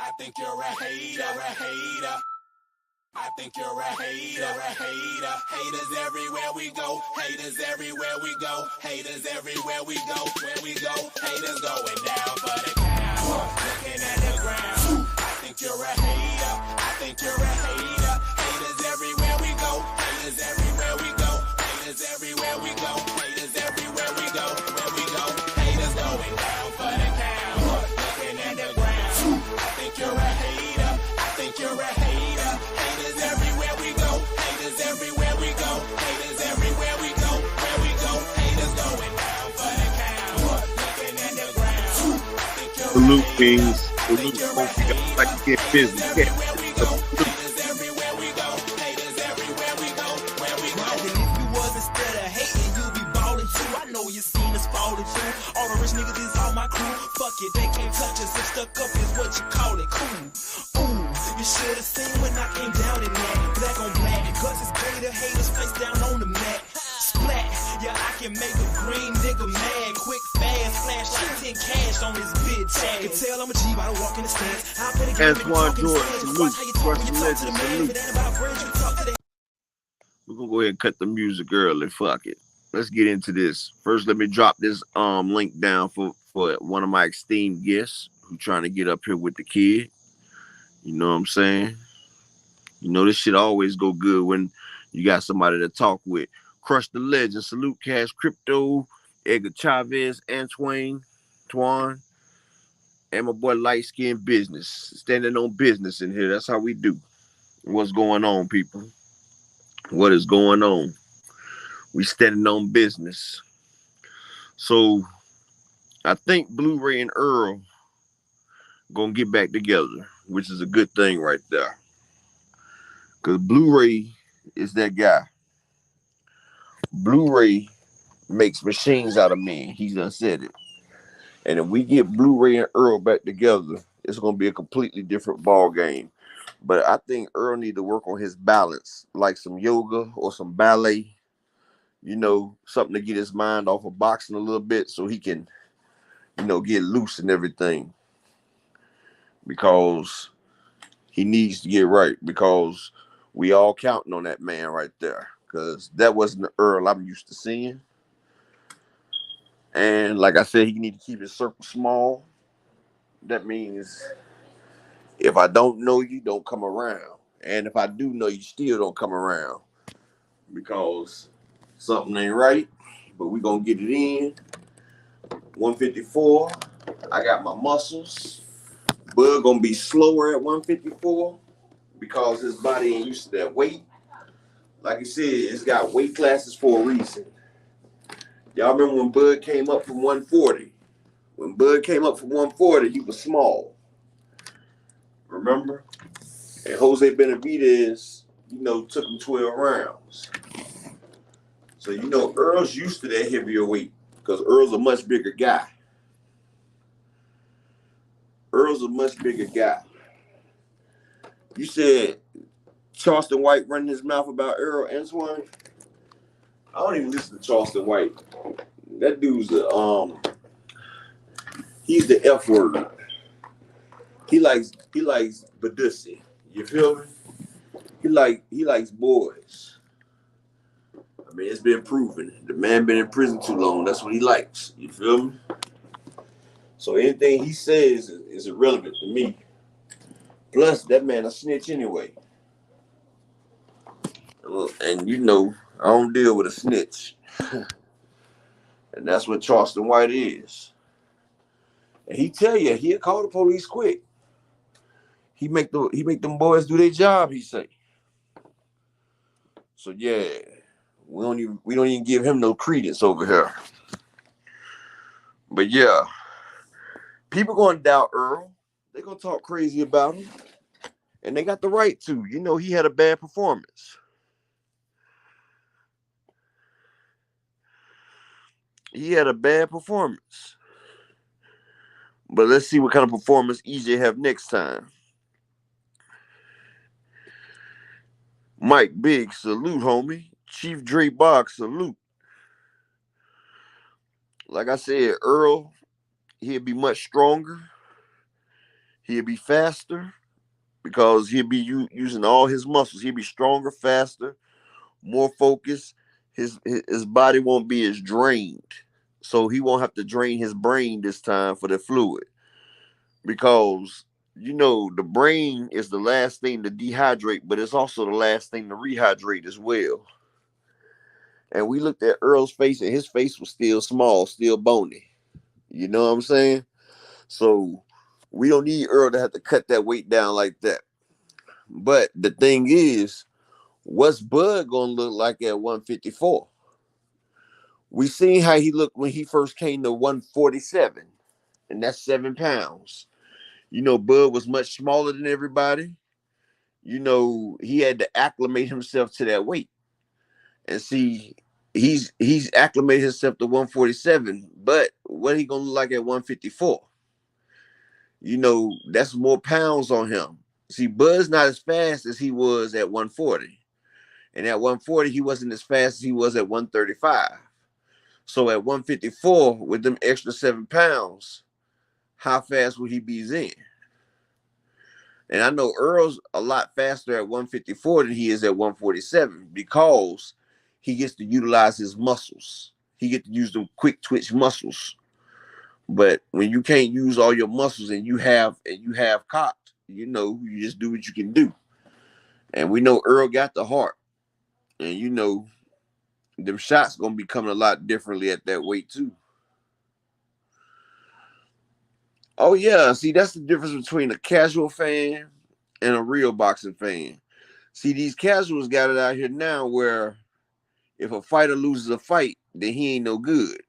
I think you're a hater. I think you're a hater. Haters everywhere we go. Haters everywhere we go. Haters everywhere we go. Where we go, haters going down for the count. Looking at the ground. I think you're a hater. I think you're a hater. Haters everywhere we go. Haters everywhere we go. Haters everywhere we go. Haters everywhere we go. Where we go, haters going down for the count. Looking at the ground. I think you're a hater. I think you're a hater. Haters everywhere we go. Haters everywhere we go. Haters everywhere we go. Where we go, haters going down for the count. Looking at the ground. I think you're Salute, a hater. Kings. I Salute, think you're a folks. You got hater. like to get business. Haters everywhere we go. Haters everywhere we go. Haters everywhere we go. Where we go. And if you was instead of hating, you'd be ballin' too. I know you seen us fallin' too. All the rich niggas is all my crew. Fuck it, they can't touch us. If stuck up is what you call it, cool. Ooh, you should have seen when I came down in that. Black on black, cause it's greater haters face down on the mat. Splat, yeah, I can make a green nigga mad. Quick, fast, flash like 10 cash on this bitch. You can tell I'm a G by the walk in the stands. I better get Antoine George, salute. Russian legend, salute. We're gonna go ahead and cut the music early. Fuck it. Let's get into this. First, let me drop this link down for one of my esteemed guests who trying to get up here with the kid. You know what I'm saying? You know this shit always go good when you got somebody to talk with. Crush the Legend, salute Cash Crypto, Edgar Chavez, Antoine, and my boy Light Skin Business. Standing on business in here. That's how we do. What's going on, people? What is going on? We standing on business. So I think Blu-ray and Errol gonna get back together, which is a good thing right there. Cause Blu-ray is that guy. Blu-ray makes machines out of men. He done said it. And if we get Blu-ray and Errol back together, it's gonna be a completely different ball game. But I think Errol need to work on his balance, like some yoga or some ballet. You know, something to get his mind off of boxing a little bit so he can, you know, get loose and everything. Because he needs to get right. Because we all counting on that man right there. Because that wasn't the Errol I'm used to seeing. And like I said, he need to keep his circle small. That means if I don't know you, don't come around. And if I do know you, still don't come around. Because something ain't right. But we going to get it in. 154. I got my muscles. Bud going to be slower at 154. Because his body ain't used to that weight. Like I said, it's got weight classes for a reason. Y'all remember when Bud came up from 140? When Bud came up from 140, he was small. Remember? And Jose Benavidez, you know, took him 12 rounds. So, you know, Earl's used to that heavier weight because Earl's a much bigger guy. Earl's a much bigger guy. You said Charleston White running his mouth about Errol, Antoine? I don't even listen to Charleston White. That dude's he's the F word. He likes Badusi. You feel me? He likes boys. I mean, it's been proven. The man been in prison too long. That's what he likes. You feel me? So anything he says is irrelevant to me. Plus, that man a snitch anyway. And you know, I don't deal with a snitch. And that's what Charleston White is. And he tell you, he'll call the police quick. He make them boys do their job, he say. So yeah, we don't even give him no credence over here. But yeah, people gonna doubt Errol. They gonna talk crazy about him. And they got the right to. You know, he had a bad performance. He had a bad performance. But let's see what kind of performance EJ have next time. Mike Big, salute, homie. Chief Dre Box, salute. Like I said, Errol, he'll be much stronger. He'll be faster because he'll be using all his muscles. He'll be stronger, faster, more focused. His body won't be as drained, so he won't have to drain his brain this time for the fluid because the brain is the last thing to dehydrate, but it's also the last thing to rehydrate as well. And we looked at Earl's face, and his face was still small, still bony. You know what I'm saying? So we don't need Earl to have to cut that weight down like that. But the thing is, what's Bud gonna look like at 154? We seen how he looked when he first came to 147, and that's 7 pounds. Bud was much smaller than everybody. He had to acclimate himself to that weight. And see, he's acclimated himself to 147, but what he gonna look like at 154? That's more pounds on him. See, Bud's not as fast as he was at 140. And at 140, he wasn't as fast as he was at 135. So at 154, with them extra 7 pounds, how fast would he be in? And I know Earl's a lot faster at 154 than he is at 147 because he gets to utilize his muscles. He gets to use the quick twitch muscles. But when you can't use all your muscles and you have cocked, you just do what you can do. And we know Earl got the heart. And them shots gonna be coming a lot differently at that weight too. Oh yeah, see, that's the difference between a casual fan and a real boxing fan. See, these casuals got it out here now where if a fighter loses a fight, then he ain't no good.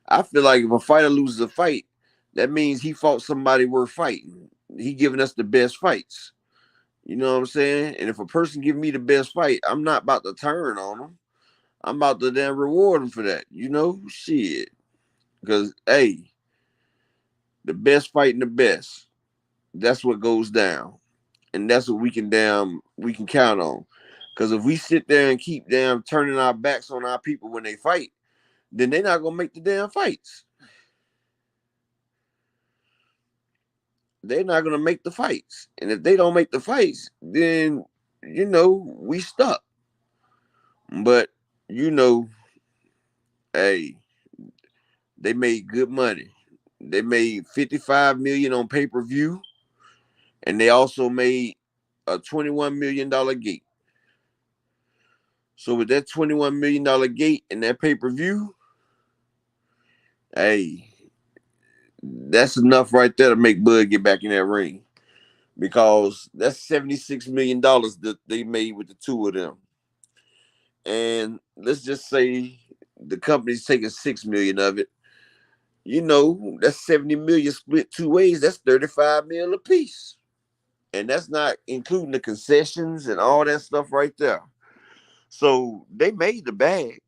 I feel like if a fighter loses a fight, that means he fought somebody worth fighting. He giving us the best fights. You know what I'm saying? And if a person give me the best fight, I'm not about to turn on them. I'm about to then reward them for that. Shit. Because, hey, the best fighting the best. That's what goes down. And that's what we can count on. Because if we sit there and keep turning our backs on our people when they fight, then they're not gonna make the damn fights. They're not gonna make the fights. And if they don't make the fights, then we stuck. But hey, they made good money. They made $55 million on pay-per-view, and they also made a $21 million gate. So with that $21 million gate and that pay-per-view, hey, that's enough right there to make Bud get back in that ring. Because that's $76 million that they made with the two of them. And let's just say the company's taking $6 million of it. That's $70 million split two ways. That's $35 million a piece. And that's not including the concessions and all that stuff right there. So they made the bag.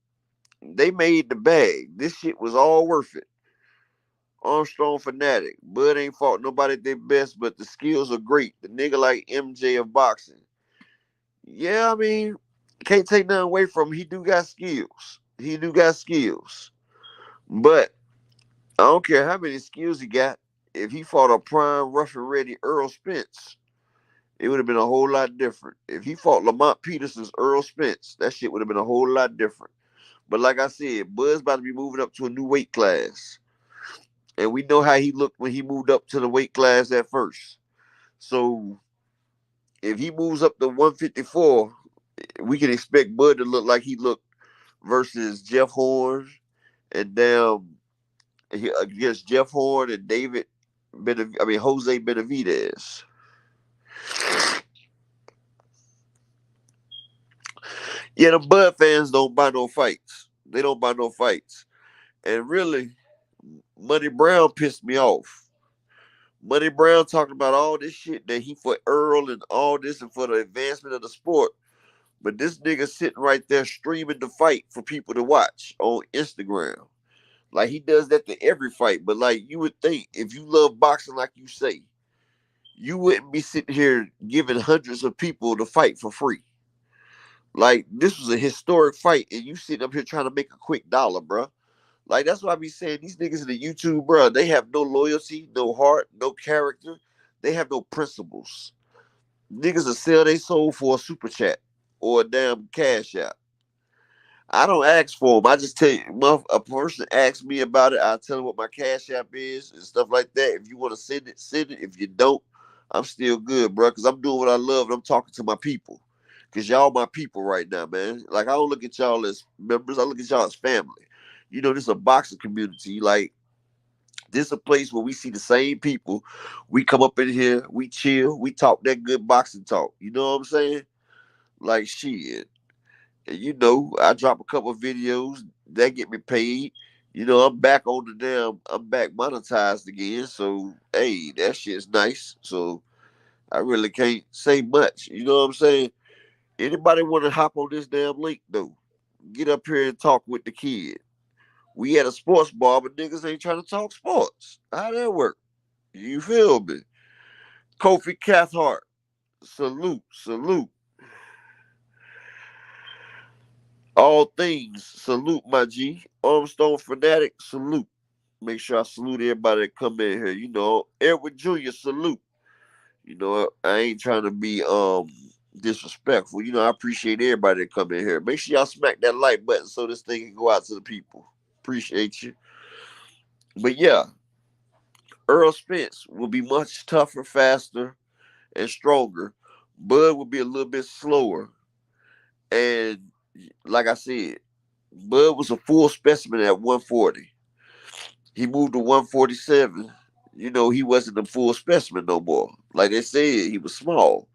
This shit was all worth it. Armstrong fanatic. Bud ain't fought nobody at their best, but the skills are great. The nigga like MJ of boxing. Yeah, I mean, can't take nothing away from him. He do got skills. But I don't care how many skills he got. If he fought a prime, rough and ready Errol Spence, it would have been a whole lot different. If he fought Lamont Peterson's Errol Spence, that shit would have been a whole lot different. But like I said, Bud's about to be moving up to a new weight class. And we know how he looked when he moved up to the weight class at first. So if he moves up to 154, we can expect Bud to look like he looked versus Jeff Horn and against Jeff Horn and Jose Benavidez. Yeah, the Bud fans don't buy no fights. They don't buy no fights. And really, Money Brown pissed me off. Money Brown talking about all this shit that he for Earl and all this and for the advancement of the sport. But this nigga sitting right there streaming the fight for people to watch on Instagram. Like he does that to every fight. But like you would think if you love boxing like you say, you wouldn't be sitting here giving hundreds of people the fight for free. Like this was a historic fight and you sitting up here trying to make a quick dollar, bro. Like that's why I be saying these niggas in the YouTube, bro, they have no loyalty, no heart, no character. They have no principles. Niggas will sell their soul for a super chat or a damn cash out. I don't ask for them. I just tell you, a person asks me about it. I tell them what my cash app is and stuff like that. If you want to send it, send it. If you don't, I'm still good, bro. Because I'm doing what I love and I'm talking to my people. Because y'all my people right now, man. Like, I don't look at y'all as members. I look at y'all as family. You know, this is a boxing community. Like, this is a place where we see the same people. We come up in here, we chill, we talk that good boxing talk. You know what I'm saying? Like, shit. And you know, I drop a couple of videos that get me paid. You know, I'm back monetized again. So, hey, that shit's nice. So, I really can't say much. You know what I'm saying? Anybody want to hop on this damn link, though? Get up here and talk with the kid. We at a sports bar, but niggas ain't trying to talk sports. How that work? You feel me? Kofi Cathcart, salute, salute. All things, salute, my G. Armstone Fanatic, salute. Make sure I salute everybody that come in here. You know, Errol Jr., salute. You know, I ain't trying to be disrespectful. You know, I appreciate everybody that come in here. Make sure y'all smack that like button so this thing can go out to the people. Appreciate you. But yeah, Earl Spence will be much tougher, faster, and stronger. Bud will be a little bit slower. And like I said, Bud was a full specimen at 140. He moved to 147. You know, he wasn't a full specimen no more. Like they said, he was small.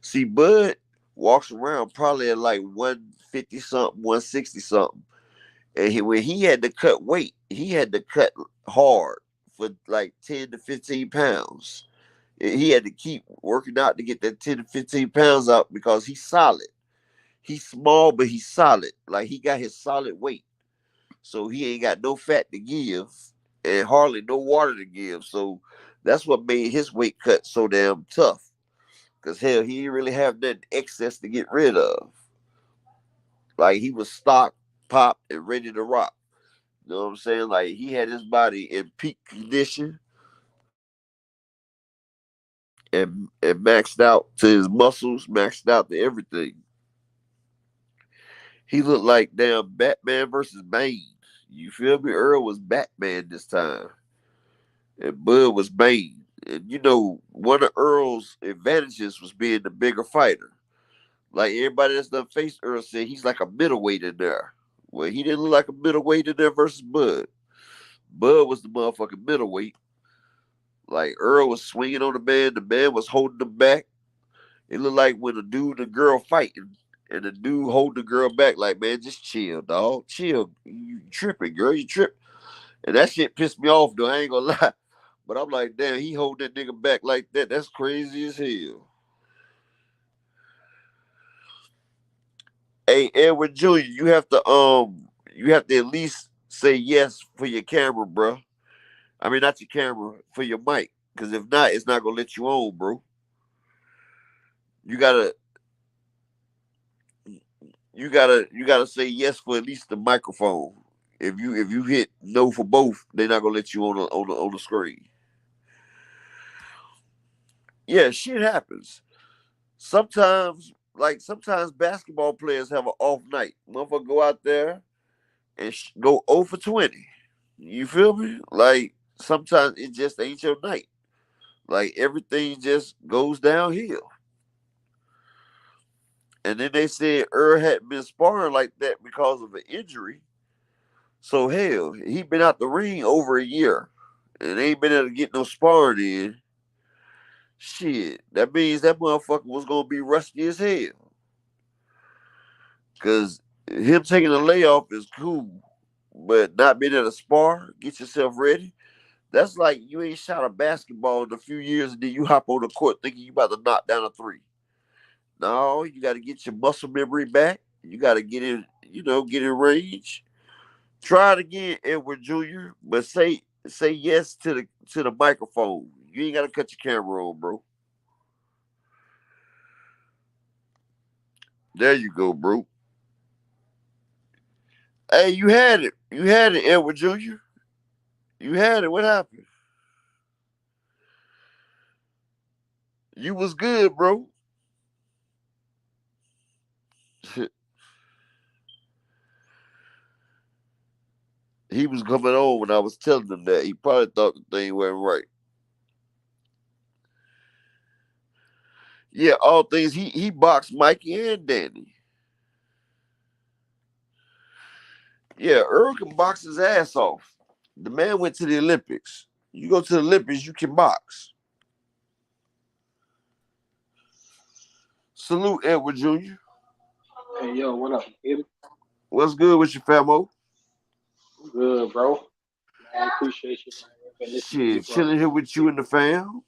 See, Bud walks around probably at like 150 something, 160 something. And when he had to cut weight, he had to cut hard for like 10 to 15 pounds. He had to keep working out to get that 10 to 15 pounds out because he's solid. He's small, but he's solid. Like, he got his solid weight. So he ain't got no fat to give and hardly no water to give. So that's what made his weight cut so damn tough. Cause hell, he didn't really have that excess to get rid of. Like, he was stocked, popped, and ready to rock. You know what I'm saying? Like, he had his body in peak condition and maxed out to his muscles, maxed out to everything. He looked like damn Batman versus Bane. You feel me? Earl was Batman this time, and Bud was Bane. And you know, one of Earl's advantages was being the bigger fighter. Like, everybody that's done faced Earl said he's like a middleweight in there. Well, he didn't look like a middleweight in there versus Bud. Bud was the motherfucking middleweight. Like, Earl was swinging on the man was holding him back. It looked like when a dude and a girl fighting, and the dude hold the girl back, like, man, just chill, dog. Chill. You tripping, girl. You tripping. And that shit pissed me off, though. I ain't gonna lie. But I'm like, damn, he hold that nigga back like that. That's crazy as hell. Hey, Edward Jr., you have to at least say yes for your camera, bro. I mean, not your camera, for your mic. Cause if not, it's not gonna let you on, bro. You gotta you gotta say yes for at least the microphone. If you hit no for both, they're not gonna let you on the screen. Yeah, shit happens. Sometimes basketball players have an off night. Motherfucker go out there and go 0 for 20. You feel me? Like, sometimes it just ain't your night. Like, everything just goes downhill. And then they said Earl hadn't been sparring like that because of an injury. So hell, he been out the ring over a year and ain't been able to get no sparring in. Shit, that means that motherfucker was gonna be rusty as hell. Cause him taking a layoff is cool, but not being able to spar, get yourself ready. That's like you ain't shot a basketball in a few years and then you hop on the court thinking you about to knock down a three. No, you got to get your muscle memory back. You got to get in range. Try it again, Edward Jr. But say yes to the microphone. You ain't got to cut your camera on, bro. There you go, bro. Hey, you had it. You had it, Edward Jr. You had it. What happened? You was good, bro. He was coming on when I was telling him that. He probably thought the thing went right. Yeah, all things he boxed Mikey and Danny. Yeah, Earl can box his ass off. The man went to the Olympics. You go to the Olympics, you can box. Salute Edward Jr. Hey, yo, what up, kid? What's good with your famo? Good, bro. Man, I appreciate you, man. I've been listening to you Shit, chilling here with you and the fam.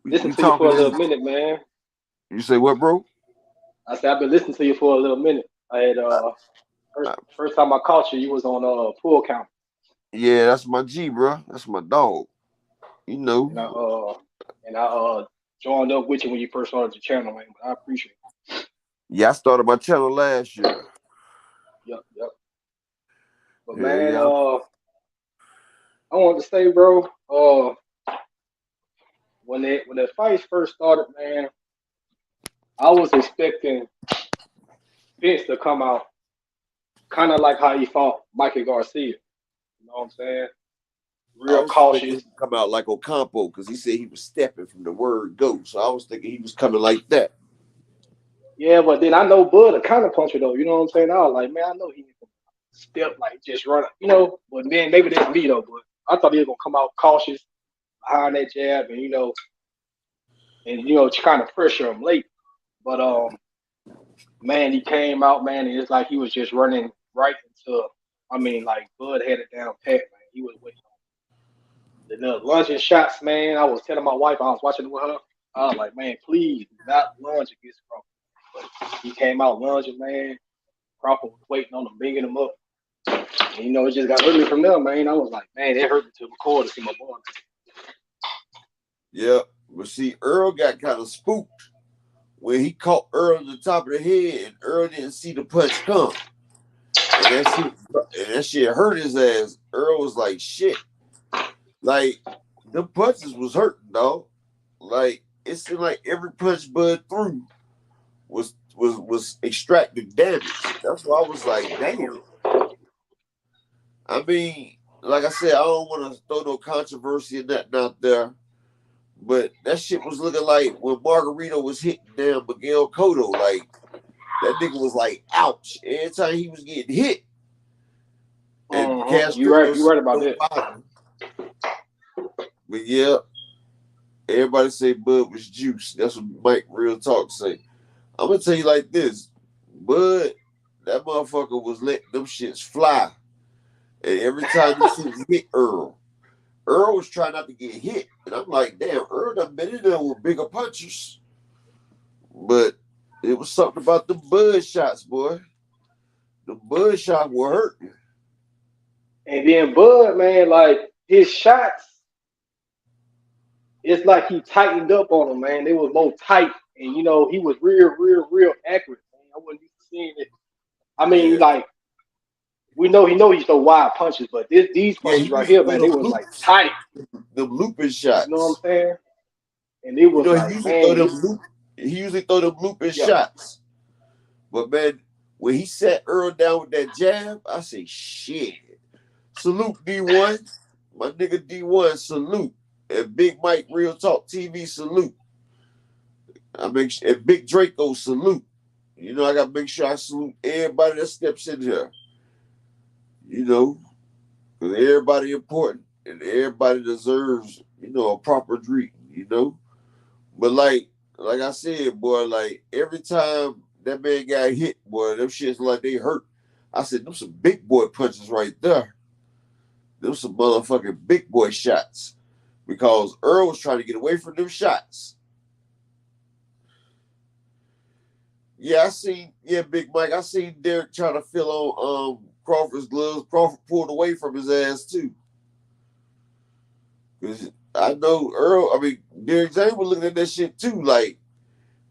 listen We to you for talking a little this. minute, man. You say what, bro? I said I've been listening to you for a little minute. I had Uh, first time I caught you, you was on pool count, yeah, that's my G, bro. That's my dog. You and I know. uh and I joined up with you when you first started your channel, man. But I appreciate it. Yeah, I started my channel last year. Yep. But Yeah, man, yeah. I wanted to say, bro, when the fights first started, man, I was expecting Vince to come out kind of like how he fought Mikey Garcia. You know what I'm saying? I Real was expecting him cautious. to come out like Ocampo because he said he was stepping from the word go. So I was thinking he was coming like that. Yeah, but then I know Bud a counter puncher though. You know what I'm saying? I was like, man, I know he can step like just run, you know. But then maybe that's me though. But I thought he was gonna come out cautious behind that jab, and kind of pressure him late. But man, he came out, man, and it's like he was just running right into. I mean, like Bud had it down pat, man. He was waiting on the little lunging shots, man. I was telling my wife, I was watching it with her. I was like, man, please do not lunge against Crawford. But he came out lunging, man. Crawford was waiting on him, bringing him up. And, it just got ugly from there, man. I was like, man, it hurt me to record to see my boy. Yeah. But see, Earl got kind of spooked when he caught Earl on the top of the head and Earl didn't see the punch come. And that shit hurt his ass. Earl was like, shit. Like, the punches was hurting, dog. Like, it seemed like every punch Bud threw was extracting damage. That's why I was like, damn. I mean, like I said, I don't want to throw no controversy and nothing out there, but that shit was looking like when Margarito was hitting damn Miguel Cotto, like that nigga was like, ouch. Every time he was getting hit, and You Castro right. You right about don't that. bother him. But yeah, everybody say Bud was juice. That's what Mike Real Talk say. I'm gonna tell you like this, Bud, that motherfucker was letting them shits fly. And every time he shits hit Earl was trying not to get hit. And I'm like, damn, Earl done been in there with bigger punchers. But it was something about the Bud shots, boy. The Bud shots were hurting. And then Bud, man, like his shots, it's like he tightened up on them, man. They was more tight, and he was real accurate. Man. I wasn't used to seeing it. I mean, Yeah. like we know he's no wide punches, but these Yeah, punches he right used to here, throw man, they them was like loops, tight. them looping You know what I'm shots. saying? And it was He like, usually throw man, them looping yeah. shots. But man, when he sat Earl down with that jab, I say, shit. Salute D1. My nigga D1, salute. And Big Mike Real Talk TV, salute. And Big Draco, salute. I gotta make sure I salute everybody that steps in here. Because everybody important and everybody deserves, a proper treatment. But like I said, boy, like every time that man got hit, boy, them shits like they hurt. I said, them some big boy punches right there. Them some motherfucking big boy shots. Because Earl was trying to get away from them shots. Yeah, Big Mike, I seen Derek trying to feel on Crawford's gloves. Crawford pulled away from his ass too. Cause I know Derek James was looking at that shit too, like,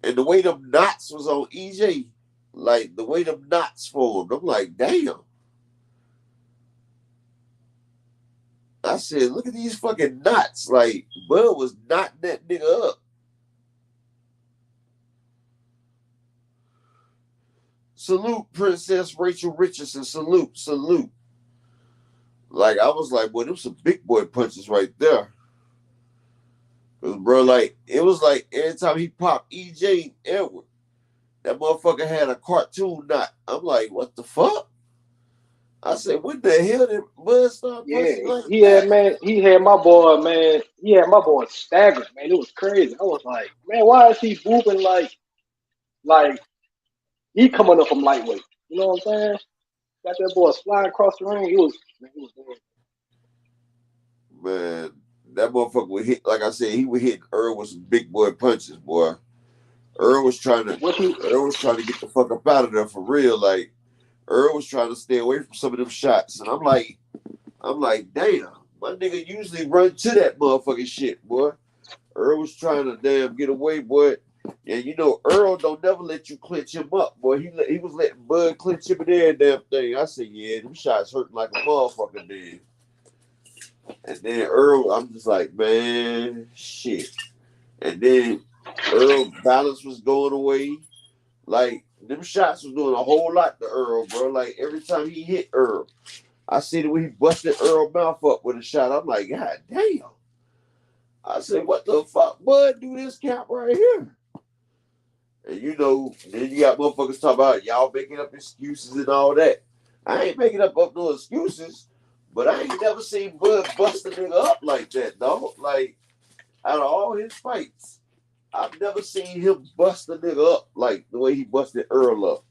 and the way them knots was on EJ, like the way them knots formed, I'm like, damn. I said, look at these fucking knots. Like, Bud was knotting that nigga up. Salute, Princess Rachel Richardson. Salute, salute. Like, I was like, boy, them some big boy punches right there. Cause, bro, like, it was like every time he popped EJ Edward, that motherfucker had a cartoon knot. I'm like, what the fuck? I said, what the hell did Bud start Yeah, punching like he had that? man, he had my boy staggered, man. It was crazy. I was like, man, why is he moving like he coming up from lightweight? You know what I'm saying? Got that boy flying across the ring. It was dead. Man, that motherfucker would hit, like I said, he would hit Earl with some big boy punches, boy. Earl was trying to What he get the fuck up out of there for real. Like, Earl was trying to stay away from some of them shots. And I'm like, damn, my nigga usually run to that motherfucking shit, boy. Earl was trying to damn get away, boy. And you know, Earl don't never let you clinch him up, boy. He was letting Bud clinch him in every damn thing. I said, yeah, them shots hurting like a motherfucker did. And then Earl, I'm just like, man, shit. And then Earl balance was going away. Like, them shots was doing a whole lot to Earl, bro. Like, every time he hit Earl, I see the way he busted Earl's mouth up with a shot. I'm like, God damn. I said, what the fuck, Bud, do this count right here? And you know, then you got motherfuckers talking about y'all making up excuses and all that. I ain't making up no excuses, but I ain't never seen Bud bust a nigga up like that, dog. Like, out of all his fights, I've never seen him bust a nigga up like the way he busted Earl up.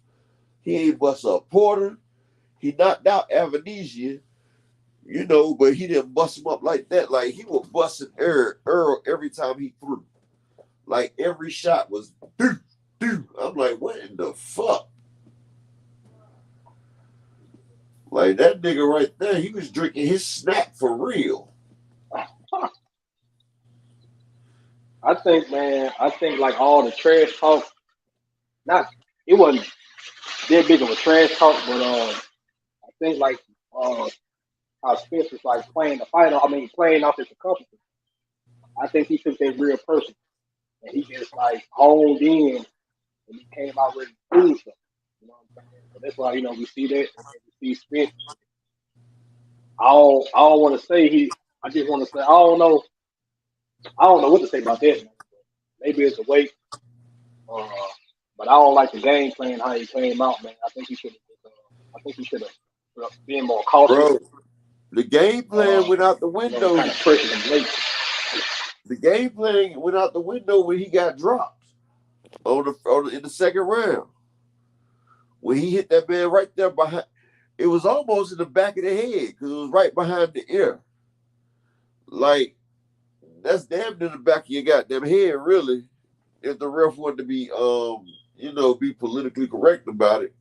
He ain't bust up Porter. He knocked out Avanesia, you know, but he didn't bust him up like that. Like, he was busting Earl every time he threw. Like, every shot was doo, doo. I'm like, what in the fuck? Like, that nigga right there, he was drinking his snack for real. I think, man, like all the trash talk, it wasn't that big of a trash talk, but I think like how Spencer's like playing the fight, playing off his accomplishment. I think he took that real person and he just like honed in and he came out ready to prove something. You know what I'm saying? So that's why, we see that and we see Spencer. I don't want to say I just want to say I don't know what to say about that. Man. Maybe it's a weight, but I don't like the game plan how he came out, man. I think he should have. I think he should have been more cautious. Bro, the game plan went out the window. Kind of pressured him late. The game plan went out the window when he got dropped in the second round. When he hit that man right there behind, it was almost in the back of the head because it was right behind the ear. Like, that's damn near the back of your goddamn head, really. If the ref wanted to be, be politically correct about it,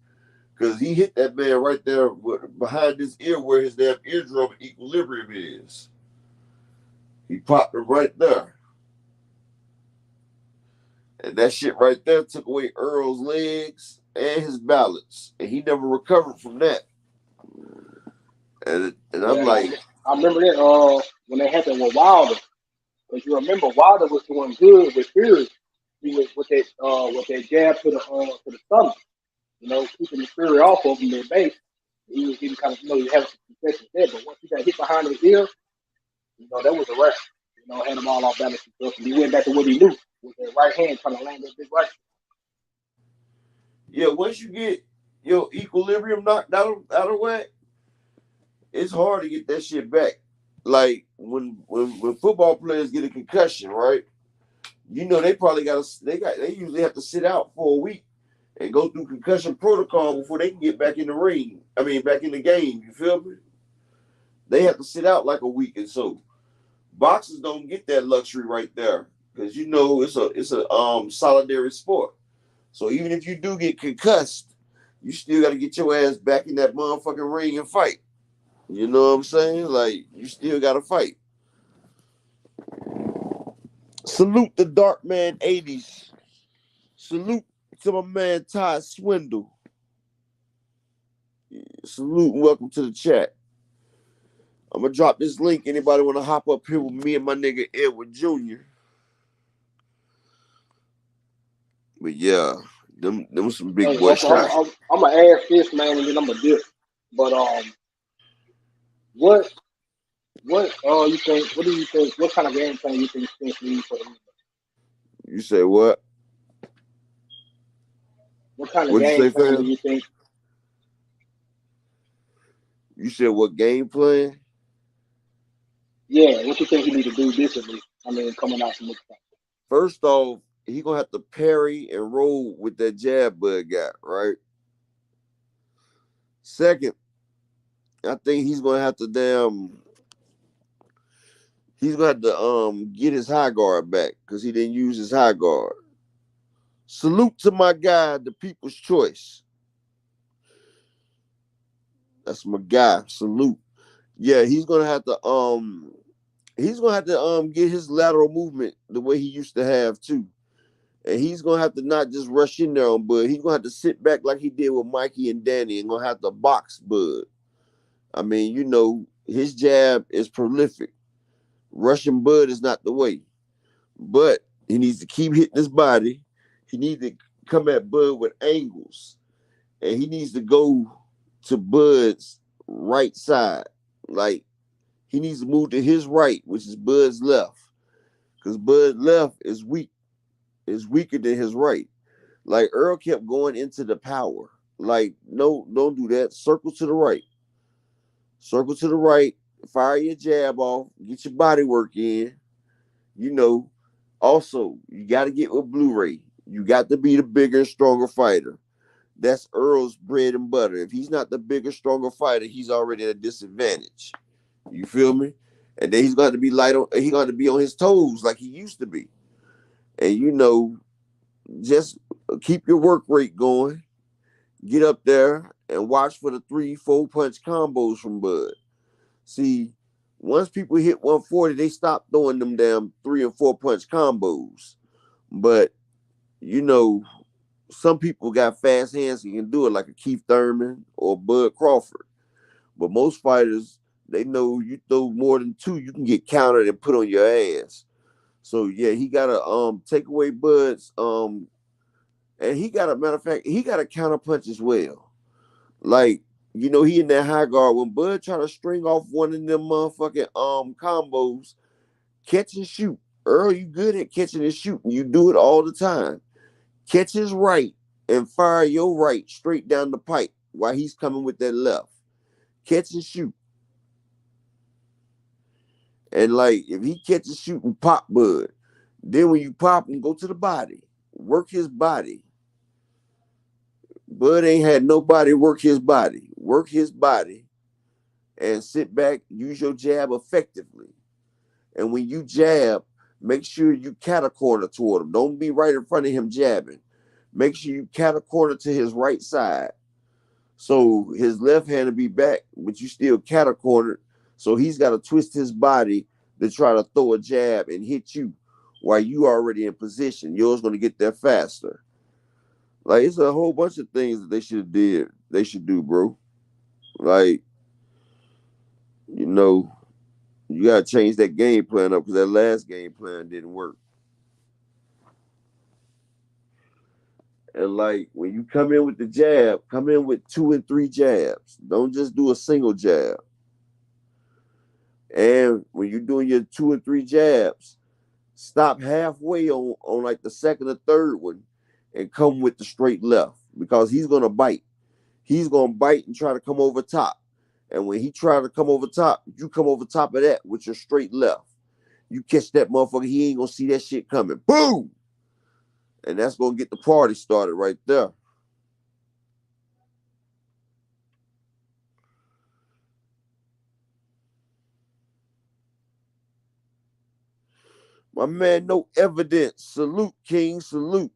because he hit that man right there behind his ear where his damn eardrum equilibrium is. He popped him right there. And that shit right there took away Earl's legs and his balance. And he never recovered from that. And I'm like... I remember that when they happened with Wilder. Because you remember Wilder was doing good with Fury. He was with that jab to the stomach. Keeping the Fury off of him at base. He was getting kind of, he had some concessions there. But once he got hit behind his ear, that was a wrap. Had him all off balance and stuff. And he went back to what he knew with that right hand trying to land that big right. Yeah, once you get your equilibrium knocked out of whack, it's hard to get that shit back. Like when football players get a concussion, right? They probably they usually have to sit out for a week and go through concussion protocol before they can get back in the ring. I mean, back in the game. You feel me? They have to sit out like a week, and so boxers don't get that luxury right there because it's a solitary sport. So even if you do get concussed, you still got to get your ass back in that motherfucking ring and fight. You know what I'm saying? Like, you still got to fight. Salute the Dark Man 80s. Salute to my man Ty Swindle. Salute and welcome to the chat. I'm going to drop this link. Anybody want to hop up here with me and my nigga Edward Jr.? But yeah, Them some big Hey, boy okay, shots. I'm gonna ask this, man, and then I'm gonna dip. But what you think? What do you think? What kind of game plan you think Spence needs for the rematch? You say what? What kind of What'd you game say, plan do fam? you think? You said what game plan? Yeah, what you think he need to do differently? I mean, coming out from this point. First off, he gonna have to parry and roll with that jab Bud got, right? Second, I think he's gonna have to get his high guard back because he didn't use his high guard. Salute to my guy, the people's choice. That's my guy. Salute. Yeah, he's gonna have to get his lateral movement the way he used to have too. And he's gonna have to not just rush in there on Bud. He's gonna have to sit back like he did with Mikey and Danny and gonna have to box Bud. I mean, his jab is prolific. Rushing Bud is not the way. But he needs to keep hitting his body. He needs to come at Bud with angles. And he needs to go to Bud's right side. Like he needs to move to his right, which is Bud's left. Because Bud's left is weaker than his right. Like Earl kept going into the power. Like, no, don't do that. Circle to the right. Circle to the right. Fire your jab off. Get your body work in. You know. Also, you got to get with Blu-ray. You got to be the bigger, stronger fighter. That's Earl's bread and butter. If he's not the bigger, stronger fighter, he's already at a disadvantage. You feel me? And then he's going to be he's going to be on his toes like he used to be. And just keep your work rate going. Get up there and watch for the 3-4 punch combos from Bud. See, once people hit 140, they stop throwing them damn 3 and 4 punch combos. But some people got fast hands and can do it, like a Keith Thurman or Bud Crawford. But most fighters, they know you throw more than 2, you can get countered and put on your ass. So yeah, he gotta take away Bud's and he got a matter of fact, he got a counter punch as well. Like, he in that high guard. When Bud try to string off one of them motherfucking combos, catch and shoot. Earl, you good at catching and shooting. You do it all the time. Catch his right and fire your right straight down the pipe while he's coming with that left. Catch and shoot. And like, if he catches shoot and pop Bud, then when you pop him, go to the body. Work his body. Bud ain't had nobody work his body. Work his body and sit back, use your jab effectively. And when you jab, make sure you cat-a-corner toward him. Don't be right in front of him jabbing. Make sure you cat-a-corner to his right side. So his left hand will be back, but you still cat-a-cornered. So he's got to twist his body to try to throw a jab and hit you while you already in position. Yours going to get there faster. Like, it's a whole bunch of things that they should do, bro. Like, you got to change that game plan up because that last game plan didn't work. And like, when you come in with the jab, come in with 2 and 3 jabs. Don't just do a single jab. And when you're doing your 2 and 3 jabs, stop halfway on like the second or third one and come with the straight left because he's going to bite. He's going to bite and try to come over top. And when he try to come over top, you come over top of that with your straight left. You catch that motherfucker, he ain't going to see that shit coming. Boom! And that's going to get the party started right there. My man, no evidence. Salute, King. Salute.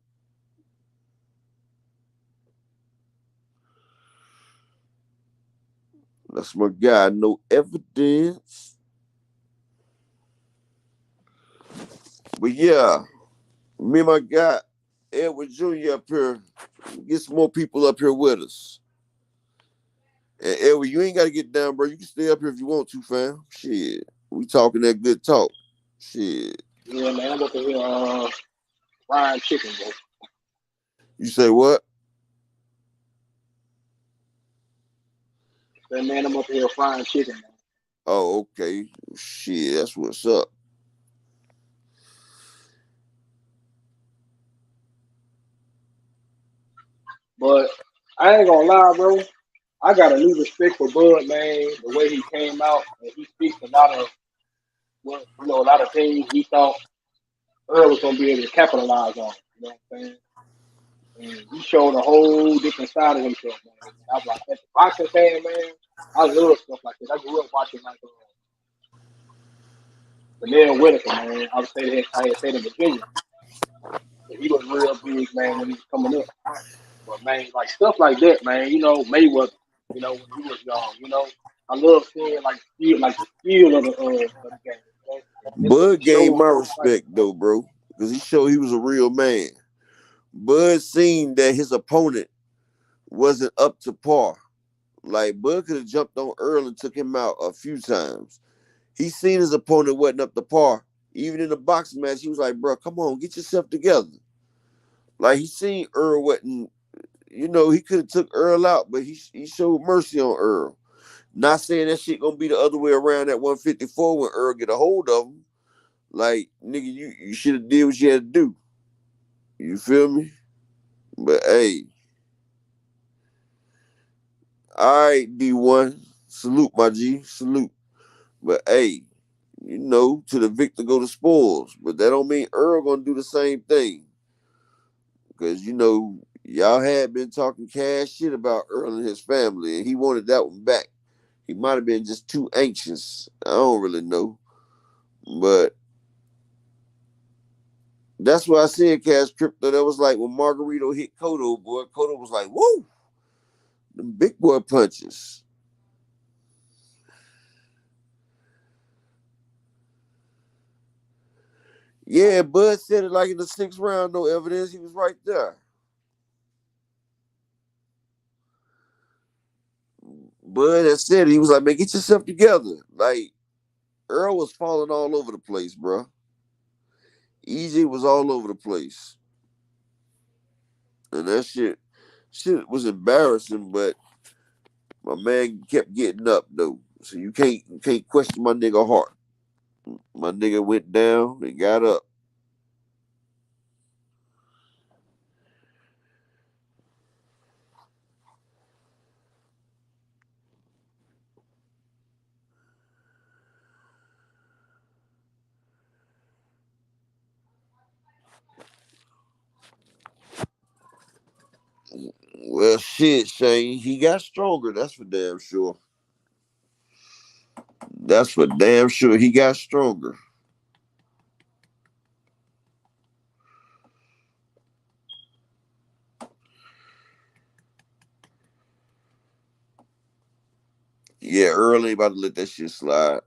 That's my guy. No evidence. But yeah, me and my guy, Edward Jr. up here. Get some more people up here with us. And Edward, you ain't got to get down, bro. You can stay up here if you want to, fam. Shit. We talking that good talk. Shit. Yeah, man, I'm up here frying chicken, bro. You say what? That man, I'm up here frying chicken, man. Oh, okay. Shit, that's what's up. But I ain't gonna lie, bro. I got a new respect for Bud, man. The way he came out and he speaks a lot of what a lot of things we thought Earl was gonna be able to capitalize on. You know what I'm saying? And he showed a whole different side of himself, man. And I was like, as a boxing fan, man, I love stuff like this. I grew up watching like the man Whitaker, man. I had stayed in Virginia. So he was real big, man, when he was coming up. But man, like stuff like that, man. You know, Mayweather. You know, when he was young. You know, I love seeing like the skill of the game. You know? And this what he Bud gave showed my in this fight. respect though, bro, because he showed he was a real man. Bud seen that his opponent wasn't up to par. Like Bud could have jumped on Earl and took him out a few times. He seen his opponent wasn't up to par. Even in the boxing match, he was like, "Bro, come on, get yourself together." Like he seen Earl wasn't, he could have took Earl out, but he showed mercy on Earl. Not saying that shit gonna be the other way around at 154 when Earl get a hold of him. Like, nigga, you should have did what you had to do. You feel me? But hey, all right, D1. Salute, my G. Salute. But hey, to the victor go the spoils. But that don't mean Earl gonna do the same thing. Because y'all had been talking cash shit about Earl and his family, and he wanted that one back. He might have been just too anxious. I don't really know. But that's why I said Cash Crypto. That was like when Margarito hit Cotto, boy. Cotto was like, woo! The big boy punches. Yeah, Bud said it like in the 6th round, no evidence. He was right there. Bud had said it. He was like, man, get yourself together. Like, Earl was falling all over the place, bro. EJ was all over the place. And that shit was embarrassing, but my man kept getting up though. So you can't question my nigga heart. My nigga went down and got up. Well, shit, Shane. He got stronger. That's for damn sure. That's for damn sure. He got stronger. Yeah, Earl ain't about to let that shit slide.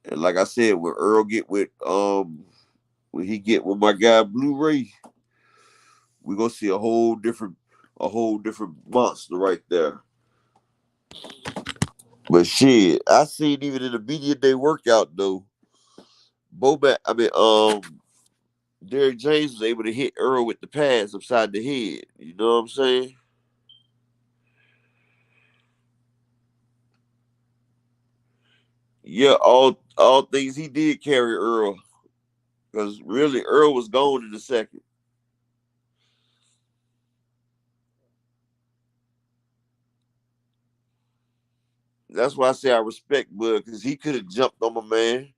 And like I said, when Earl get with when he get with my guy Blu-ray, we gonna see a whole different monster right there. But shit, I seen even in the media day workout though, Derrick James was able to hit Earl with the pads upside the head. You know what I'm saying? Yeah, all things he did carry Earl. Because really Earl was gone in the second. That's why I say I respect Bud, because he could have jumped on my man.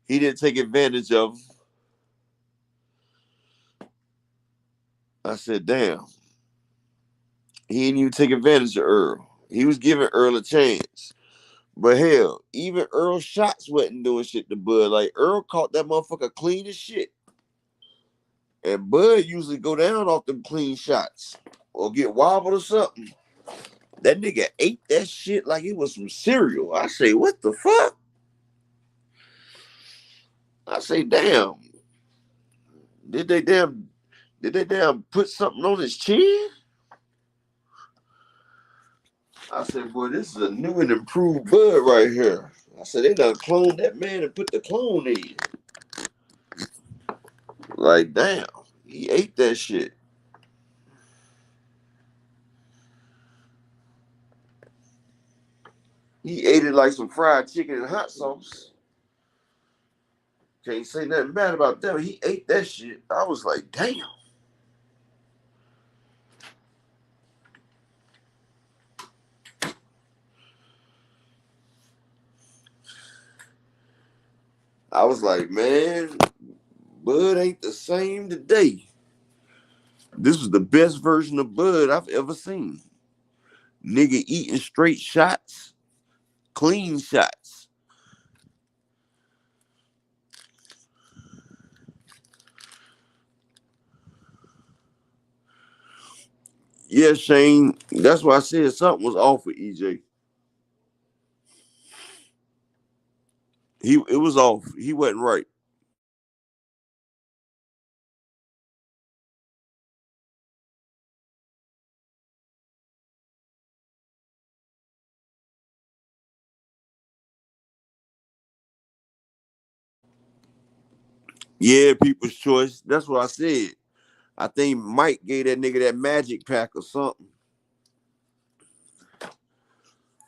He didn't take advantage of him. I said, damn. He didn't even take advantage of Earl. He was giving Earl a chance. But hell, even Earl shots wasn't doing shit to Bud. Like Earl caught that motherfucker clean as shit. And Bud usually go down off them clean shots. Or get wobbled or something. That nigga ate that shit like it was some cereal. I say, what the fuck? I say, damn. Did they damn put something on his chin? I said, boy, this is a new and improved Bud right here. I said, they done cloned that man and put the clone in. Like, damn, he ate that shit. He ate it like some fried chicken and hot sauce. Can't say nothing bad about that. He ate that shit. I was like, damn. I was like, man, Bud ain't the same today. This was the best version of Bud I've ever seen. Nigga eating straight shots, clean shots. Yeah, Shane, that's why I said something was off with EJ. It was off. He wasn't right. Yeah, people's choice. That's what I said. I think Mike gave that nigga that magic pack or something.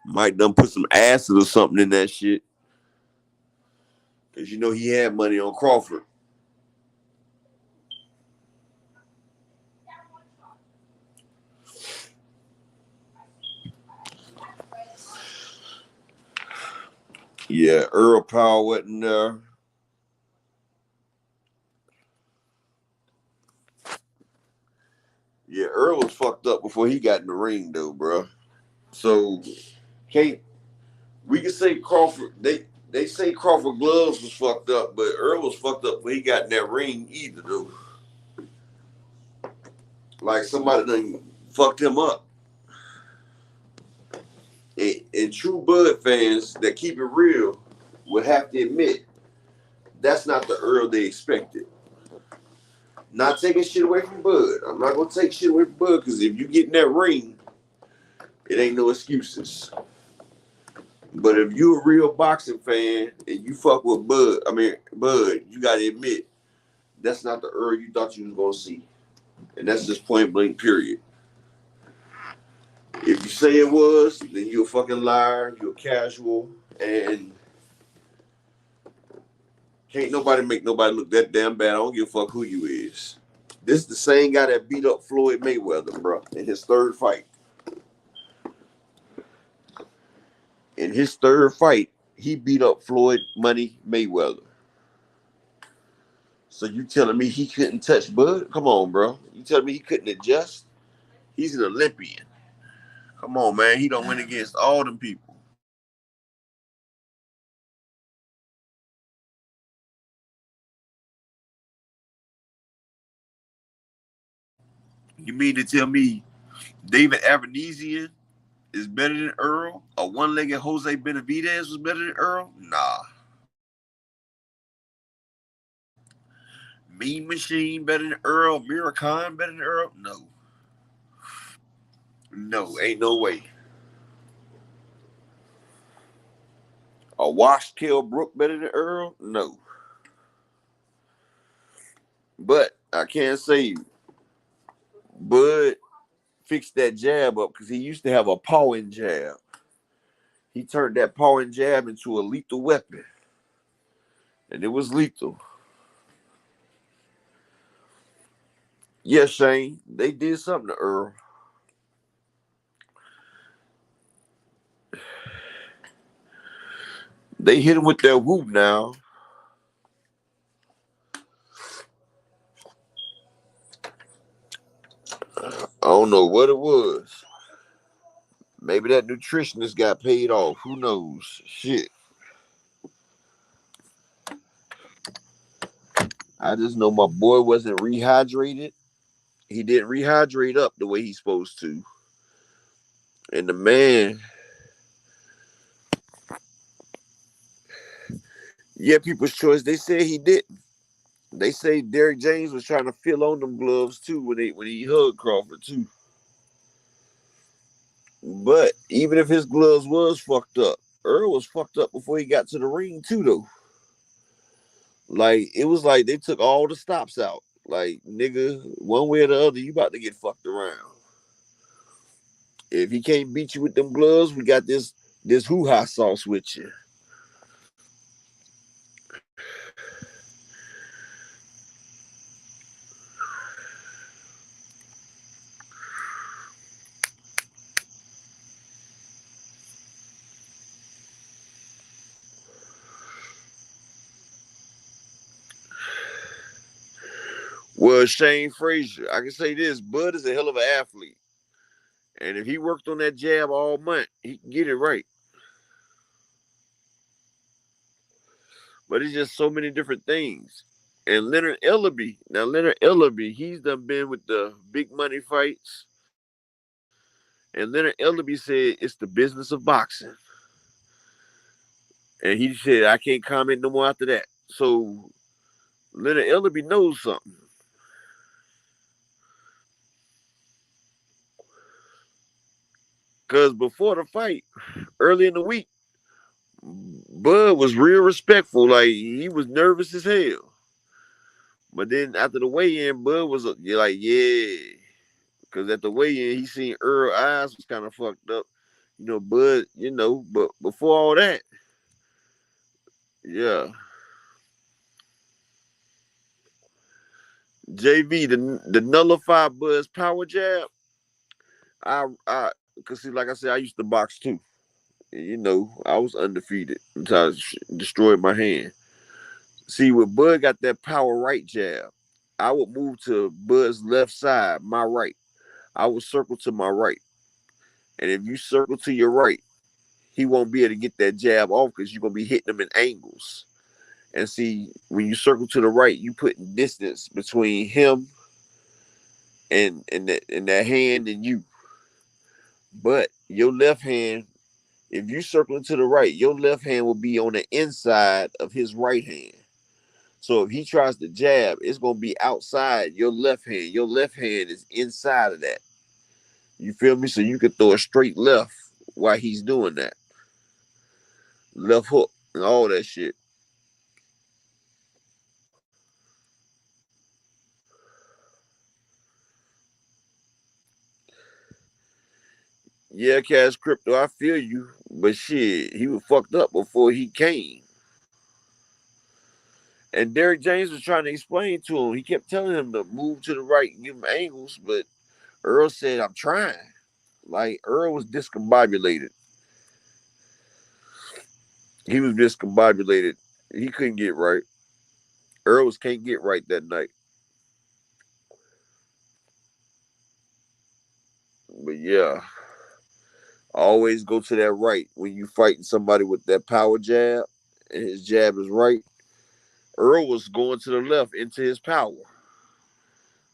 Mike done put some acid or something in that shit. Cause you know he had money on Crawford. Yeah, Earl Powell wasn't there. Yeah, Earl was fucked up before he got in the ring though, bro. So can't we can say Crawford they say Crawford gloves was fucked up, but Earl was fucked up when he got in that ring either though. Like somebody done fucked him up. And true Bud fans that keep it real would have to admit that's not the Earl they expected. Not taking shit away from Bud. I'm not gonna take shit away from Bud because if you get in that ring, it ain't no excuses. But if you a real boxing fan and you fuck with Bud, you gotta admit that's not the Earl you thought you was gonna see. And that's just point blank period. If you say it was, then you're a fucking liar, you're a casual, and can't nobody make nobody look that damn bad. I don't give a fuck who you is. This is the same guy that beat up Floyd Mayweather, bro, in his third fight. In his third fight, he beat up Floyd Money Mayweather. So you telling me he couldn't touch Bud? Come on, bro. You telling me he couldn't adjust? He's an Olympian. Come on, man. He don't win against all them people. You mean to tell me David Avenesian is better than Earl? A one-legged Jose Benavidez was better than Earl? Nah. Mean Machine better than Earl? Mira Khan better than Earl? No. No, ain't no way. A Wash Kell Brook better than Earl? No. But I can't say Bud fixed that jab up because he used to have a pawing jab. He turned that pawing jab into a lethal weapon. And it was lethal. Yes, Shane, they did something to Earl. They hit him with that whoop now. I don't know what it was. Maybe that nutritionist got paid off. Who knows? Shit. I just know my boy wasn't rehydrated. He didn't rehydrate up the way he's supposed to. And the man, yeah, people's choice. They said he didn't. They say Derrick James was trying to feel on them gloves too when he hugged Crawford too. But even if his gloves was fucked up, Earl was fucked up before he got to the ring too though. Like it was like they took all the stops out. Like nigga, one way or the other, you about to get fucked around. If he can't beat you with them gloves, we got this this hoo-ha sauce with you. Well, Shane Frazier, I can say this: Bud is a hell of an athlete, and if he worked on that jab all month, he can get it right. But it's just so many different things. And Leonard Ellaby, he's done been with the big money fights. And Leonard Ellaby said it's the business of boxing. And he said, I can't comment no more after that. So Leonard Ellaby knows something. Because before the fight, early in the week, Bud was real respectful. Like, he was nervous as hell. But then after the weigh-in, Bud was like, yeah. Because at the weigh-in, he seen Earl eyes was kind of fucked up. Bud, but before all that, yeah. JV, the nullify Bud's power jab, cause see, like I said, I used to box too. And, I was undefeated until I destroyed my hand. See, when Bud got that power right jab, I would move to Bud's left side, my right. I would circle to my right. And if you circle to your right, he won't be able to get that jab off because you're going to be hitting him in angles. And see, when you circle to the right, you put distance between him and that hand and you. But your left hand, if you circling to the right, your left hand will be on the inside of his right hand. So if he tries to jab, it's gonna be outside your left hand. Your left hand is inside of that. You feel me? So you can throw a straight left while he's doing that. Left hook and all that shit. Yeah, Cash Crypto, I feel you. But shit, he was fucked up before he came. And Derrick James was trying to explain to him. He kept telling him to move to the right and give him angles, but Earl said, I'm trying. Like, Earl was discombobulated. He was discombobulated. He couldn't get right. Earl can't get right that night. But yeah, always go to that right when you fighting somebody with that power jab and his jab is right. Earl was going to the left into his power.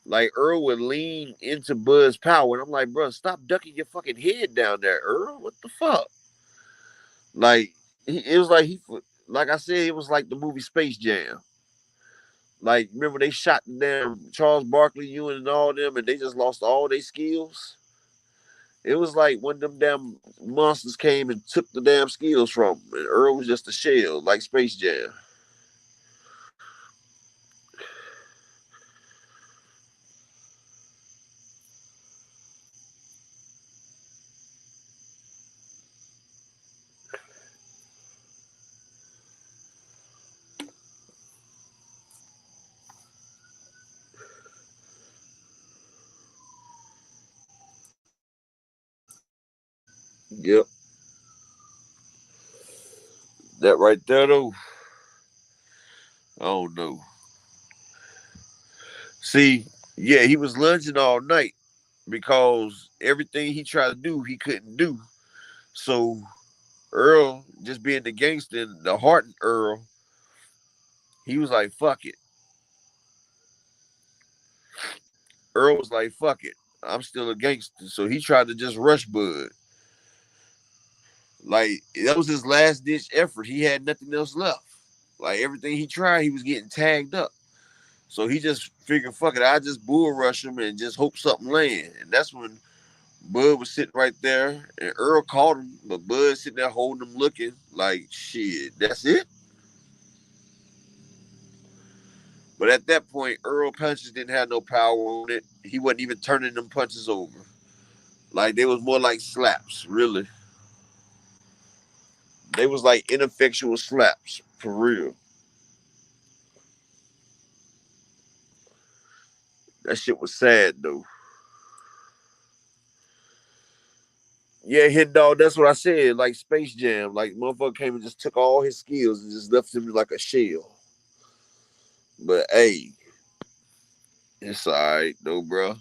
Like, Earl would lean into Bud's power. And I'm like, bro, stop ducking your fucking head down there, Earl. What the fuck? Like, it was like I said, it was like the movie Space Jam. Like, remember they shot the damn Charles Barkley, Ewan, and all them, and they just lost all their skills? It was like when them damn monsters came and took the damn skills from them, and Earl was just a shell, like Space Jam. Yep. That right there, though, I don't know. See, yeah, he was lunging all night because everything he tried to do, he couldn't do. So Earl, just being the gangster and the heart Earl, he was like, fuck it. Earl was like, fuck it. I'm still a gangster. So he tried to just rush Bud. Like, that was his last ditch effort. He had nothing else left. Like, everything he tried, he was getting tagged up. So he just figured, fuck it, I just bull rush him and just hope something land. And that's when Bud was sitting right there, and Earl caught him, but Bud sitting there holding him, looking like, shit, that's it. But at that point, Earl punches didn't have no power on it. He wasn't even turning them punches over. Like, they was more like slaps, really. They was like ineffectual slaps for real. That shit was sad though. Yeah, hit dog. That's what I said. Like Space Jam, like motherfucker came and just took all his skills and just left him like a shell. But hey, it's alright though, bro.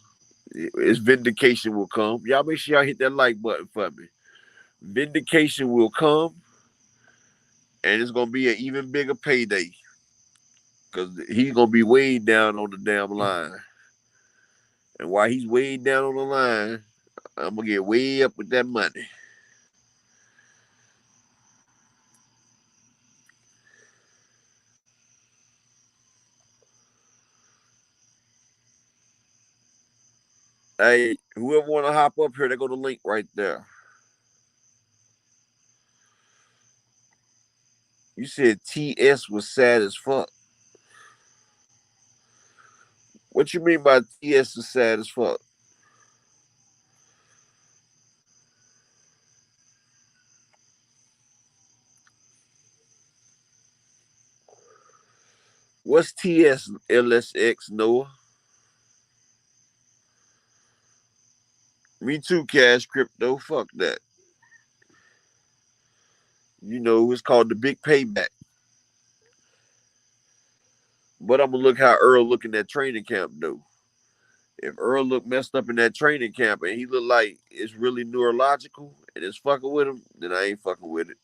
It's vindication will come. Y'all make sure y'all hit that like button for me. Vindication will come, and it's gonna be an even bigger payday because he's gonna be way down on the damn line. And while he's way down on the line, I'm gonna get way up with that money. Hey, whoever wanna hop up here, they go the link right there. You said TS was sad as fuck. What you mean by TS is sad as fuck? What's TS LSX Noah? Me too, Cash Crypto. Fuck that. You know, it's called the big payback. But I'm gonna look how Earl look in that training camp though. If Earl look messed up in that training camp and he look like it's really neurological and it's fucking with him, then I ain't fucking with it.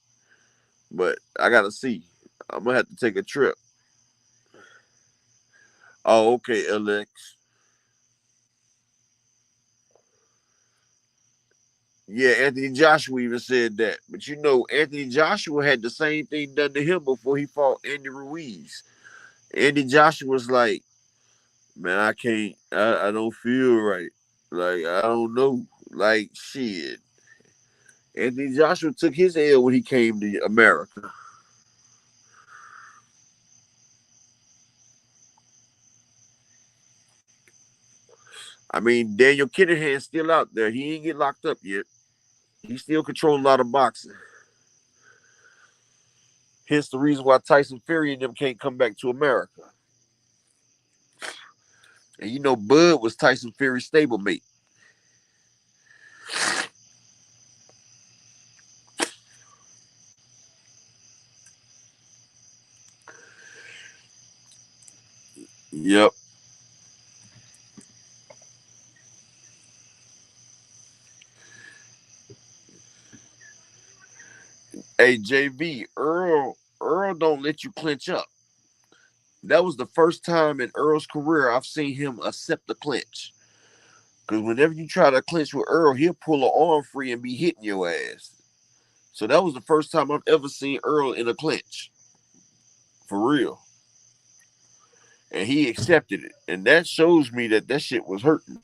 But I gotta see. I'm gonna have to take a trip. Oh, okay, LX. Yeah, Anthony Joshua even said that. But you know, Anthony Joshua had the same thing done to him before he fought Andy Ruiz. Andy Joshua was like, man, I can't, I don't feel right. Like, I don't know. Like, shit. Anthony Joshua took his L when he came to America. I mean, Daniel Kinahan's still out there. He ain't get locked up yet. He still controlling a lot of boxing. Hence the reason why Tyson Fury and them can't come back to America. And you know, Bud was Tyson Fury's stablemate. Yep. Hey, JV, Earl don't let you clinch up. That was the first time in Earl's career I've seen him accept the clinch. Because whenever you try to clinch with Earl, he'll pull an arm free and be hitting your ass. So that was the first time I've ever seen Earl in a clinch. For real. And he accepted it. And that shows me that that shit was hurting.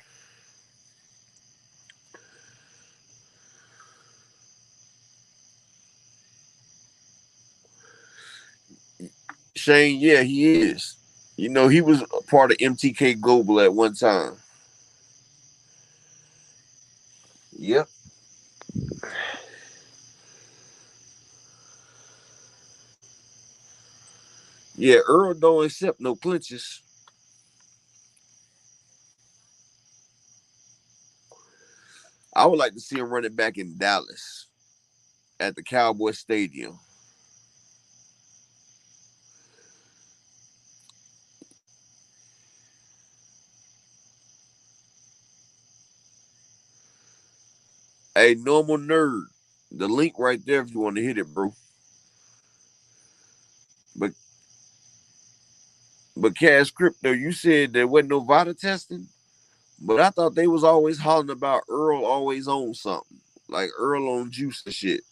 Shane, yeah, he is. You know, he was a part of MTK Global at one time. Yep. Yeah, Earl don't accept no clinches. I would like to see him run it back in Dallas at the Cowboy Stadium. Hey, normal nerd. The link right there if you want to hit it, bro. But Cash Crypto, you said there wasn't no VADA testing, but I thought they was always hollering about Earl always on something, like Earl on juice and shit.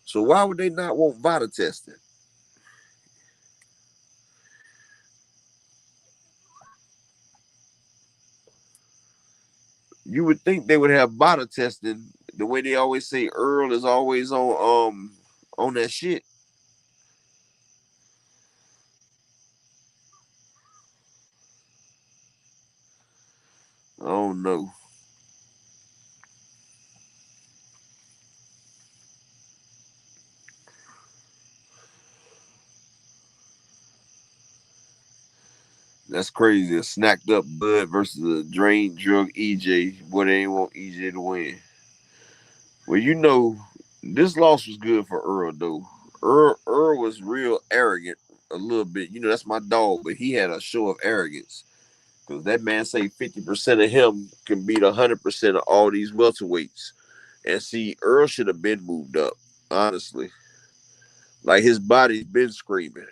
So why would they not want VADA testing? You would think they would have VADA testing the way they always say Earl is always on that shit. I don't know. That's crazy. A snacked up Bud versus a drained drug EJ. Boy, they ain't want EJ to win. Well, this loss was good for Earl though. Earl was real arrogant a little bit. That's my dog, but he had a show of arrogance. Because that man say 50% of him can beat 100% of all these welterweights. And see, Earl should have been moved up, honestly. Like his body's been screaming.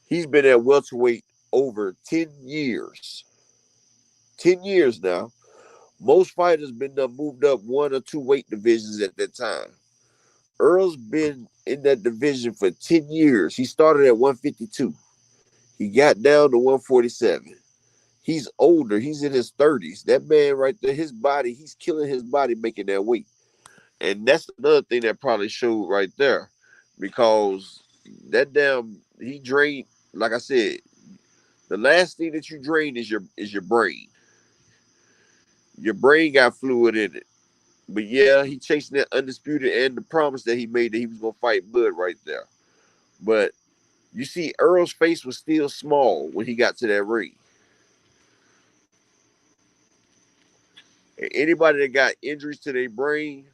He's been at welterweight over 10 years. 10 years now. Most fighters been moved up 1 or 2 weight divisions at that time. Earl's been in that division for 10 years. He started at 152. He got down to 147. He's older. He's in his 30s. That man right there, his body, he's killing his body making that weight. And that's another thing that probably showed right there. Because he drained, like I said, the last thing that you drain is your brain. Your brain got fluid in it. But yeah, he chasing that undisputed and the promise that he made that he was gonna fight Bud right there. But you see, Earl's face was still small when he got to that ring. And anybody that got injuries to their brain,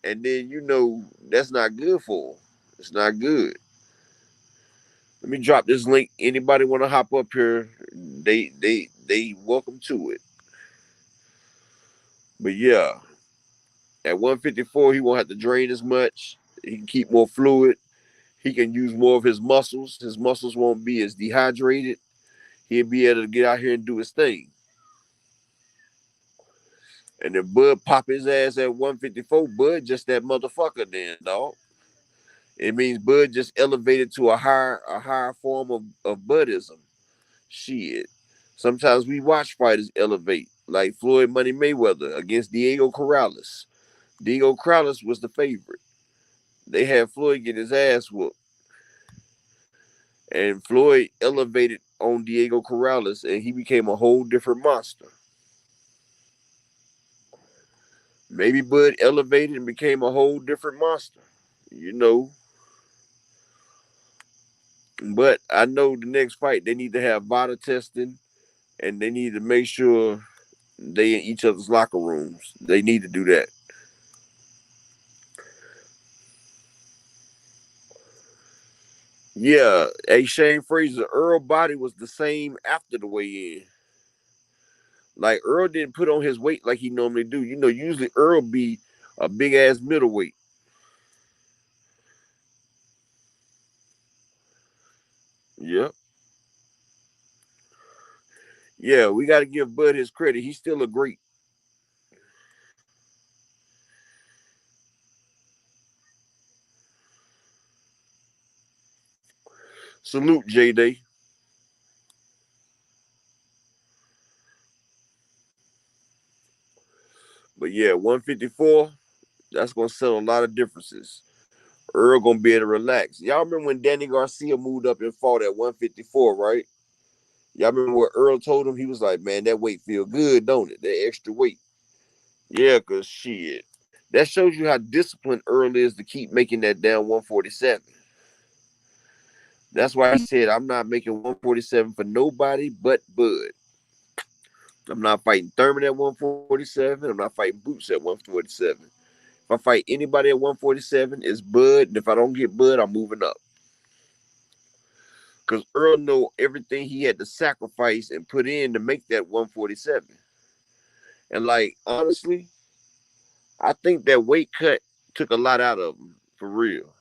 and then that's not good for them. It's not good. Let me drop this link. Anybody want to hop up here? They welcome to it. But yeah, at 154, he won't have to drain as much. He can keep more fluid. He can use more of his muscles. His muscles won't be as dehydrated. He'll be able to get out here and do his thing. And if Bud pop his ass at 154, Bud just that motherfucker then, dog. It means Bud just elevated to a higher form of Buddhism. Shit. Sometimes we watch fighters elevate, like Floyd Money Mayweather against Diego Corrales. Diego Corrales was the favorite. They had Floyd get his ass whooped. And Floyd elevated on Diego Corrales, and he became a whole different monster. Maybe Bud elevated and became a whole different monster. But I know the next fight, they need to have VADA testing, and they need to make sure they in each other's locker rooms. They need to do that. Yeah, hey, Shane Fraser, Earl body was the same after the weigh-in. Like, Earl didn't put on his weight like he normally do. Usually Earl be a big-ass middleweight. Yep. Yeah, we got to give Bud his credit. He's still a great. Salute, J-Day. But yeah, 154, that's going to settle a lot of differences. Earl going to be able to relax. Y'all remember when Danny Garcia moved up and fought at 154, right? Y'all remember what Earl told him? He was like, man, that weight feel good, don't it? That extra weight. Yeah, because shit. That shows you how disciplined Earl is to keep making that down 147. That's why he said, I'm not making 147 for nobody but Bud. I'm not fighting Thurman at 147. I'm not fighting Bouts at 147. If I fight anybody at 147, it's Bud. And if I don't get Bud, I'm moving up. Because Earl know everything he had to sacrifice and put in to make that 147. And like, honestly, I think that weight cut took a lot out of him, for real.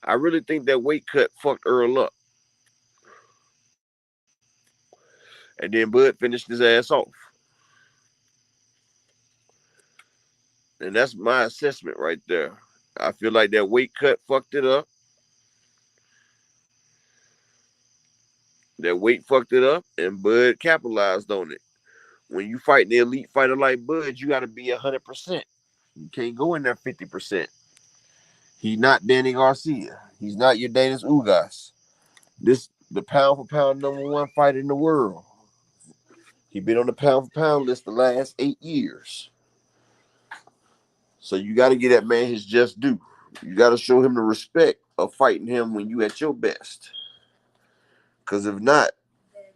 I really think that weight cut fucked Earl up. And then Bud finished his ass off. And that's my assessment right there. I feel like that weight cut fucked it up. That weight fucked it up, and Bud capitalized on it. When you fight the elite fighter like Bud, you got to be 100%. You can't go in there 50%. He's not Danny Garcia. He's not your Danis Ugas. This the pound for pound #1 fighter in the world. He been on the pound for pound list the last 8 years. So you got to get that man his just due. You got to show him the respect of fighting him when you at your best. Because if not,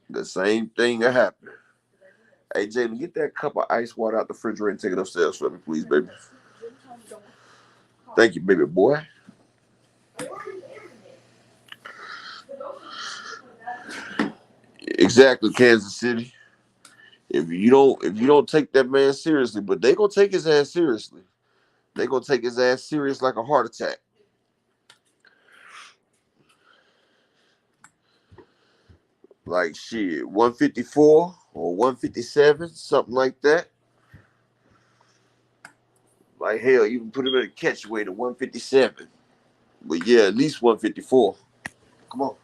the same thing will happen. Hey, Jalen, get that cup of ice water out the refrigerator and take it upstairs for me, please, baby. Thank you, baby boy. Exactly, Kansas City. If you don't take that man seriously, but they gonna take his ass seriously. They gonna take his ass serious like a heart attack. Like shit, 154 or 157, something like that. Like hell, you can put him in a catch weight at 157. But yeah, at least 154. Come on.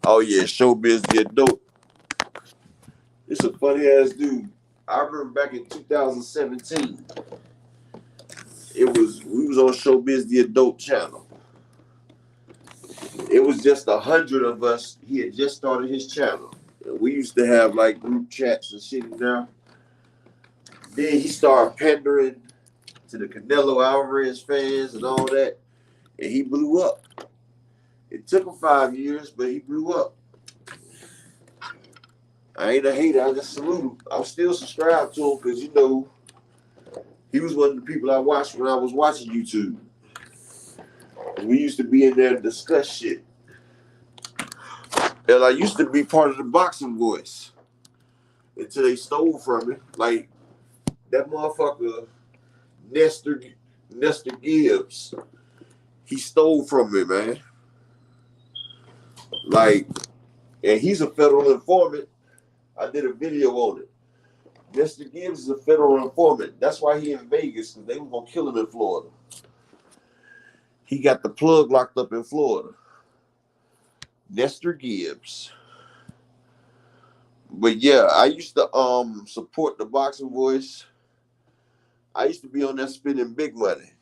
Oh yeah, Showbiz the adult. It's a funny ass dude. I remember back in 2017, we was on Showbiz the adult channel. It was just 100 of us. He had just started his channel. And we used to have like group chats and shit in there. Then he started pandering to the Canelo Alvarez fans and all that, and he blew up. It took him 5 years, but he blew up. I ain't a hater. I just salute him. I'm still subscribed to him because, he was one of the people I watched when I was watching YouTube. We used to be in there and discuss shit. And I used to be part of the boxing voice until they stole from me. Like, that motherfucker, Nestor Gibbs, he stole from me, man. Like, and he's a federal informant. I did a video on it. Mr. Gibbs is a federal informant. That's why he in Vegas, because they were going to kill him in Florida. He got the plug locked up in Florida. Nestor Gibbs. But yeah, I used to support the boxing voice. I used to be on there spending big money.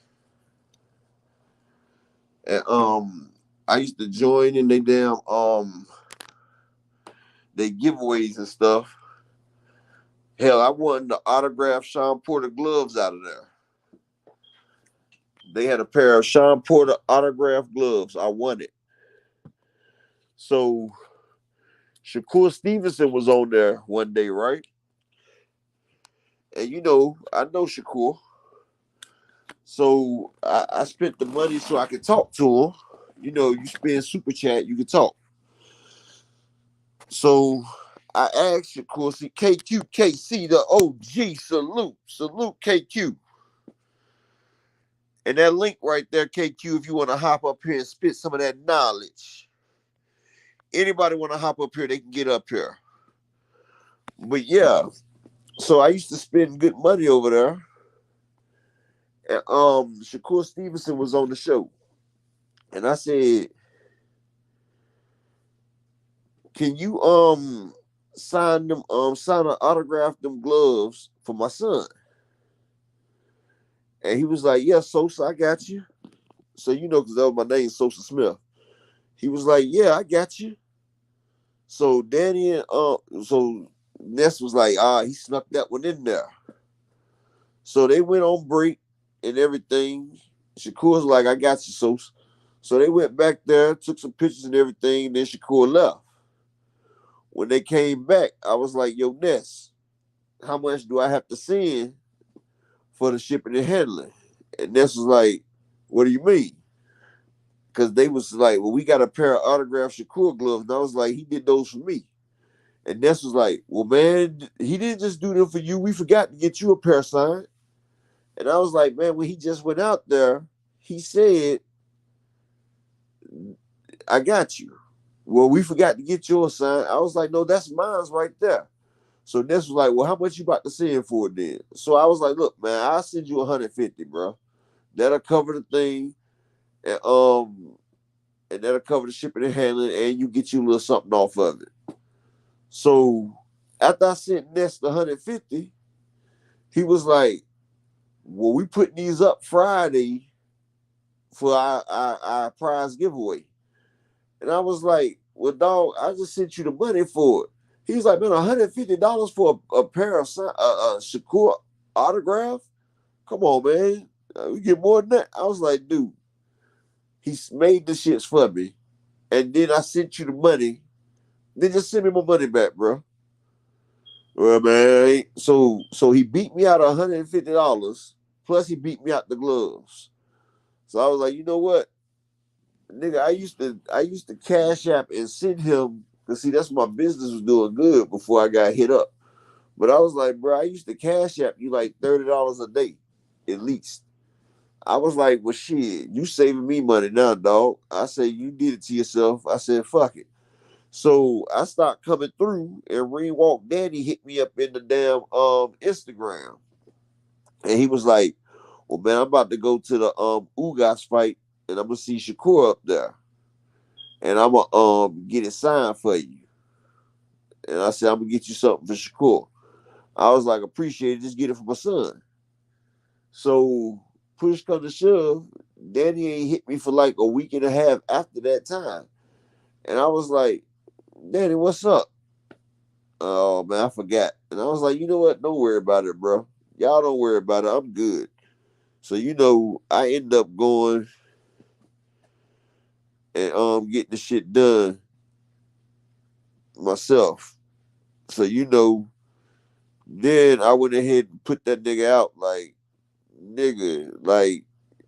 And I used to join in they damn they giveaways and stuff. Hell, I won the autographed Sean Porter gloves out of there. They had a pair of Sean Porter autographed gloves. I won it. So Shakur Stevenson was on there one day, right? And I know Shakur. So I spent the money so I could talk to him. You spend super chat, you can talk. So I asked Shakur, see, KQKC, the OG, salute KQ. And that link right there, KQ, if you want to hop up here and spit some of that knowledge. Anybody want to hop up here, they can get up here. But yeah, so I used to spend good money over there. And Shakur Stevenson was on the show. And I said, can you sign an autograph them gloves for my son? And he was like, yeah, Sosa, I got you. So because that was my name, Sosa Smith. He was like, yeah, I got you. So Danny and so Ness was like, he snuck that one in there. So they went on break and everything. Shakur's like, I got you, Sosa. So they went back there, took some pictures and everything, and then Shakur left. When they came back, I was like, yo, Ness, how much do I have to send for the shipping and handling? And Ness was like, what do you mean? Because they was like, well, we got a pair of autographed Shakur gloves. And I was like, he did those for me. And Ness was like, well, man, he didn't just do them for you. We forgot to get you a pair signed. And I was like, man, when he just went out there, he said, I got you. Well, we forgot to get yours signed. I was like, no, that's mine's right there. So Ness was like, well, how much you about to send for it then? So I was like, look, man, I'll send you 150, bro. That'll cover the thing. And that'll cover the shipping and handling, and you get you a little something off of it. So after I sent Ness the 150, he was like, well, we putting these up Friday for our prize giveaway. And I was like, well, dog, I just sent you the money for it. He was like, man, $150 for a pair of Shakur autograph? Come on, man. We get more than that. I was like, dude, he made the shits for me. And then I sent you the money. Then just send me my money back, bro. Well, man, so he beat me out of $150. Plus he beat me out the gloves. So I was like, you know what? Nigga, I used to cash app and send him, because see, that's my business was doing good before I got hit up. But I was like, bro, I used to cash app you like $30 a day, at least. I was like, well, shit, you saving me money now, dog. I said, you did it to yourself. I said, fuck it. So I started coming through, and Walk Daddy hit me up in the damn Instagram. And he was like, well, man, I'm about to go to the Ugas fight, and I'm gonna see Shakur up there. And I'm gonna get it signed for you. And I said, I'm gonna get you something for Shakur. I was like, appreciate it, just get it for my son. So push come to shove, Danny ain't hit me for like a week and a half after that time. And I was like, Danny, what's up? Oh man, I forgot. And I was like, you know what? Don't worry about it, bro. Y'all don't worry about it. I'm good. So I end up going and getting the shit done myself. So then I went ahead and put that nigga out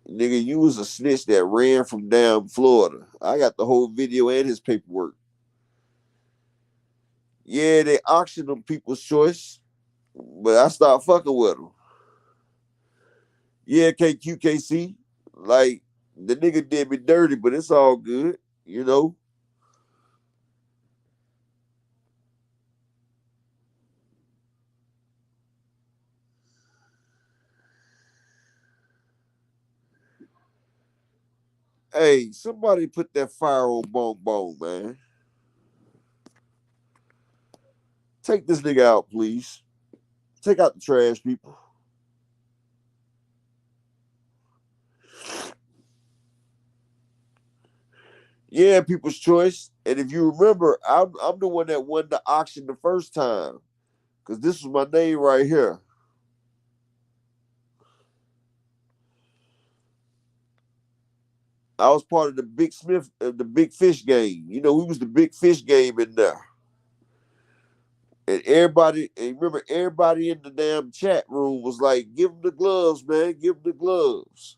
nigga, you was a snitch that ran from down Florida. I got the whole video and his paperwork. Yeah, they auctioned them People's Choice, but I stopped fucking with them. Yeah, KQKC, like the nigga did me dirty, but it's all good, you know. Hey, somebody put that fire on Bong Bong, man. Take this nigga out, please. Take out the trash, people. Yeah, People's Choice. And if you remember, I'm the one that won the auction the first time. Because this was my name right here. I was part of the the Big Fish game. We was the Big Fish game in there. And remember, everybody in the damn chat room was like, give him the gloves, man, give him the gloves.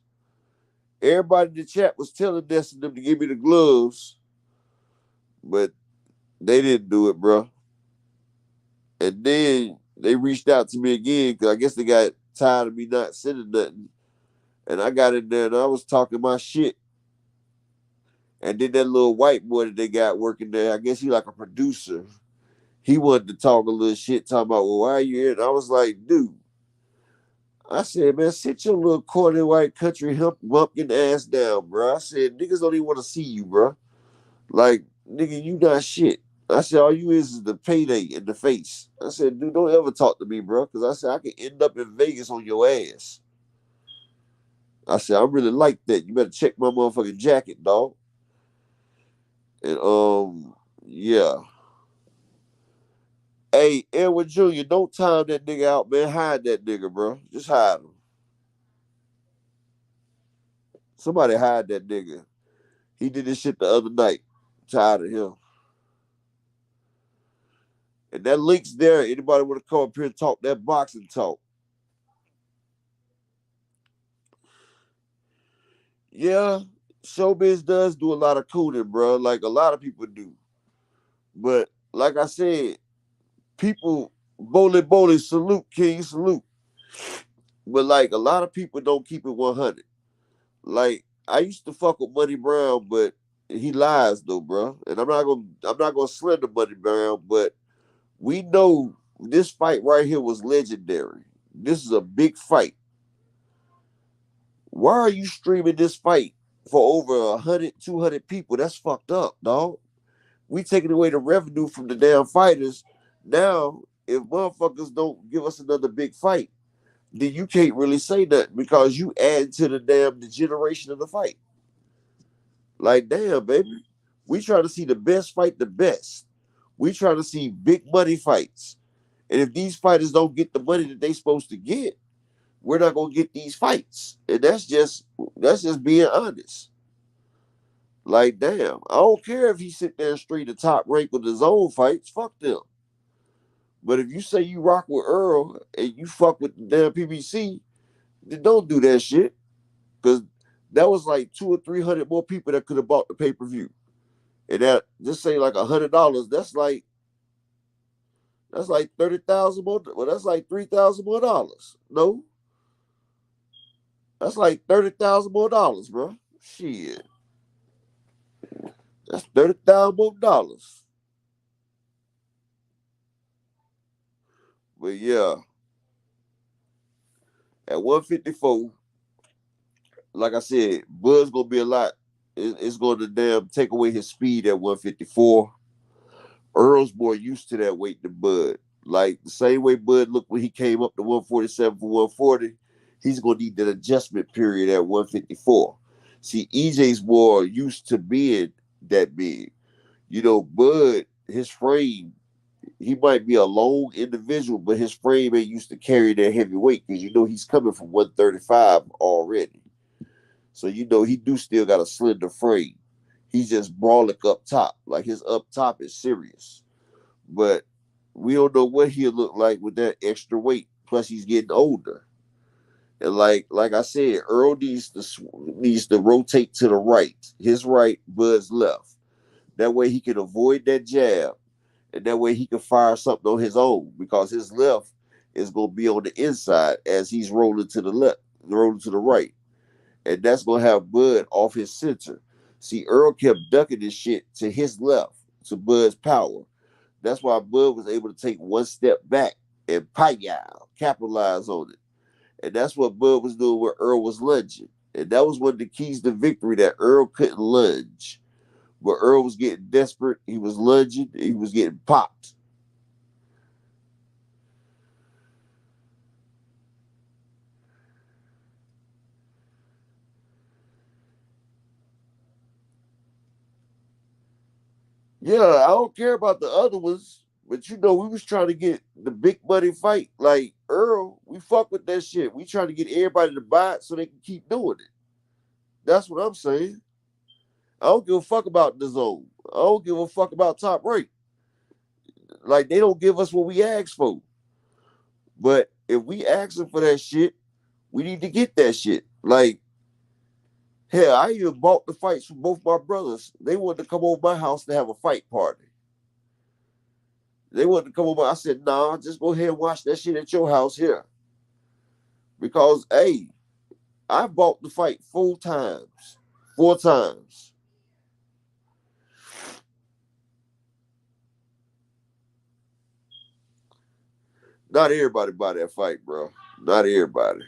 Everybody in the chat was telling Destin them to give me the gloves, but they didn't do it, bro. And then they reached out to me again, because I guess they got tired of me not sending nothing. And I got in there and I was talking my shit. And then that little white boy that they got working there, I guess he like a producer. He wanted to talk a little shit, talking about, well, why are you here? And I was like, dude. I said, man, sit your little corny white country bumpkin ass down, bro. I said, niggas don't even want to see you, bro. Like, nigga, you not shit. I said, all you is the payday in the face. I said, dude, don't ever talk to me, bro. Because I said, I could end up in Vegas on your ass. I said, I really like that. You better check my motherfucking jacket, dog. And, yeah. Hey, Edward Jr., don't time that nigga out, man. Hide that nigga, bro. Just hide him. Somebody hide that nigga. He did this shit the other night. Tired of him. And that link's there. Anybody want to come up here and talk that boxing talk? Yeah, showbiz does do a lot of cooning, bro. Like a lot of people do. But like I said, people, bowling, salute, king, salute. But like a lot of people don't keep it 100. Like I used to fuck with Money Brown, but he lies though, bro. And I'm not gonna slander Money Brown, but we know this fight right here was legendary. This is a big fight. Why are you streaming this fight for over 100, 200 people? That's fucked up, dog. We taking away the revenue from the damn fighters. Now, if motherfuckers don't give us another big fight, then you can't really say nothing because you add to the damn degeneration of the fight. Like, damn, baby. We trying to see the best fight the best. We trying to see big money fights. And if these fighters don't get the money that they supposed to get, we're not gonna get these fights. And that's just being honest. Like, damn, I don't care if he sit there and straight the top rank with his own fights. Fuck them. But if you say you rock with Earl and you fuck with the damn PBC, then don't do that shit. Cause that was like 200 or 300 more people that could have bought the pay-per-view. And that just say like $100, that's like 30,000 more. Well, that's like $3,000 more dollars. No, that's like $30,000 more dollars, bro. Shit, that's $30,000 more dollars. But yeah, at 154, like I said, Bud's gonna be a lot. It's going to damn take away his speed at 154. Earl's more used to that weight than Bud. Like the same way Bud looked when he came up to 147 for 140, he's gonna need that adjustment period at 154. See, EJ's more used to being that big. You know, Bud, his frame, he might be a long individual, but his frame ain't used to carry that heavy weight because you know he's coming from 135 already. So you know he do still got a slender frame. He's just brawling up top. Like his up top is serious. But we don't know what he'll look like with that extra weight. Plus he's getting older. And like I said, Earl needs to rotate to the right. His right, Bud's left. That way he can avoid that jab. And that way he can fire something on his own. Because his left is gonna be on the inside as he's rolling to the left, rolling to the right. And that's gonna have Bud off his center. See, Earl kept ducking this shit to his left, to Bud's power. That's why Bud was able to take one step back and capitalize on it. And that's what Bud was doing where Earl was lunging. And that was one of the keys to victory, that Earl couldn't lunge. But Earl was getting desperate. He was lunging. He was getting popped. Yeah, I don't care about the other ones. But you know, we was trying to get the big money fight. Like Earl, we fuck with that shit. We trying to get everybody to buy it so they can keep doing it. That's what I'm saying. I don't give a fuck about the zone. I don't give a fuck about top rank. Like they don't give us what we ask for. But if we asking for that shit, we need to get that shit. Like, hell, I even bought the fights from both my brothers. They wanted to come over my house to have a fight party. They wanted to come over. I said, nah, just go ahead and watch that shit at your house here. Because, hey, I bought the fight 4 times. 4 times. Not everybody buy that fight, bro. Not everybody.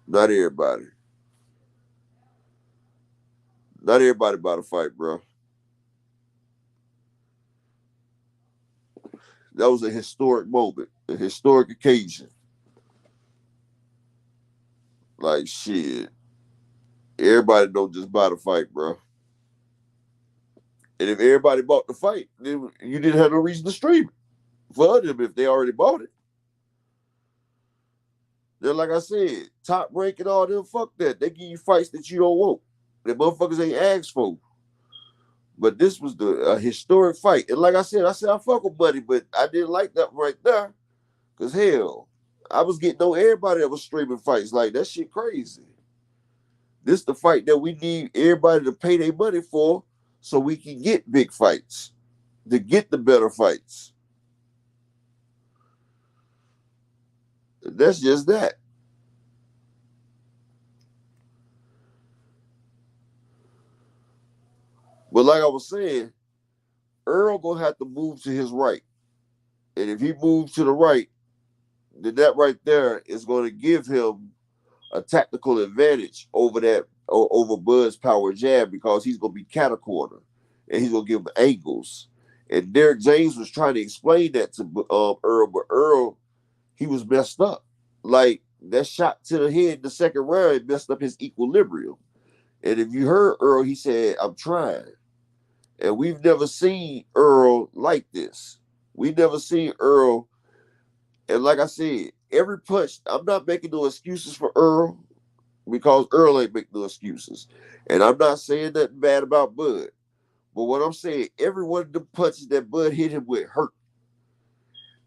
Not everybody. Not everybody buy the fight, bro. That was a historic moment, a historic occasion. Like, shit. Everybody don't just buy the fight, bro. And if everybody bought the fight, then you didn't have no reason to stream it for them if they already bought it. Then, like I said, Top Rank and all them, fuck that. They give you fights that you don't want. The motherfuckers ain't asked for. But this was a historic fight. And like I said, I fuck with Buddy, but I didn't like that right there. Because, hell, I was getting on everybody that was streaming fights. Like, that shit crazy. This the fight that we need everybody to pay their money for so we can get big fights, to get the better fights. That's just that. But like I was saying, Earl gonna have to move to his right. And if he moves to the right, then that right there is going to give him a tactical advantage over Bud's power jab, because he's going to be catacorner and he's going to give him angles. And Derek James was trying to explain that to Earl, but Earl, he was messed up. Like that shot to the head in the second round, it messed up his equilibrium. And if you heard Earl, he said, I'm trying. And we've never seen Earl like this. We never seen Earl. And like I said, every punch, I'm not making no excuses for Earl because Earl ain't making no excuses. And I'm not saying nothing bad about Bud. But what I'm saying, every one of the punches that Bud hit him with hurt.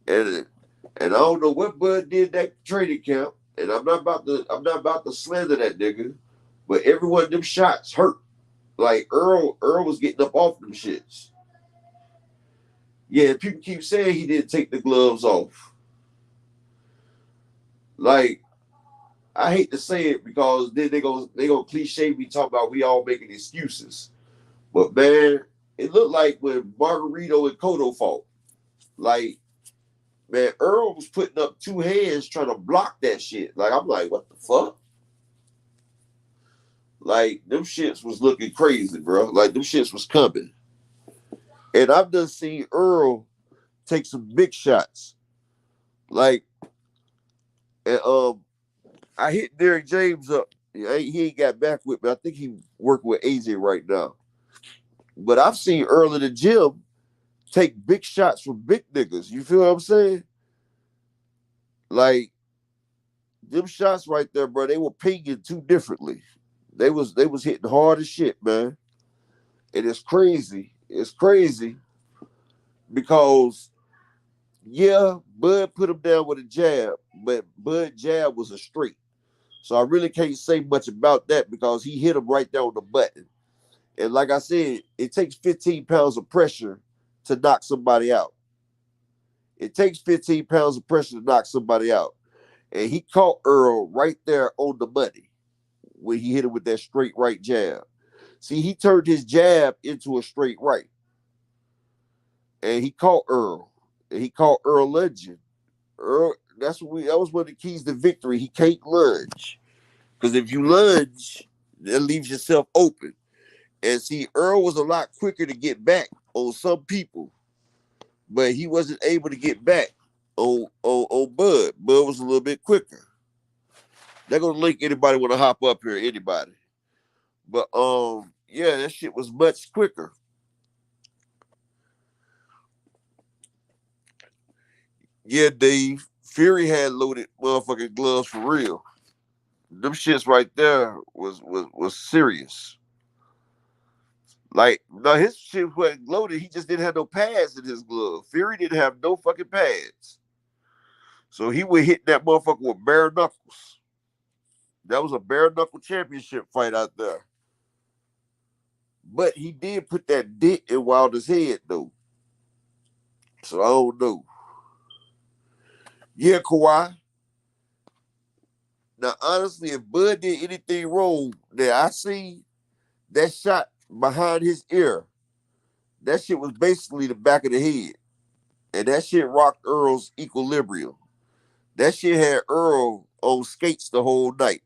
And I don't know what Bud did that training camp. And I'm not about to slander that nigga. But every one of them shots hurt. Like Earl was getting up off them shits. Yeah, people keep saying he didn't take the gloves off. Like, I hate to say it because then they gonna cliche me talking about we all making excuses. But man, it looked like when Margarito and Cotto fought. Like, man, Earl was putting up two hands trying to block that shit. Like, I'm like, what the fuck? Like, them shits was looking crazy, bro. Like, them shits was coming. And I've done seen Earl take some big shots. Like, and I hit Derrick James up. He ain't got back with me. I think he working with AJ right now. But I've seen Earl in the gym take big shots from big niggas. You feel what I'm saying? Like, them shots right there, bro, they were pinging too differently. They was hitting hard as shit, man. And it's crazy. It's crazy because, yeah, Bud put him down with a jab, but Bud jab was a straight. So I really can't say much about that because he hit him right there on the button. And like I said, it takes 15 pounds of pressure to knock somebody out. It takes 15 pounds of pressure to knock somebody out. And he caught Earl right there on the money when he hit him with that straight right jab. See, he turned his jab into a straight right. And he caught Earl. And he caught Earl lunging. Earl, that was one of the keys to victory. He can't lunge. Because if you lunge, that leaves yourself open. And see, Earl was a lot quicker to get back on some people, but he wasn't able to get back on Bud. Bud was a little bit quicker. They're gonna link anybody want to hop up here, anybody. But yeah, that shit was much quicker. Yeah, Dave. Fury had loaded motherfucking gloves for real. Them shits right there was serious. Like, no, his shit wasn't loaded. He just didn't have no pads in his glove. Fury didn't have no fucking pads. So he would hit that motherfucker with bare knuckles. That was a bare knuckle championship fight out there. But he did put that dick in Wilder's head, though. So I don't know. Yeah, Kawhi. Now, honestly, if Bud did anything wrong that I see, that shot behind his ear, that shit was basically the back of the head. And that shit rocked Earl's equilibrium. That shit had Earl on skates the whole night.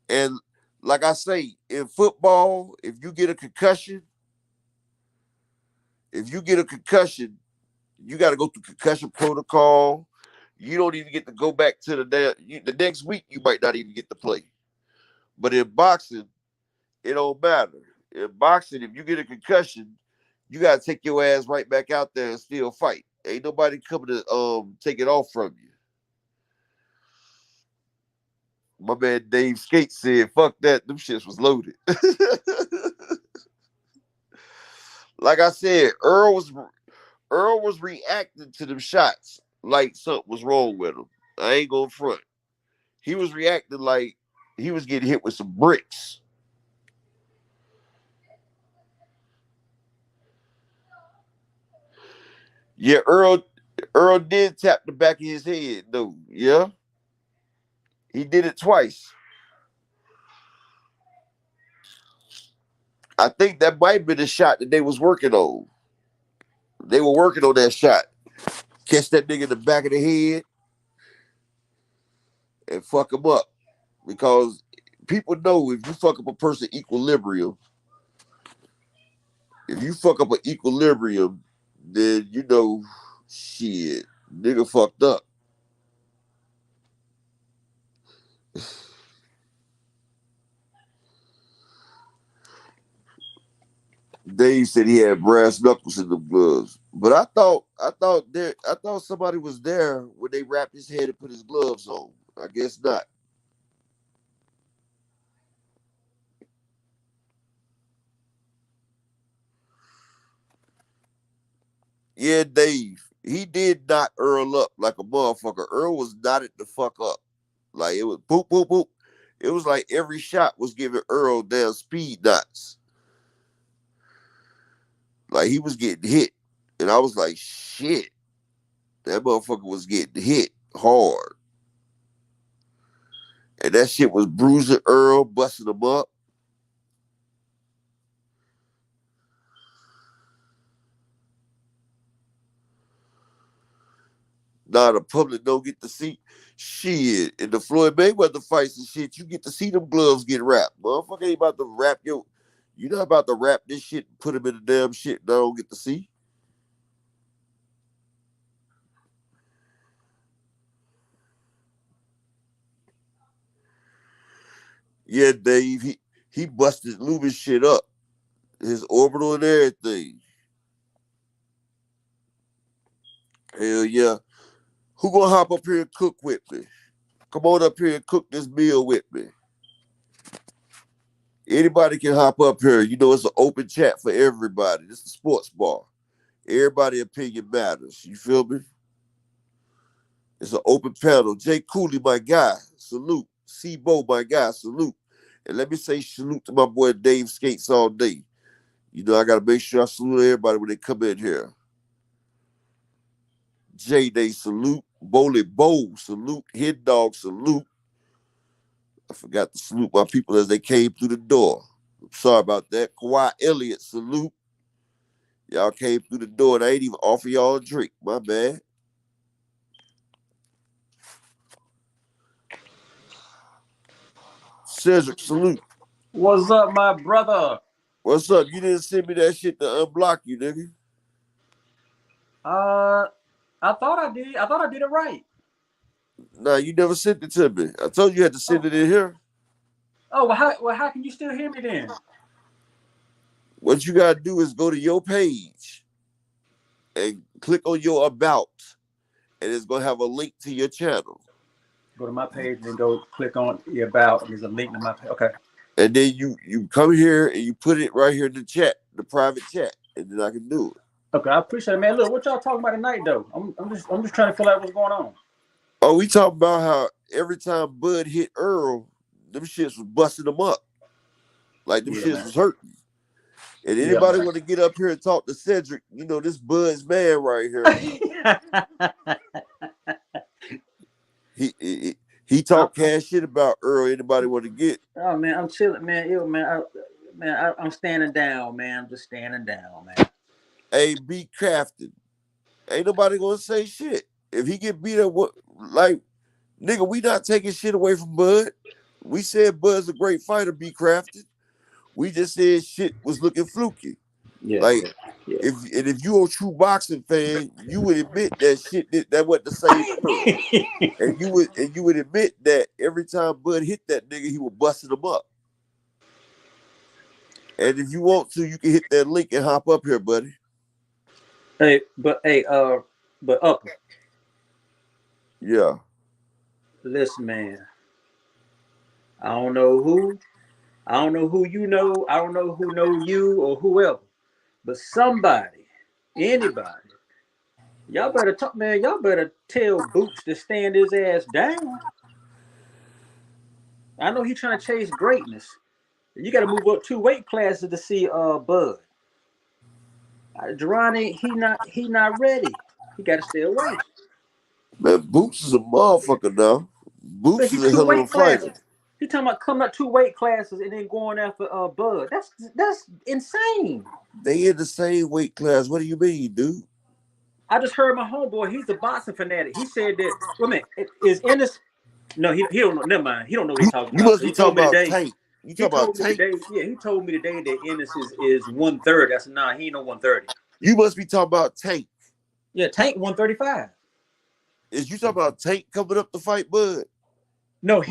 And like I say, in football, if you get a concussion, you got to go through concussion protocol. You don't even get to go back to the next week. You might not even get to play. But in boxing, it don't matter. In boxing, if you get a concussion, you got to take your ass right back out there and still fight. Ain't nobody coming to take it off from you. My man Dave Skate said, fuck that, them shits was loaded. Like I said, Earl was reacting to them shots like something was wrong with him. I ain't going front. He was reacting like he was getting hit with some bricks. Yeah, Earl did tap the back of his head, though. Yeah. He did it twice. I think that might have been the shot that they was working on. They were working on that shot. Catch that nigga in the back of the head and fuck him up. Because people know if you fuck up a person's equilibrium, then you know, shit, nigga fucked up. Dave said he had brass knuckles in the gloves, but I thought somebody was there when they wrapped his head and put his gloves on. I guess not. Yeah, Dave. He did knock Earl up like a motherfucker. Earl was knotted the fuck up. Like it was boop, boop, boop. It was like every shot was giving Earl damn speed knots. Like he was getting hit. And I was like, shit. That motherfucker was getting hit hard. And that shit was bruising Earl, busting him up. Now the public don't get to see shit. In the Floyd Mayweather fights and shit, you get to see them gloves get wrapped. Motherfucker ain't about to wrap you not about to wrap this shit and put them in the damn shit that I don't get to see. Yeah, Dave, he busted Lubin's shit up. His orbital and everything. Hell yeah. Who gonna hop up here and cook with me? Come on up here and cook this meal with me. Anybody can hop up here. You know, it's an open chat for everybody. This is a sports bar. Everybody's opinion matters. You feel me? It's an open panel. Jay Cooley, my guy. Salute. C-Bo, my guy. Salute. And let me say salute to my boy Dave Skates all day. You know, I got to make sure I salute everybody when they come in here. J-Day, salute. Bowley Bow, salute. Hid Dog, salute. I forgot to salute my people as they came through the door. I'm sorry about that. Kawhi Elliott, salute. Y'all came through the door and I ain't even offer y'all a drink. My bad. Cedric, salute. What's up, my brother? What's up? You didn't send me that shit to unblock you, nigga. I thought I did. I thought I did it right. Nah, you never sent it to me. I told you had to send it in here. Oh, well, how can you still hear me then? What you gotta do is go to your page and click on your about, and it's gonna have a link to your channel. Go to my page and then go click on the about. There's a link to my page. Okay. And then you come here and you put it right here in the chat, the private chat, and then I can do it. Okay, I appreciate it, man. Look, what y'all talking about tonight, though? I'm just trying to figure out what's going on. Oh, we talking about how every time Bud hit Earl, them shits was busting them up. Like them shits was hurting. And anybody want to get up here and talk to Cedric, you know, this Bud's man right here. he talk cash shit about Earl. Anybody want to get? Oh man, I'm chilling, man. Yo, man, I'm standing down, man. I'm just standing down, man. Hey, be crafted. Ain't nobody gonna say shit. If he get beat up, like, nigga, we not taking shit away from Bud. We said Bud's a great fighter, be crafted. We just said shit was looking fluky. Yeah. Like, if you a true boxing fan, you would admit that shit that wasn't the same Earl. and you would admit that every time Bud hit that nigga, he was busting him up. And if you want to, you can hit that link and hop up here, buddy. But Upper. Yeah. Listen, man. I don't know who you know. I don't know who know you or whoever. But somebody, anybody, y'all better talk, man. Y'all better tell Boots to stand his ass down. I know he's trying to chase greatness. You got to move up 2 weight classes to see Bud. Jerron, he not ready. He got to stay away. Man, Boots is a motherfucker now. Boots is a hell of a fighter. He talking about coming up 2 weight classes and then going after Bud. That's insane. They in the same weight class. What do you mean, dude? I just heard my homeboy. He's a boxing fanatic. He said that. Wait a minute, is Ennis? No, he don't know. Never mind. He don't know what he's talking about. You must be talking about Tank. You talking about Tank? He told me today that Ennis is 130. I said, nah, he ain't no 130. You must be talking about Tank. Yeah, Tank 135. Is you talking about Tank coming up to fight Bud? No,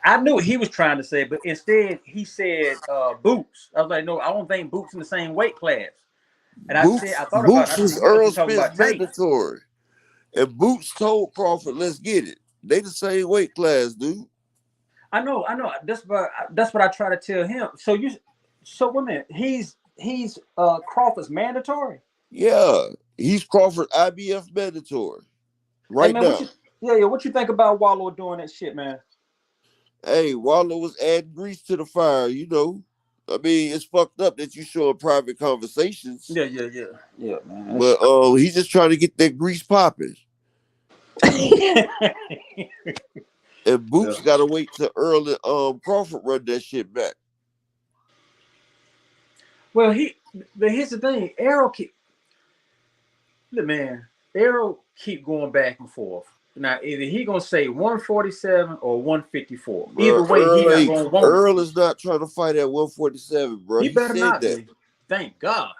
I knew what he was trying to say, but instead he said boots. I was like, no, I don't think boots in the same weight class. And I said, I thought about it. Boots I said, was you must be Earl talking Spence about Tank. mandatory. And Boots told Crawford, let's get it. They the same weight class, dude. I know. That's what I try to tell him. So wait a minute. He's Crawford's mandatory. Yeah. He's Crawford IBF mandatory. Hey Right man, now. what you think about Wallow doing that shit, man? Hey, Wallow was adding grease to the fire, you know. I mean, it's fucked up that you show private conversations. Yeah, man. But he's just trying to get that grease popping. And Boots gotta wait till Earl and Crawford run that shit back. Well, here's the thing. Errol keep going back and forth. Now, either he gonna say 147 or 154. Either Bro, way, he not gonna want it. Earl is not trying to fight at 147, bro. He He better said not that. be. Thank God.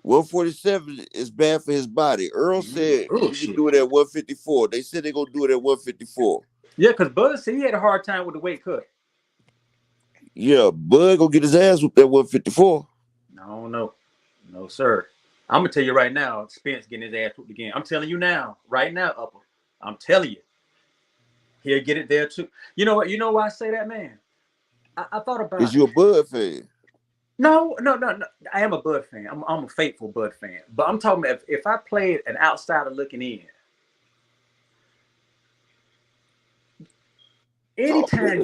147 is bad for his body. Earl said Oh he could shit. do it at 154. They said they're gonna do it at 154. Yeah, because Bud said he had a hard time with the weight cut. Yeah, Bud gonna get his ass with that 154. I don't know. No, sir. I'm gonna tell you right now, Spence getting his ass whooped again. I'm telling you now, right now, Upper. I'm telling you. He'll get it there too. You know what? You know why I say that, man? I thought about Is it. you a Bud fan? No. I am a Bud fan. I'm a faithful Bud fan. But I'm talking about if I played an outsider looking in, anytime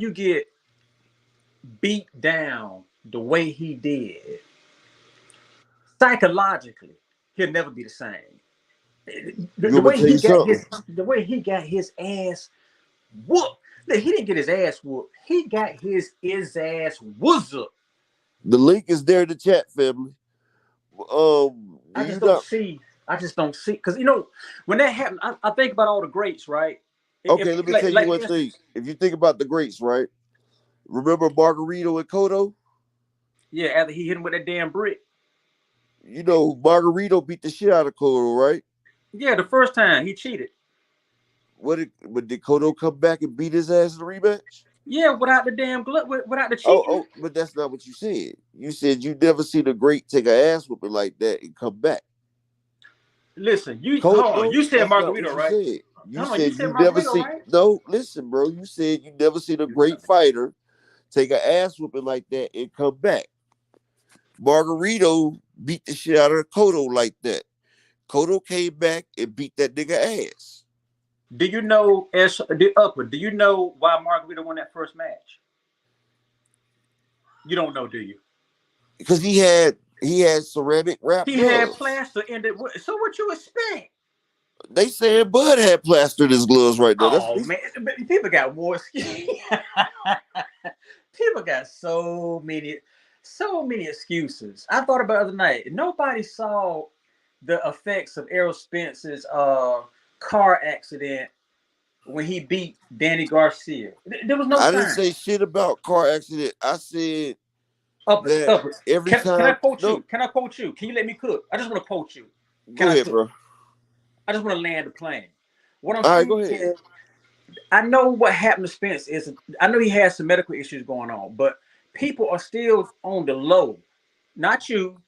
you get beat down the way he did, psychologically, he'll never be the same. You want me to tell you something? The way he got his ass whooped. Look, he didn't get his ass whooped. He got his ass whooped. The link is there in the chat, family. I just don't see because when that happened, I think about all the greats, right? Okay, let me tell you one thing. If you think about the greats, right? Remember Margarito and Cotto? Yeah, after he hit him with that damn brick. You know, Margarito beat the shit out of Cotto, right? Yeah, the first time he cheated. But did Cotto come back and beat his ass in the rematch? Yeah, without the damn without the cheating. Oh, but that's not what you said. You said you never seen a great take an ass whooping like that and come back. Listen, you Cotto, said Margarito, right? You said you never seen. Right? No, listen, bro. You said you never seen a great fighter take an ass whooping like that and come back. Margarito beat the shit out of Cotto like that. Cotto came back and beat that nigga ass. Do you know do you know why Margarito won that first match? You don't know, do you? Because he had ceramic wrap gloves. He had plaster in it. So what you expect? They saying Bud had plaster in his gloves right now. Oh man, people got more people got so many excuses. I thought about the other night. Nobody saw the effects of Errol Spence's car accident when he beat Danny Garcia. There was no I sign. didn't say shit about car accident. I said every time. Can I quote you? Can I quote you? Can you let me cook? I just want to quote you. Go ahead, bro. I just want to land the plane. What I'm saying go ahead. Is, I know what happened to Spence is. I know he has some medical issues going on, but people are still on the low. Not you,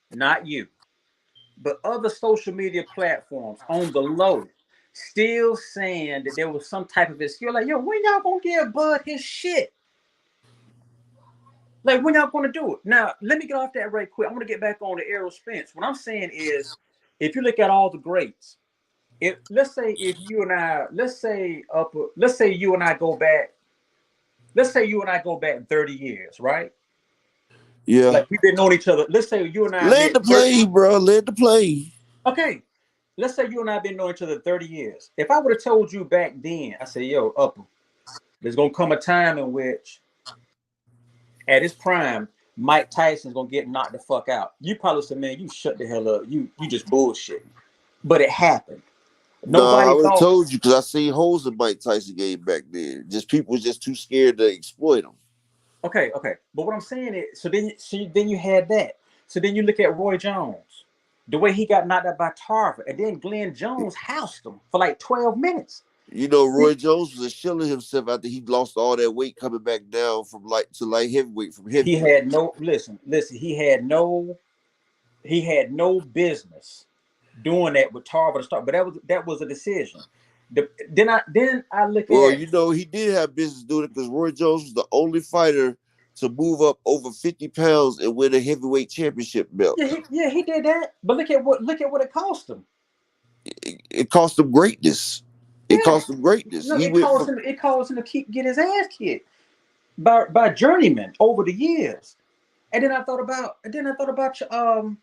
but other social media platforms on the low, still saying that there was some type of excuse. Like, yo, when y'all gonna give Bud his shit? Like, when y'all gonna do it? Now, let me get off that right quick. I want to get back on to Errol Spence. What I'm saying is, if you look at all the greats, let's say you and I go back 30 years, right? Yeah. Like we've been knowing each other. Let's say you and I Let the plane, bro. Let the plane. Okay. Let's say you and I have been knowing each other 30 years. If I would have told you back then, I say, yo, Upper, there's gonna come a time in which at his prime, Mike Tyson's gonna get knocked the fuck out. You probably said, man, you shut the hell up. You just bullshit. But it happened. Nobody I would have told you because I seen holes in Mike Tyson game back then. Just people was just too scared to exploit him. Okay. But what I'm saying is, so then you had that. So then you look at Roy Jones, the way he got knocked out by Tarver, and then Glenn Jones housed him for like 12 minutes. You know, Roy Jones was a shell of himself after he lost all that weight coming back down from light to light heavyweight from He heavyweight. had no listen. He had no business doing that with Tarver to start. But that was a decision. Then I look Well, at you know, he did have business doing it because Roy Jones was the only fighter to move up over 50 pounds and win a heavyweight championship belt. he did that. But look at what it cost him. It cost him greatness. It Yeah, cost him greatness. no, He went from it caused him to get his ass kicked by journeymen over the years. And then I thought about um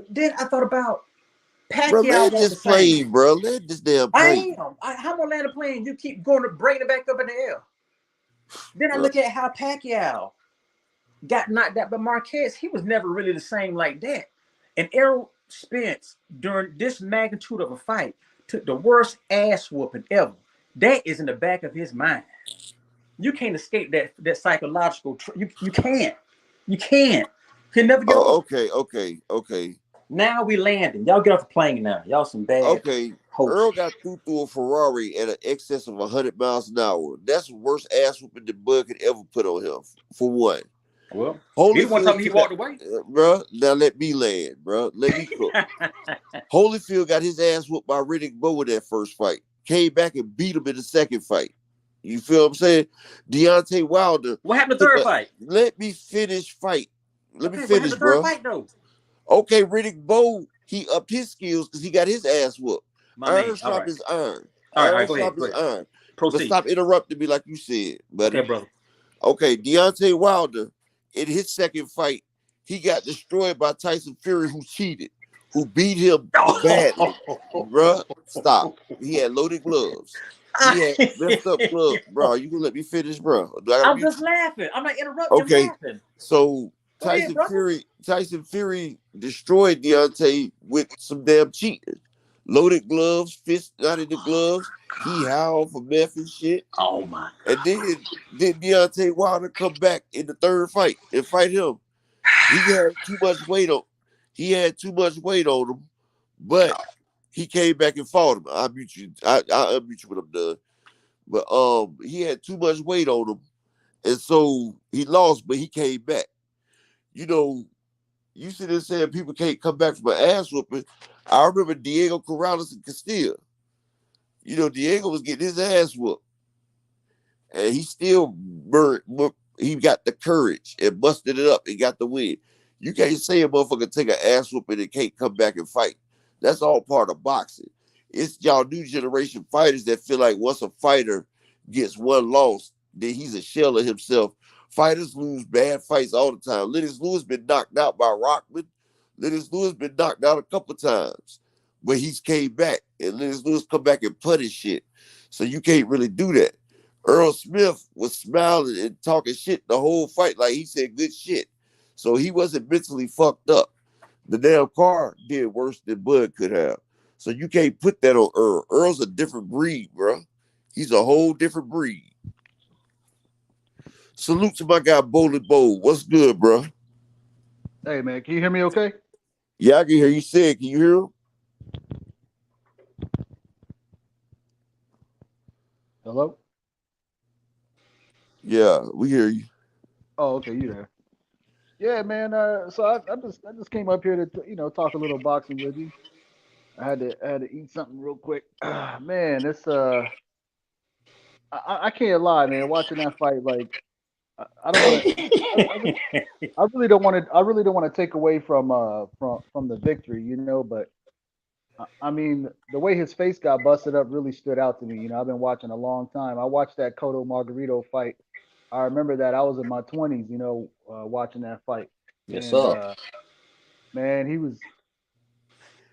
then I thought about bro, Pacquiao let want the this same. plane, bro. Let this damn plane, How gonna land a plane? You keep going to bring it back up in the air. Then I bro. look at how Pacquiao got knocked out by Marquez. He was never really the same like that. And Errol Spence, during this magnitude of a fight, took the worst ass whooping ever. That is in the back of his mind. You can't escape that psychological. You can't. You can't. You can never get Oh, over. okay. Now we landing. Y'all get off the plane now. Y'all some bad Okay, hosts. Earl got through a Ferrari at an excess of 100 miles an hour. That's the worst ass whooping the Bud could ever put on him. For one, Well, he the one Holyfield telling me he took that, walked away. bro. Now let me land, bro. Let me cook. Holyfield got his ass whooped by Riddick Bowe in that first fight. Came back and beat him in the second fight. You feel what I'm saying? Deontay Wilder. What happened the third fight? Let me finish fight. Let me Okay, what happened finish, the third bro. fight though? Okay, Riddick Bowe, he upped his skills because he got his ass whooped. My Iron man. All sharp right. is iron. All Iron right, go ahead. sharp is iron. But Proceed. stop interrupting me like you said, buddy. Okay, brother. Okay, Deontay Wilder, in his second fight, he got destroyed by Tyson Fury, who cheated, who beat him badly. Bruh, stop. He had loaded gloves. He had messed up gloves. Bro, you gonna let me finish, bro? I'm just laughing. I'm not interrupting. Okay, I'm laughing. so Go ahead, brother. Tyson Fury destroyed Deontay with some damn cheating. Loaded gloves, fist not in the gloves. He howled for meth and shit. Oh my. And then Deontay Wilder come back in the third fight and fight him. He had too much weight on. He had too much weight on him, but he came back and fought him. I'll mute you. I'll unmute you when I'm done. But he had too much weight on him, and so he lost. But he came back. You know, you sit there saying people can't come back from an ass whooping. I remember Diego Corrales and Castillo. You know, Diego was getting his ass whooped, and he still he got the courage and busted it up and got the win. You can't say a motherfucker take an ass whooping and can't come back and fight. That's all part of boxing. It's y'all new generation fighters that feel like once a fighter gets one loss, then he's a shell of himself. Fighters lose bad fights all the time. Lennox Lewis been knocked out by Rockman. Lennox Lewis been knocked out a couple times, but he's came back, and Lennox Lewis come back and punish shit. So you can't really do that. Earl Smith was smiling and talking shit the whole fight like he said good shit. So he wasn't mentally fucked up. The damn car did worse than Bud could have. So you can't put that on Earl. Earl's a different breed, bro. He's a whole different breed. Salute to my guy Bowling Bowl. What's good, bro? Hey, man, can you hear me okay? Yeah, I can hear you say it. Can you hear him? Hello? Yeah, we hear you. Oh, okay, you there. Yeah, man. So I just came up here to talk a little boxing with you. I had to eat something real quick. Man, it's I can't lie, man. Watching that fight, like I don't want to. I really don't want to. I really don't want to take away from the victory, but I mean, the way his face got busted up really stood out to me. I've been watching a long time. I watched that Cotto Margarito fight. I remember that I was in my 20s, watching that fight. Yes, And sir. man, he was.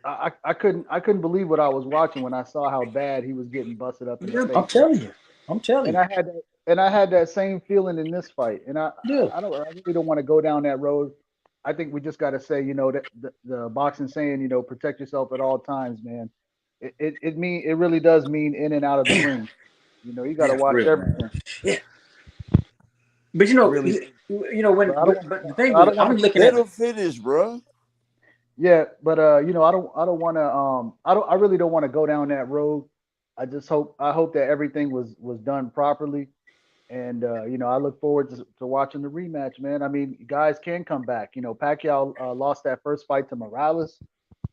I couldn't believe what I was watching when I saw how bad he was getting busted up in the I'm face. telling you. And I had that same feeling in this fight. And I really don't want to go down that road. I think we just got to say, that the boxing saying, protect yourself at all times, man. It really does mean in and out of the ring. You got to watch everything. Yeah. But Really, when but the thing was, I'm looking Let at him finish, bro. yeah, but I don't want to I really don't want to go down that road. I hope that everything was done properly. And I look forward to watching the rematch, man. I mean, guys can come back. Pacquiao lost that first fight to Morales.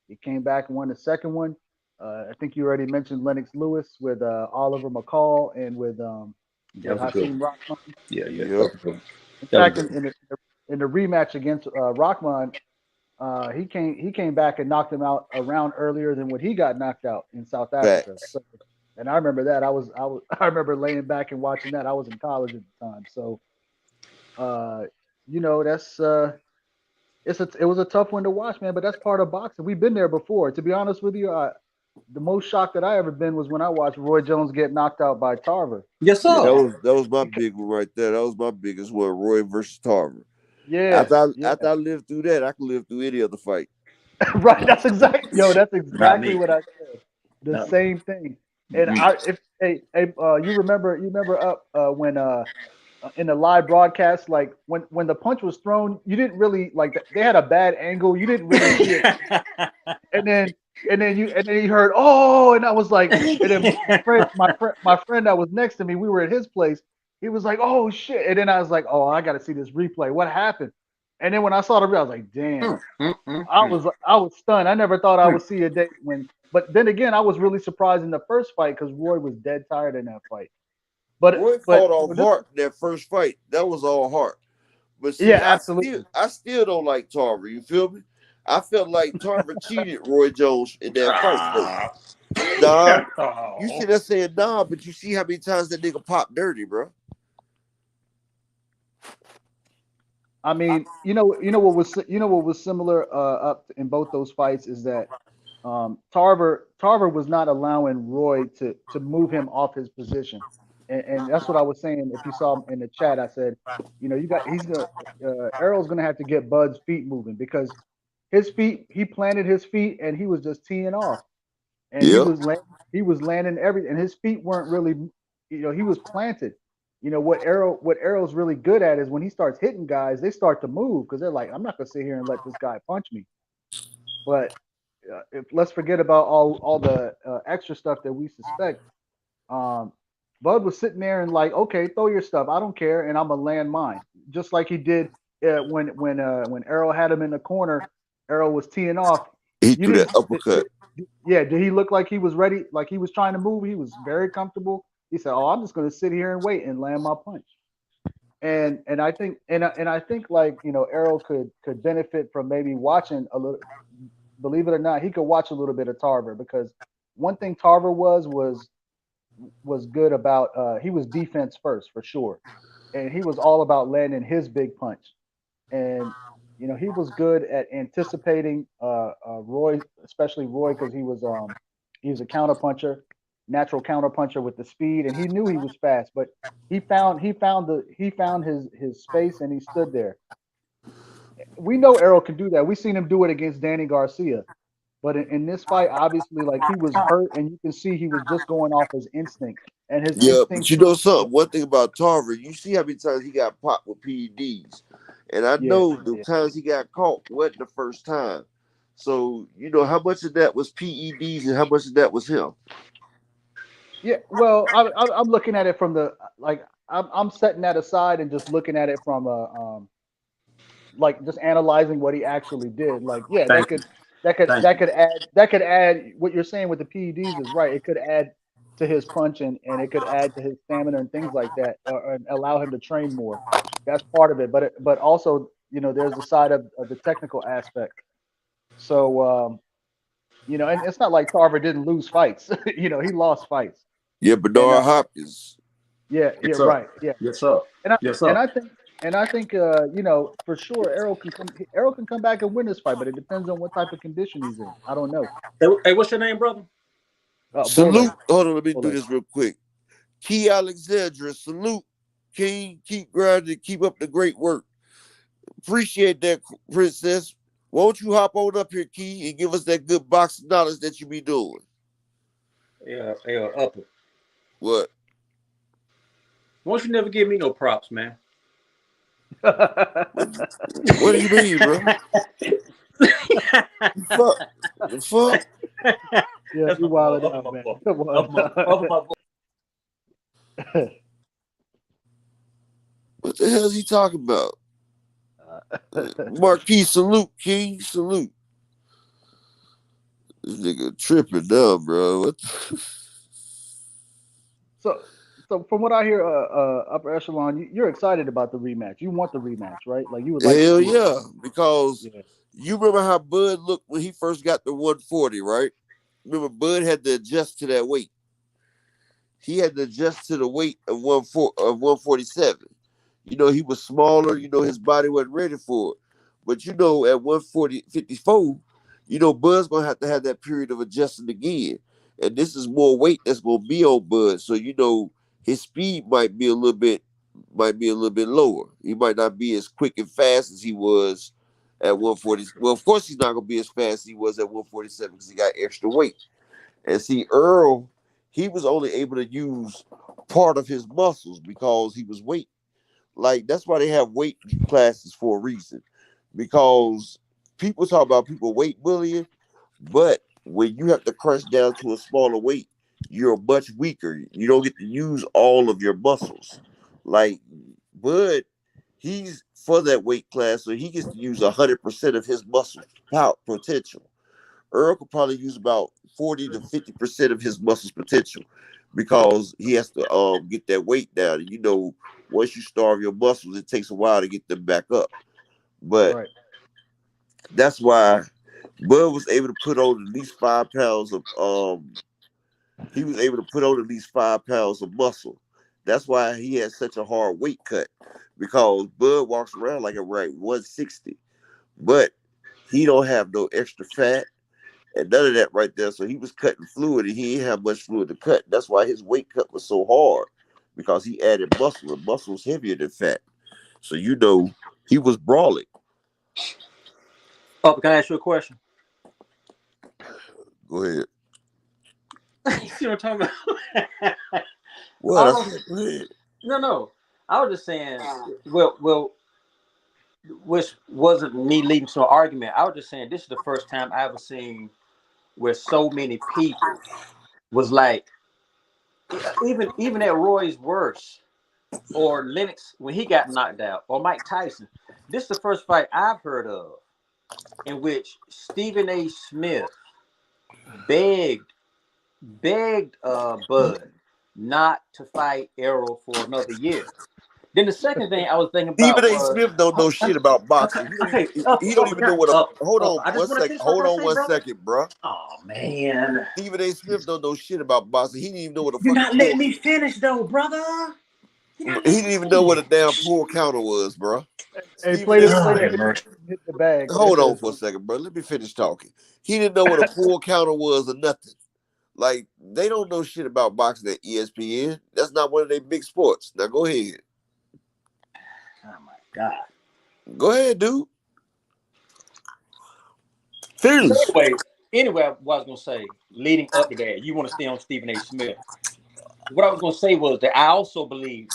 He came back and won the second one. I think you already mentioned Lennox Lewis with Oliver McCall and That with was a good Hakeem one. Rockman. Yeah, that Yep. was a good one. In That was a fact, good one. in the rematch against Rockman, he came back and knocked him out a round earlier than what he got knocked out in South Africa. Facts. So, and I remember that. I remember laying back and watching that. I was in college at the time. So, uh, that's it was a tough one to watch, man. But that's part of boxing. We've been there before. To be honest with you, the most shocked that I ever been was when I watched Roy Jones get knocked out by Tarver. Yes, Yeah, sir. that was my Because, big one right there. That was my biggest one, Roy versus Tarver. yeah, yeah, After I lived through that, I could live through any other fight. right. That's Not exactly me. what I said. The Not me. same thing. And if hey, you remember up when in the live broadcast, like when the punch was thrown, you didn't really like they had a bad angle. You didn't really see it coming. And then you heard, oh, and I was like, and then my friend that was next to me, we were at his place. He was like, oh shit. And then I was like, oh, I gotta see this replay. What happened? And then when I saw the replay, I was like, damn. I was stunned. I never thought I would see a day when. But then again, I was really surprised in the first fight because Roy was dead tired in that fight. But Roy but fought off this, heart that first fight. That was all heart. But yeah, see, absolutely. I still don't like Tarver. You feel me? I felt like Tarver cheated Roy Jones in that fight though. Nah, you see that saying nah, but you see how many times that nigga popped dirty, bro. I mean, what was similar up in both those fights is that Tarver was not allowing Roy to move him off his position, and that's what I was saying. If you saw in the chat, I said, Errol's gonna have to get Bud's feet moving because he planted his feet and he was just teeing off, and he Yeah. was landing everything, and his feet weren't really, he was planted. What Errol's really good at is when he starts hitting guys, they start to move because they're like, I'm not gonna sit here and let this guy punch me. But let's forget about all the extra stuff that we suspect. Um, Bud was sitting there and like, okay, throw your stuff. I don't care, and I'm gonna land mine, just like he did when Errol had him in the corner. Errol was teeing off. He You threw that didn't. uppercut. Yeah, did he look like he was ready? Like he was trying to move? He was very comfortable. He said, "Oh, I'm just gonna sit here and wait and land my punch." And I think like Errol could benefit from maybe watching a little. Believe it or not, he could watch a little bit of Tarver because one thing Tarver was good about, he was defense first for sure, and he was all about landing his big punch. And he was good at anticipating Roy, especially Roy, because he was a counterpuncher, natural counterpuncher with the speed, and he knew he was fast, but he found his space and he stood there. We know Errol can do that. We seen him do it against Danny Garcia. But in this fight, obviously, like he was hurt, and you can see he was just going off his instinct, and his Yeah, but instinct. you know something? One thing about Tarver, you see how many times he got popped with PEDs. And I Yeah, know the yeah, times he got caught wasn't the first time. So, you know, how much of that was PEDs and how much of that was him? yeah. Well, I'm looking at it from the like I'm setting that aside and just looking at it from a like just analyzing what he actually did. Like, yeah, that Thank you. could that could Thank that you. could add what you're saying with the PEDs is right. It could add to his punch and it could add to his stamina and things like that, or allow him to train more. That's part of it. But also there's the side of the technical aspect. So and it's not like Tarver didn't lose fights. He lost fights. Yeah, And Bernard Hopkins. yeah, yeah, Yes, sir. right, yeah. Yes, sir. And I Yes, and sir. I think for sure Errol can come back and win this fight, but it depends on what type of condition he's in. I don't know. Hey, what's your name, brother? Bole. Salute. Hold on, let me do Bole. this real quick. Key Alexandra, salute. King, keep grinding, keep up the great work. Appreciate that, Princess. Won't you hop on up here, Key, and give us that good box of knowledge that you be doing? Yeah, upper. What? Won't you never give me no props, man? What do you mean, bro? The fuck? Yeah, That's you my boy. wilded Up out, my man. boy. Come Up my boy. on. What the hell is he talking about? Marquis, salute, King, salute. This nigga tripping now, bro. What the... so, so from what I hear, upper echelon, you're excited about the rematch. You want the rematch, right? Like you would like to Hell see it. yeah, because Yeah. you remember how Bud looked when he first got the 140, right? Remember, Bud had to adjust to that weight. He had to adjust to the weight of 147. You know, he was smaller. You know, his body wasn't ready for it. But you know, at 140, 54, you know, Bud's gonna have to have that period of adjusting again. And this is more weight that's gonna be on Bud. So you know, his speed might be a little bit lower. He might not be as quick and fast as he was at 140. Well, of course, he's not gonna be as fast as he was at 147 because he got extra weight. And see, Earl, he was only able to use part of his muscles because he was weight. Like that's why they have weight classes for a reason. Because people talk about people weight bullying, but when you have to crunch down to a smaller weight, you're much weaker. You don't get to use all of your muscles. Like Bud, he's for that weight class, so he gets to use 100% of his muscle power potential. Earl could probably use about 40 to 50% of his muscles potential because he has to get that weight down. And you know, once you starve your muscles, it takes a while to get them back up. But Right. that's why Bud was able to put on at least 5 pounds of he was able to put on at least 5 pounds of muscle. That's why he had such a hard weight cut. Because Bud walks around like a right 160. But he don't have no extra fat and none of that right there. So he was cutting fluid and he didn't have much fluid to cut. That's why his weight cut was so hard because he added muscle and muscle is heavier than fat. So you know he was brawling. Up, can I ask you a question? Go ahead. You see what I'm talking about? What? I Almost, said, go ahead. no. I was just saying, well, which wasn't me leading to an argument. I was just saying this is the first time I ever seen where so many people was like, even at Roy's worst, or Lennox when he got knocked out, or Mike Tyson. This is the first fight I've heard of in which Stephen A. Smith begged Bud not to fight Errol for another year. Then the second thing I was thinking Stephen about A. was, Smith don't know shit about okay, boxing. He don't okay, even up, he don't up, even know what a hold up. on I just one want to second. finish what I Hold gotta on say, one bro. second, bruh. Oh man, Stephen A. Smith don't know shit about boxing. He didn't even know what a you're fucking not letting pull. me finish though, brother. You're not He letting didn't even know me what a finish. damn pull counter was, bruh. Hey, Stephen A. play Oh, the have video. mercy. Hit the bag. Hold on for a second, bro. Let me finish talking. He didn't know what a pull counter was or nothing. Like they don't know shit about boxing at ESPN. That's not one of their big sports. Now go ahead. Oh my god. Go ahead, dude. So Finish. anyway, what I was gonna say, leading up to that, you want to stay on Stephen A. Smith. What I was gonna say was that I also believe,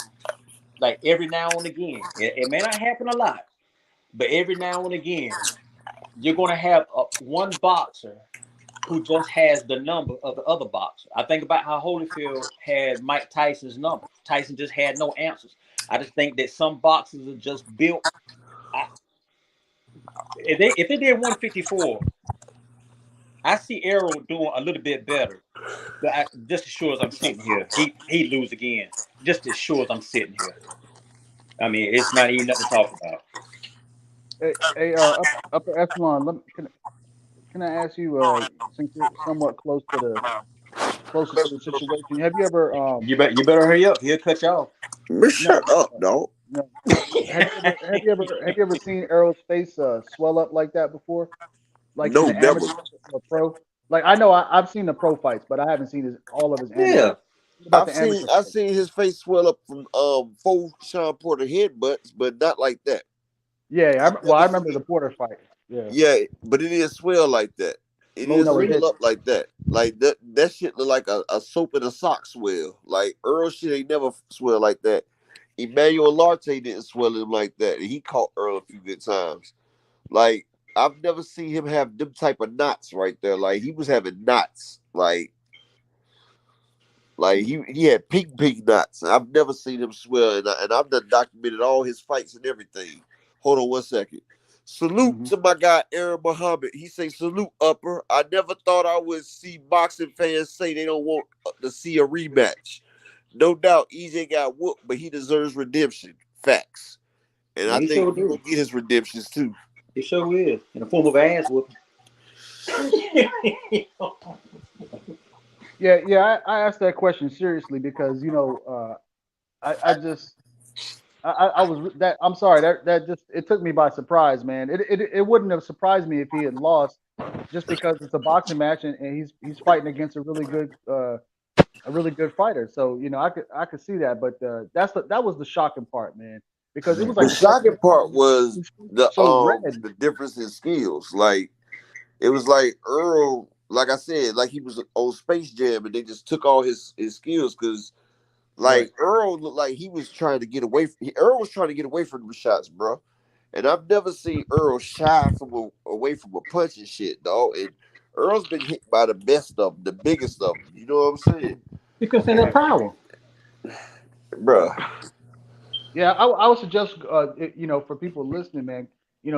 like every now and again, it may not happen a lot, but every now and again, you're gonna have one boxer who just has the number of the other boxer. I think about how Holyfield had Mike Tyson's number. Tyson just had no answers. I just think that some boxers are just built. I, if they did 154, I see Errol doing a little bit better. But just as sure as I'm sitting here, he lose again. Just as sure as I'm sitting here. I mean, it's not even nothing to talk about. Hey, upper echelon. Can I ask you? Since you're somewhat closer to the situation, have you ever You better hurry up. He'll cut you off. Man, no shut up, dog. no have you ever seen Errol's face swell up like that before? Like in No, the never. amateur or pro? Like I know I've seen the pro fights, but I haven't seen all of his Yeah. amateur. What about the amateur I've fight? seen his face swell up from four Sean Porter headbutts, but not like that. Yeah, I've well, never I seen remember the Porter fight. Yeah, yeah, but it is swell like that. It Low is no, it three. swell didn't. up like that. Like that shit look like a soap in a sock swell. Like Earl shit ain't never swell like that. Emmanuel Larte didn't swell him like that. And he caught Earl a few good times. Like I've never seen him have them type of knots right there. Like he was having knots. Like he had pink knots. I've never seen him swell, and I've done documented all his fights and everything. Hold on 1 second. Salute to my guy Errol Muhammad. He say salute upper. I never thought I would see boxing fans say they don't want to see a rematch. No doubt EJ got whooped, but he deserves redemption. Facts. And Yeah, I he think sure he's do. gonna get his redemptions too. He sure is. In the form of an ass whooping. Yeah. I asked that question seriously because I was that I'm sorry that just it took me by surprise, man. It wouldn't have surprised me if he had lost just because it's a boxing match and he's fighting against a really good fighter. So I could see that, but that was the shocking part, man, because it was The like the second shocking part round, was he showed red. the difference in skills. Like it was like Earl, like I said, like he was on Space Jam, and they just took all his skills because Right. like Earl looked like he was trying to get away. Earl was trying to get away from the shots, bro. And I've never seen Earl shy away from a punch and shit, dog. And Earl's been hit by the best of them, the biggest of them. You know what I'm saying, You can send that power. bro? Yeah, I would suggest, for people listening, man,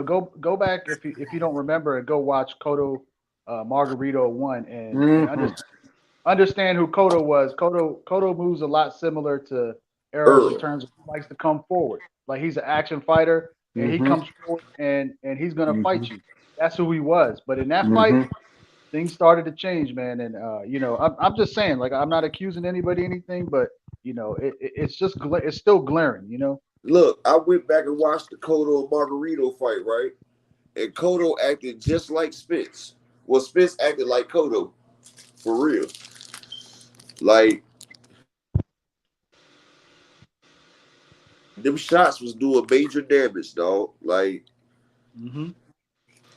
go back if you don't remember and go watch Cotto Margarito one and Mm-hmm. understand who Cotto was. Cotto moves a lot similar to Errol in Earl. terms of he likes to come forward. Like he's an action fighter and he Mm-hmm. comes forward and he's gonna Mm-hmm. fight you. That's who he was. But in that fight, Mm-hmm. things started to change, man. And I'm just saying, like I'm not accusing anybody anything, but it's just it's still glaring, Look, I went back and watched the Cotto Margarito fight, right? And Cotto acted just like Spence. Well, Spence acted like Cotto, for real. Like them shots was doing major damage, dog. Like hmm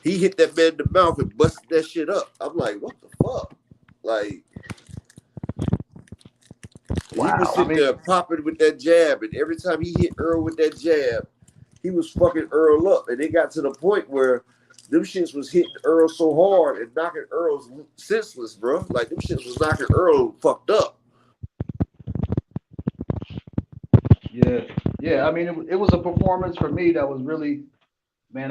he hit that man in the mouth and busted that shit up. I'm like, what the fuck? Like he was I Wow. sitting mean, there popping with that jab, and every time he hit Earl with that jab, he was fucking Earl up. And it got to the point where them shits was hitting Earl so hard and knocking Earl senseless, bro. Like them shits was knocking Earl fucked up. yeah, yeah. I mean, it was a performance for me that was really, man.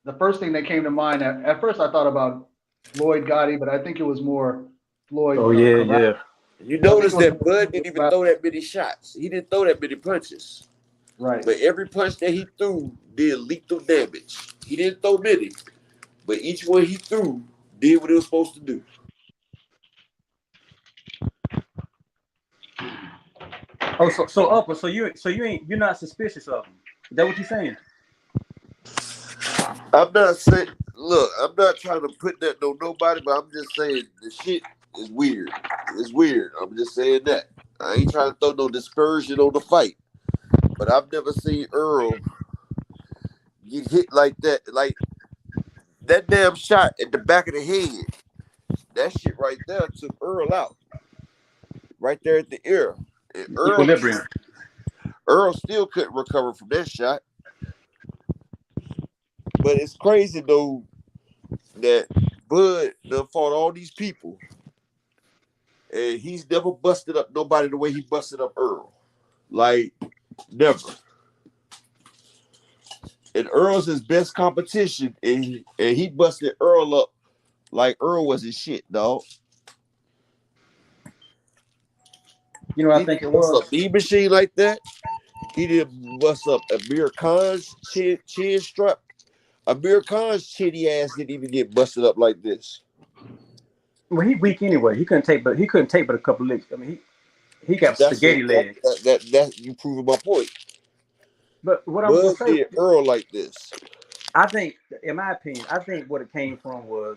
The first thing that came to mind at first I thought about Floyd Gotti, but I think it was more Floyd Oh yeah, Corral. yeah. You I think it notice was that more Bud Floyd didn't even Corral. throw that many shots. He didn't throw that many punches. Right. But every punch that he threw did lethal damage. He didn't throw many, but each one he threw did what it was supposed to do. Oh, so upper. You're not suspicious of him. Is that what you're saying? I'm not saying, look, I'm not trying to put that on nobody, but I'm just saying the shit is weird. It's weird. I'm just saying that. I ain't trying to throw no dispersion on the fight, but I've never seen Earl get hit like that. Like that damn shot at the back of the head. That shit right there took Earl out. Right there at the ear. And Equilibrium. Earl still couldn't recover from that shot. But it's crazy though that Bud done fought all these people, and he's never busted up nobody the way he busted up Earl. Like, never. And Earl's his best competition, and he busted Earl up like Earl was his shit, dog. You know what I He think it didn't bust was? up E Machine like that. He didn't bust up Amir Khan's chin strap. Amir Khan's chinny ass didn't even get busted up like this. Well, he weak anyway. He couldn't take but a couple licks. I mean, he got That's a, spaghetti legs. that you proving my point. But what I was gonna Bud say, did Earl like this. I think, in my opinion, I think what it came from was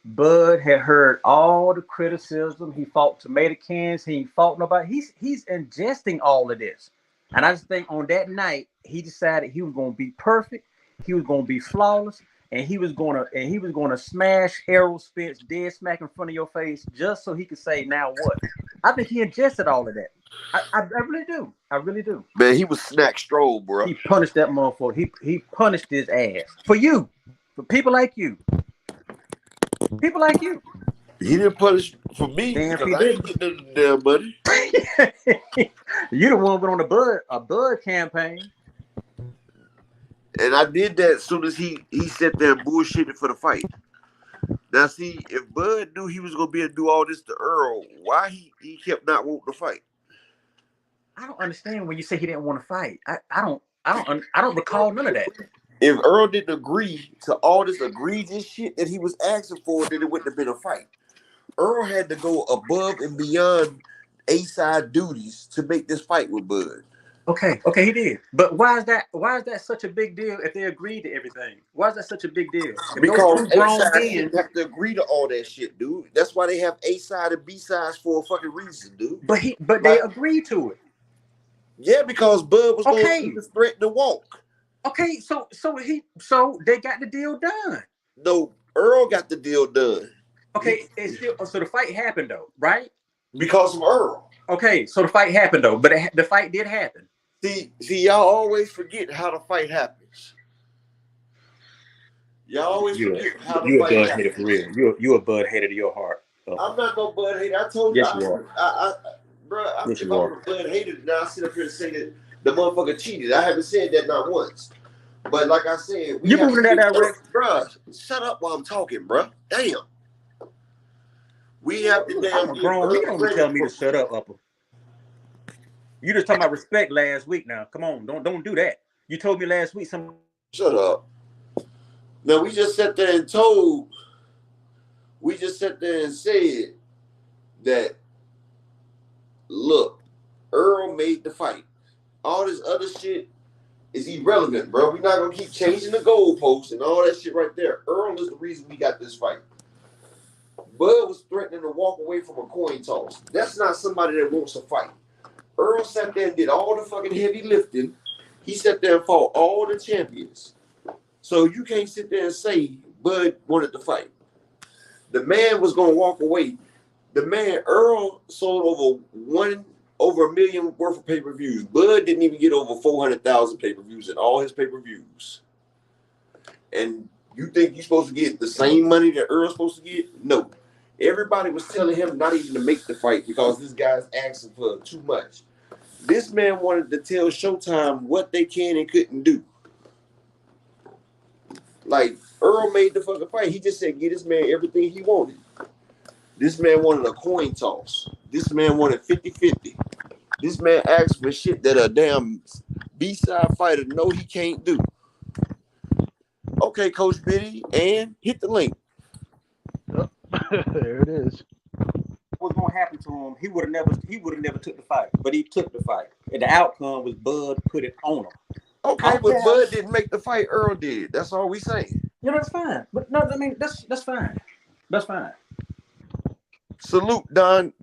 Bud had heard all the criticism. He fought tomato cans. He ain't fought nobody. He's ingesting all of this, and I just think on that night he decided he was gonna be perfect. He was gonna be flawless, and he was gonna smash Errol Spence dead smack in front of your face just so he could say, "Now what?" I think he ingested all of that. I really do. I really do. Man, he was snack stroll, bro. He punished that motherfucker. He punished his ass for you, for people like you, people like you. He didn't punish for me Damn, because he I ain't getting the damn money. You the one went on a Bud campaign. And I did that as soon as he sat there and bullshitted for the fight. Now, see, if Bud knew he was gonna be able to do all this to Earl, why he kept not wanting to fight? I don't understand when you say he didn't want to fight. I don't recall none of that. If Earl didn't agree to all this egregious shit that he was asking for, then it wouldn't have been a fight. Earl had to go above and beyond A-side duties to make this fight with Bud. Okay, he did. But why is that such a big deal if they agreed to everything? Why is that such a big deal? If Because those two grown A-side men shouldn't have to agree to all that shit, dude. That's why they have A-side and B-sides for a fucking reason, dude. But they agreed to it. Yeah, because Bud was Okay. going to threaten to walk. Okay, so they got the deal done. No, Earl got the deal done. Okay, so the fight happened though, right? Because of Earl. Okay, so the fight happened though, but the fight did happen. See, y'all always forget how the fight happens. Y'all always forget how the fight happens. Hater for real. You a Bud hater to your heart. I'm not no Bud hater. I told yes, you. You are. Bro, Yes, if you I'm are. a Bud hater, now I sit up here and say that the motherfucker cheated. I haven't said that not once. But like I said, You moving in that direction, bro. Shut up while I'm talking, bro. Damn. We have to damn. I'm a grown. You don't be telling me to shut up, Upper. You just talking about respect last week. Now, come on, don't do that. You told me last week some. Shut up. Now we just sat there and told. We just sat there and said that. Look, Earl made the fight. All this other shit is irrelevant, bro. We're not gonna keep changing the goalposts and all that shit right there. Earl is the reason we got this fight. Bud was threatening to walk away from a coin toss. That's not somebody that wants to fight. Earl sat there and did all the fucking heavy lifting. He sat there and fought all the champions. So you can't sit there and say Bud wanted to fight. The man was gonna walk away. The man, Earl, sold over a million worth of pay-per-views. Bud didn't even get over 400,000 pay-per-views in all his pay-per-views. And you think you're supposed to get the same money that Earl's supposed to get? No. Everybody was telling him not even to make the fight because this guy's asking for too much. This man wanted to tell Showtime what they can and couldn't do. Like, Earl made the fucking fight. He just said, give this man everything he wanted. This man wanted a coin toss. This man wanted 50-50. This man asked for shit that a damn B-side fighter know he can't do. Okay, Coach Biddy, and hit the link. There it is. What's gonna happen to him? He would have never took the fight, but he took the fight, and the outcome was Bud put it on him. Okay, but Bud didn't make the fight. Earl did. That's all we saying. Yeah, that's fine. But no, I mean that's fine. That's fine. Salute Don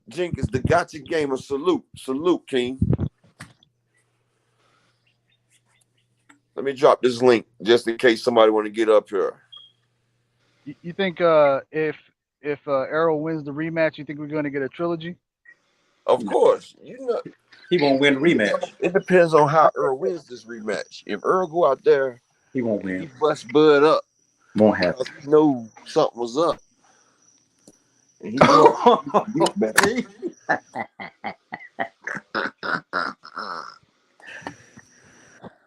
Jenkins, the gotcha gamer. Salute, King. Let me drop this link just in case somebody want to get up here. You think if Errol wins the rematch, you think we're going to get a trilogy? Of course, you know he won't win the rematch. It depends on how Errol wins this rematch. If Errol go out there, he won't win. He bust Bud up. Won't happen. He know something was up. And he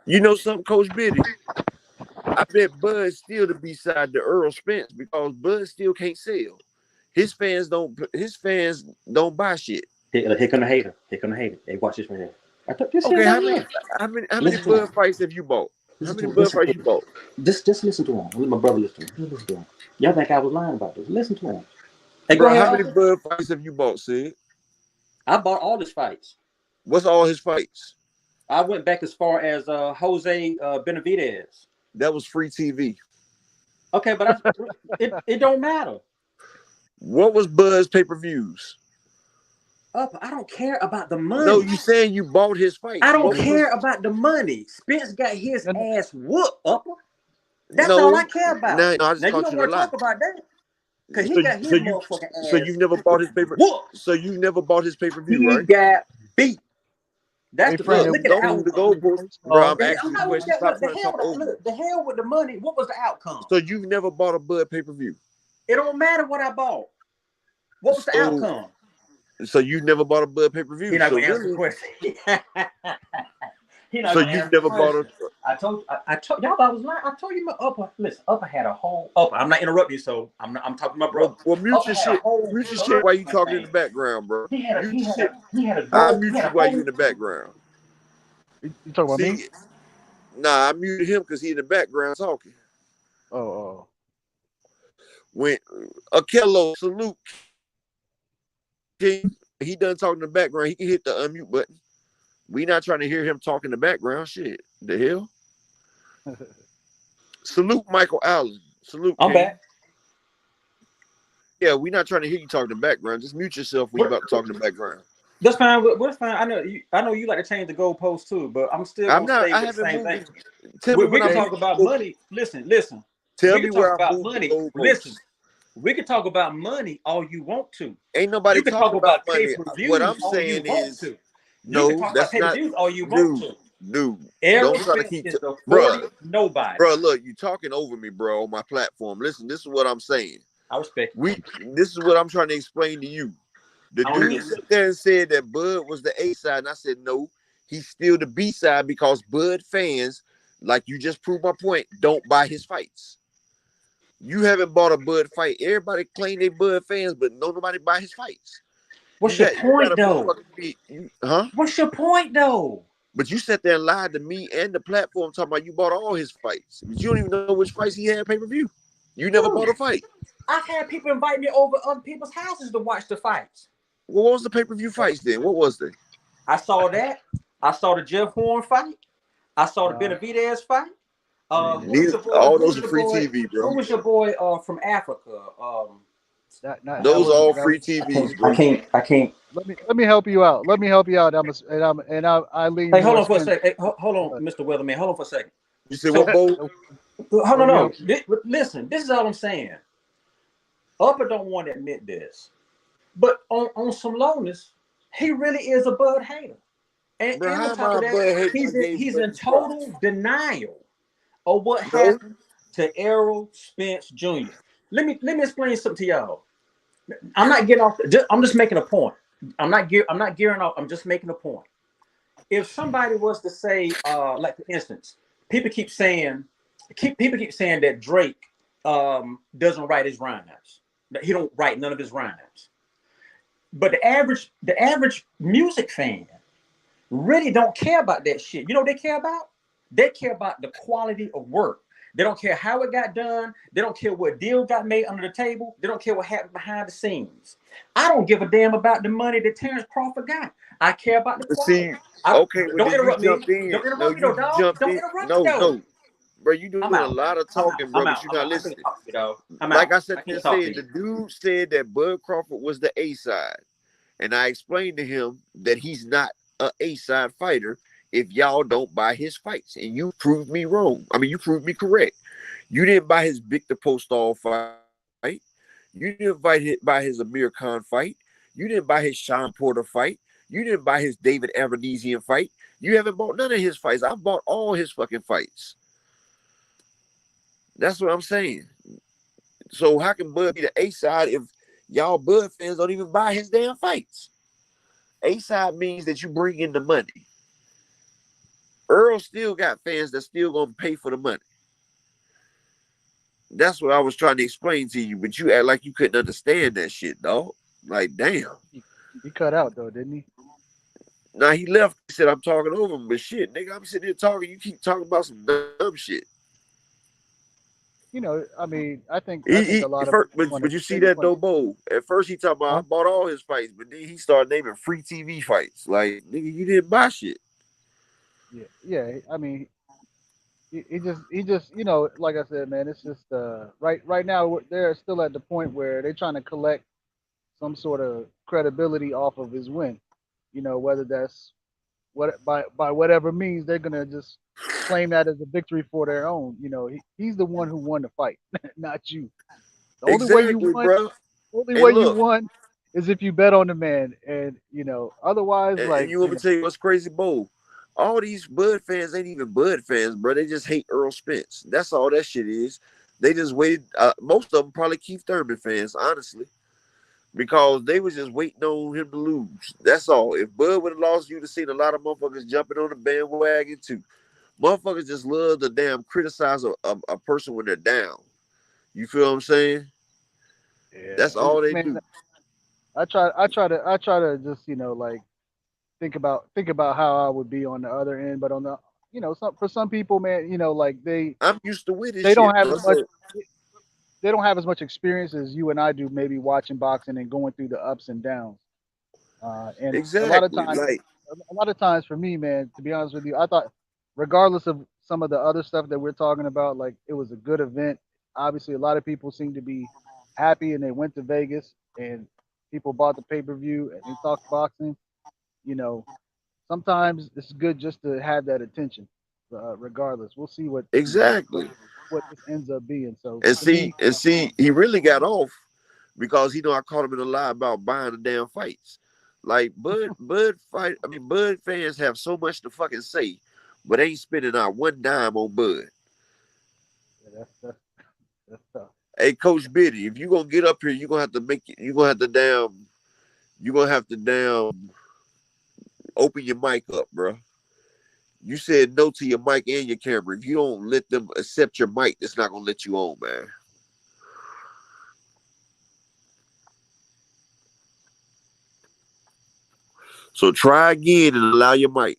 You know something, Coach Biddy? I bet Bud still the B-side to Earl Spence because Bud still can't sell. His fans don't buy shit. Here come the hater. Hey, watch this right here. I took this. Okay, how many Bud fights have you bought? How many Bud fights you bought? Just listen to him. Let my brother listen to him. Listen to him. Y'all think I was lying about this? Listen to him. Hey, bro, how many Bud fights have you bought, Sid? I bought all his fights. What's all his fights? I went back as far as Jose Benavidez. That was free TV. Okay, but it don't matter. What was Bud's pay-per-views? I don't care about the money. No, you saying you bought his fight. I don't care about the money. Spence got his ass whooped, Upper. That's all I care about. No, I now you don't want to talk about that. Because he got his motherfucking ass. So you've never bought his pay-per-view? So you never bought his pay-per-view, right? He got beat. That's the look at the outcome. Bro, I'm asking questions. The hell with the money. What was the outcome? So you've never bought a Bud pay-per-view? It don't matter what I bought. What was the outcome? So you never bought a Bud pay-per-view. You're not So gonna answer the really, question. You're not so gonna you've answer the never bought a. question. I told y'all I was lying. I told you my upper. Listen, upper had a whole upper. I'm not interrupting you, so I'm talking about bro. Well, mute Upper your had a shit. whole Mute your shit while you talking in thing. the background, bro. He had a Mute your shit. goal. I mute you while you in the background. You talking about me? Nah, I muted him because he in the background talking. Oh. When Akello salute King, he done talking in the background, he can hit the unmute button. We not trying to hear him talk in the background. Shit, the hell. Salute Michael Allen. Salute. I'm King. back. Yeah, we not trying to hear you talk in the background. Just mute yourself when you about to talk in the background. That's fine. What's fine? I know you like to change the goalposts too, but I'm still gonna stay with the same thing. Tell me We when can I talk about money. Listen. Tell We me can talk where I about moved the money. goalposts. Listen. We can talk about money all you want to. Ain't nobody You can talking talk about about money. What I'm pay-per-views all you saying want is, to. You can no, talk about that's not, pay-per-views all you want dude. to. Dude, Errol don't try to Spence keep, is the 40 bruh. nobody. Bro, look, you talking over me, bro, on my platform. Listen, this is what I'm saying. I respect it. This is what I'm trying to explain to you. The dude sat there and said that Bud was the A side, and I said no, he's still the B side because Bud fans, like you just proved my point, don't buy his fights. You haven't bought a Bud fight. Everybody claim they Bud fans, but nobody buy his fights. What's your point, though? What's your point, though? But you sat there and lied to me and the platform talking about you bought all his fights. But you don't even know which fights he had pay-per-view. You never bought a fight. I've had people invite me over other people's houses to watch the fights. Well, what was the pay-per-view fights then? What was they? I saw that. I saw the Jeff Horn fight. I saw the Benavidez fight. All those are free TV, bro. Who was your boy from Africa? Those are all free TVs, bro. I can't. Let me help you out. I lean. Hey, hold on for a second. Hey, hold on, Mr. Weatherman. Hold on for a second. You said what, Bo? Hold on, no. Listen, this is all I'm saying. Upper don't want to admit this, but on some lowness, he really is a Bud hater. And on top of that, he's in total denial of what happened to Errol Spence Jr. Let me explain something to y'all. I'm not getting off. I'm just making a point. I'm not gearing off. I'm just making a point. If somebody was to say, like for instance, people keep saying that Drake doesn't write his rhymes. He don't write none of his rhymes. But the average music fan really don't care about that shit. You know what they care about? They care about the quality of work. They don't care how it got done. They don't care what deal got made under the table. They don't care what happened behind the scenes. I don't give a damn about the money that Terrence Crawford got. I care about the quality. Don't interrupt me. Don't interrupt me, though, dog. Don't interrupt me, though. No. Bro, you doing a lot of talking, bro, but you're not listening. Like I said, the dude said that Bud Crawford was the A side. And I explained to him that he's not an A-side fighter if y'all don't buy his fights. And you proved me wrong. I mean, you proved me correct. You didn't buy his Victor Postol fight. You didn't buy his Amir Khan fight. You didn't buy his Sean Porter fight. You didn't buy his David Avanesian fight. You haven't bought none of his fights. I bought all his fucking fights. That's what I'm saying. So how can Bud be the A-side if y'all Bud fans don't even buy his damn fights? A-side means that you bring in the money. Errol still got fans that still gonna pay for the money. That's what I was trying to explain to you, but you act like you couldn't understand that shit, dog. Like, damn. He cut out though, didn't he? Now he left. He said, I'm talking over him, but shit, nigga, I'm sitting here talking. You keep talking about some dumb shit. You know, I mean, I think a lot of. But you see that though, Bo? At first he talking about I bought all his fights, but then he started naming free TV fights. Like, nigga, you didn't buy shit. Yeah. I mean, he just, you know, like I said, man, it's just right now they're still at the point where they're trying to collect some sort of credibility off of his win. You know, whether that's by whatever means, they're gonna just claim that as a victory for their own. You know, he's the one who won the fight, not you. The only way you won is if you bet on the man, and you know, otherwise, and you want me to tell you what's crazy, Bo? All these Bud fans ain't even Bud fans, bro. They just hate Errol Spence. That's all that shit is. They just waited. Most of them probably Keith Thurman fans, honestly. because they was just waiting on him to lose. That's all. If Bud would have lost, you'd have seen a lot of motherfuckers jumping on the bandwagon too. Motherfuckers just love to damn criticize a person when they're down. You feel what I'm saying? Yeah, That's all they man, do. I try to just like think about how I would be on the other end, but on the for some people, man, like I'm used to with this they don't shit, have bro. as much So they don't have as much experience as you and I do, maybe watching boxing and going through the ups and downs. And exactly, like a lot of times for me, man, to be honest with you, I thought, regardless of some of the other stuff that we're talking about, like it was a good event. Obviously, a lot of people seem to be happy, and they went to Vegas, and people bought the pay per view, and they talked boxing. You know, sometimes it's good just to have that attention. Regardless, we'll see what exactly. what this ends up being. So And to see, me, and see, he really got off because he know I caught him in a lie about buying the damn fights. Like Bud fans have so much to fucking say, but ain't spending out one dime on Bud. yeah, that's tough. Hey, Coach Biddy, if you gonna get up here, you gonna have to make it. You gonna have to damn open your mic up, bro. You said no to your mic and your camera. If you don't let them accept your mic, it's not gonna let you on, man. So try again and allow your mic.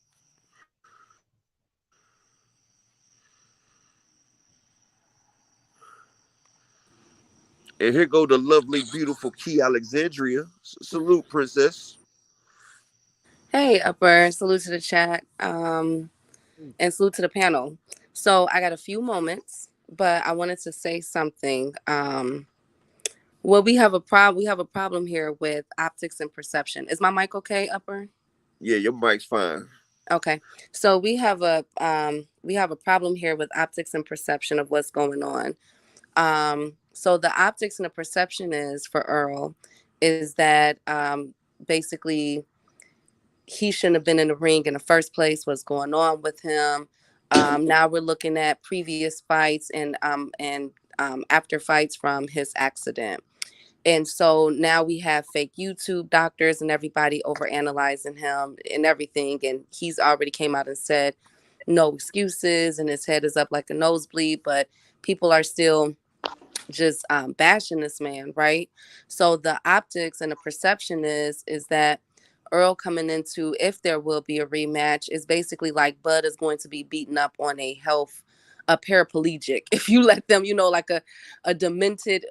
And here go the lovely, beautiful Key Alexandria. Salute, princess. Hey, Upper, salute to the chat, and salute to the panel. So I got a few moments, but I wanted to say something. Well, we have a problem here with optics and perception. Is my mic okay, Upper? Yeah, your mic's fine. Okay. So we have a problem here with optics and perception of what's going on. So the optics and the perception is for Earl is that basically he shouldn't have been in the ring in the first place. What's going on with him? Now we're looking at previous fights and after fights from his accident. And so now we have fake YouTube doctors and everybody over analyzing him and everything. And he's already came out and said no excuses and his head is up like a nosebleed, but people are still just bashing this man, right? So the optics and the perception is that Earl coming into, if there will be a rematch, is basically like Bud is going to be beaten up on a paraplegic. If you let them, like a demented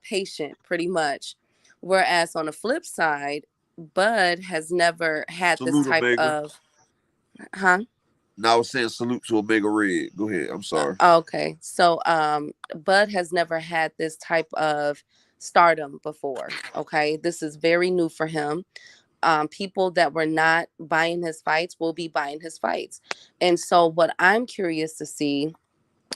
patient, pretty much. Whereas on the flip side, Bud has never had this Salute, type Omega. of, huh? Now I was saying salute to Omega Red. Go ahead. I'm sorry. Okay. So Bud has never had this type of stardom before. Okay. This is very new for him. People that were not buying his fights will be buying his fights. And so what I'm curious to see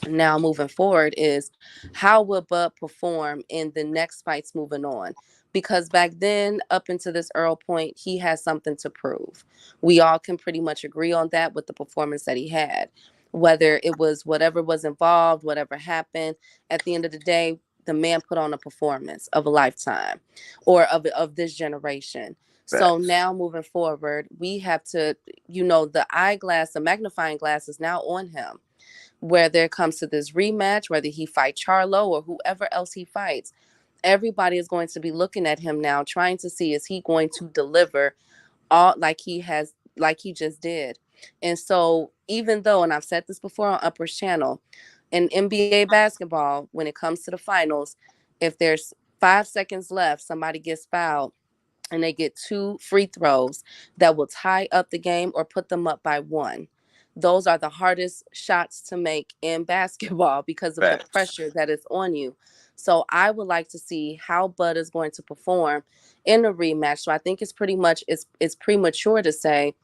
now moving forward is how will Bud perform in the next fights moving on? Because back then, up until this Earl point, he has something to prove. We all can pretty much agree on that with the performance that he had. Whether it was whatever was involved, whatever happened, at the end of the day, the man put on a performance of a lifetime or of this generation. So Facts. now moving forward, we have to, the eyeglass, the magnifying glass is now on him whether it comes to this rematch, whether he fights Charlo or whoever else he fights, everybody is going to be looking at him now, trying to see is he going to deliver all like he just did. And so, even though, and I've said this before on Upper's channel, in NBA basketball, when it comes to the finals, if there's 5 seconds left, somebody gets fouled and they get two free throws that will tie up the game or put them up by one. Those are the hardest shots to make in basketball because of the Facts. pressure that is on you. So I would like to see how Bud is going to perform in a rematch. So I think it's premature to say,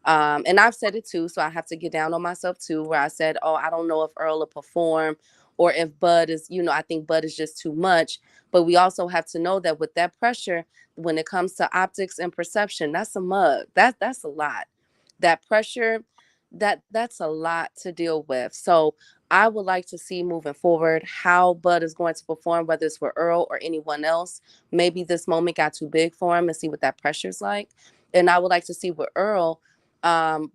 and I've said it too, so I have to get down on myself too, where I said, oh, I don't know if Earl will perform or if Bud is, I think Bud is just too much. But we also have to know that with that pressure, when it comes to optics and perception, that's a mug. That's a lot. That pressure, that's a lot to deal with. So I would like to see moving forward how Bud is going to perform, whether it's for Earl or anyone else. Maybe this moment got too big for him and see what that pressure's like. And I would like to see with Earl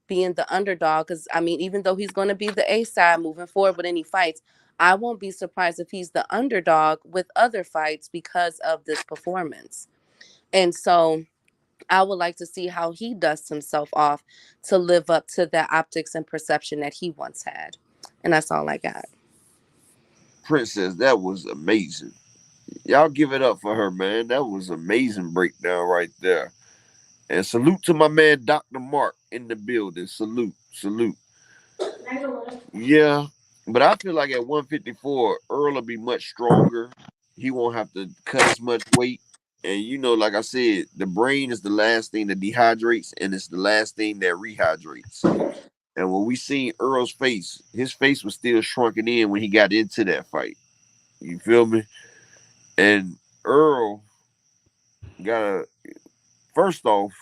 being the underdog, because I mean, even though he's going to be the A side moving forward with any fights, I won't be surprised if he's the underdog with other fights because of this performance. And so I would like to see how he dusts himself off to live up to that optics and perception that he once had. And that's all I got. Princess, that was amazing. Y'all give it up for her, man. That was amazing breakdown right there. And salute to my man Dr. Mark in the building. Salute, salute. Yeah, but I feel like at 154, Earl will be much stronger. He won't have to cut as much weight. And like I said, the brain is the last thing that dehydrates, and it's the last thing that rehydrates. And when we seen Earl's face, his face was still shrunken in when he got into that fight. You feel me? And Earl got a first off,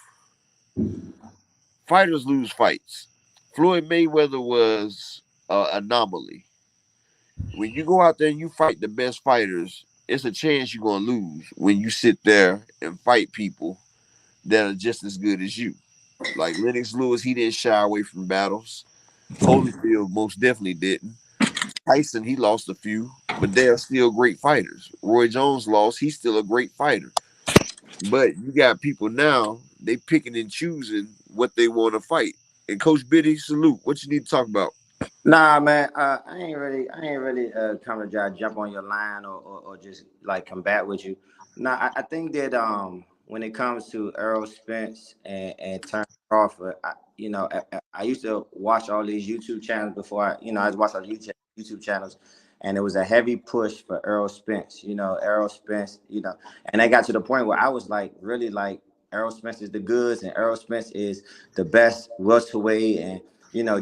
fighters lose fights. Floyd Mayweather was an anomaly. When you go out there and you fight the best fighters, it's a chance you're gonna lose when you sit there and fight people that are just as good as you. Like Lennox Lewis, he didn't shy away from battles. Holyfield most definitely didn't. Tyson, he lost a few, but they are still great fighters. Roy Jones lost, he's still a great fighter. But you got people now, they picking and choosing what they want to fight. And Coach Biddy, salute. What you need to talk about? Nah, man, I ain't really come to try to jump on your line or just like combat with you. Nah, I think that when it comes to Errol Spence and Terence Crawford, I used to watch all these YouTube channels before I watched all the YouTube channels, and it was a heavy push for Errol Spence. Errol Spence, and I got to the point where I was like really like Errol Spence is the goods, and Errol Spence is the best welterweight, and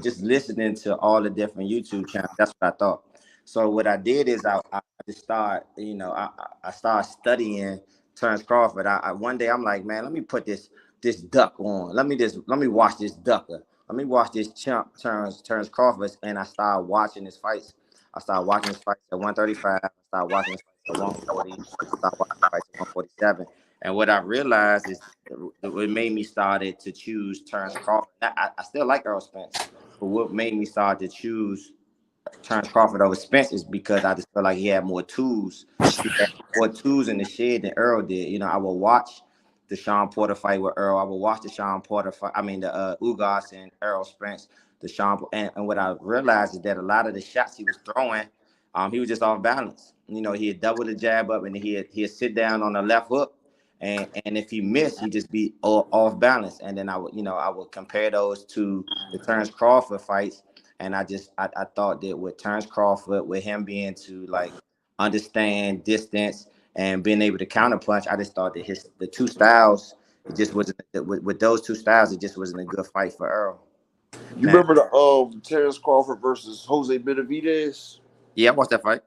just listening to all the different YouTube channels. That's what I thought. So what I did is I just started, I started studying Terence Crawford. One day I'm like, man, let me put this duck on. Let me watch this ducker. Let me watch this chump Terence Crawford. And I started watching his fights. I started watching his fights at 135. I started watching his fights at 140. I started watching his fights at 147. And what I realized is what made me started to choose Terence Crawford. I still like Errol Spence, but what made me start to choose Terence Crawford over Spence is because I just felt like he had more tools. He had more tools in the shed than Earl did. I would watch the Sean Porter fight with Earl. I would watch the Sean Porter fight. I mean, the Ugas and Errol Spence. And what I realized is that a lot of the shots he was throwing, he was just off balance. He'd double the jab up and he'd sit down on the left hook. And if he missed, he'd just be off balance. And then I would compare those to the Terence Crawford fights. And I thought that with Terence Crawford, with him being to like understand distance and being able to counterpunch, I just thought that the two styles, it just wasn't with those two styles, it just wasn't a good fight for Earl. You Now, remember the Terence Crawford versus Jose Benavidez? yeah, I watched that fight.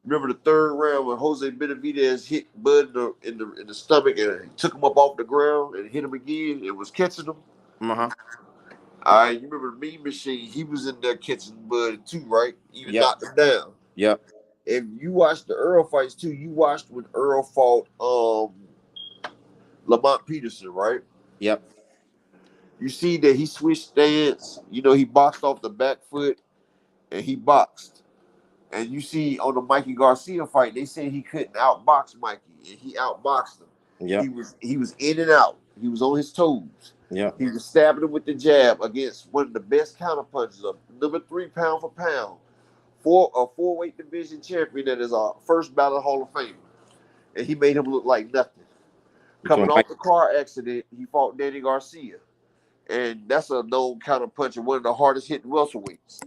Remember the third round when Jose Benavidez hit Bud in the stomach and he took him up off the ground and hit him again and was catching him? Uh-huh. All right, you remember the Mean Machine? He was in there catching Bud too, right? Even Yep. knocked him down. Yep. If you watched the Earl fights too, you watched when Earl fought Lamont Peterson, right? Yep. You see that he switched stance. He boxed off the back foot and he boxed. And you see on the Mikey Garcia fight, they said he couldn't outbox Mikey, and he outboxed him. Yep. He was in and out. He was on his toes. Yep. He was stabbing him with the jab against one of the best counterpunchers of number 3 pound for pound, for a 4-weight division champion that is a first ballot Hall of Famer. And he made him look like nothing. Coming off the car accident, he fought Danny Garcia. And that's a known counterpuncher, one of the hardest hitting welterweights.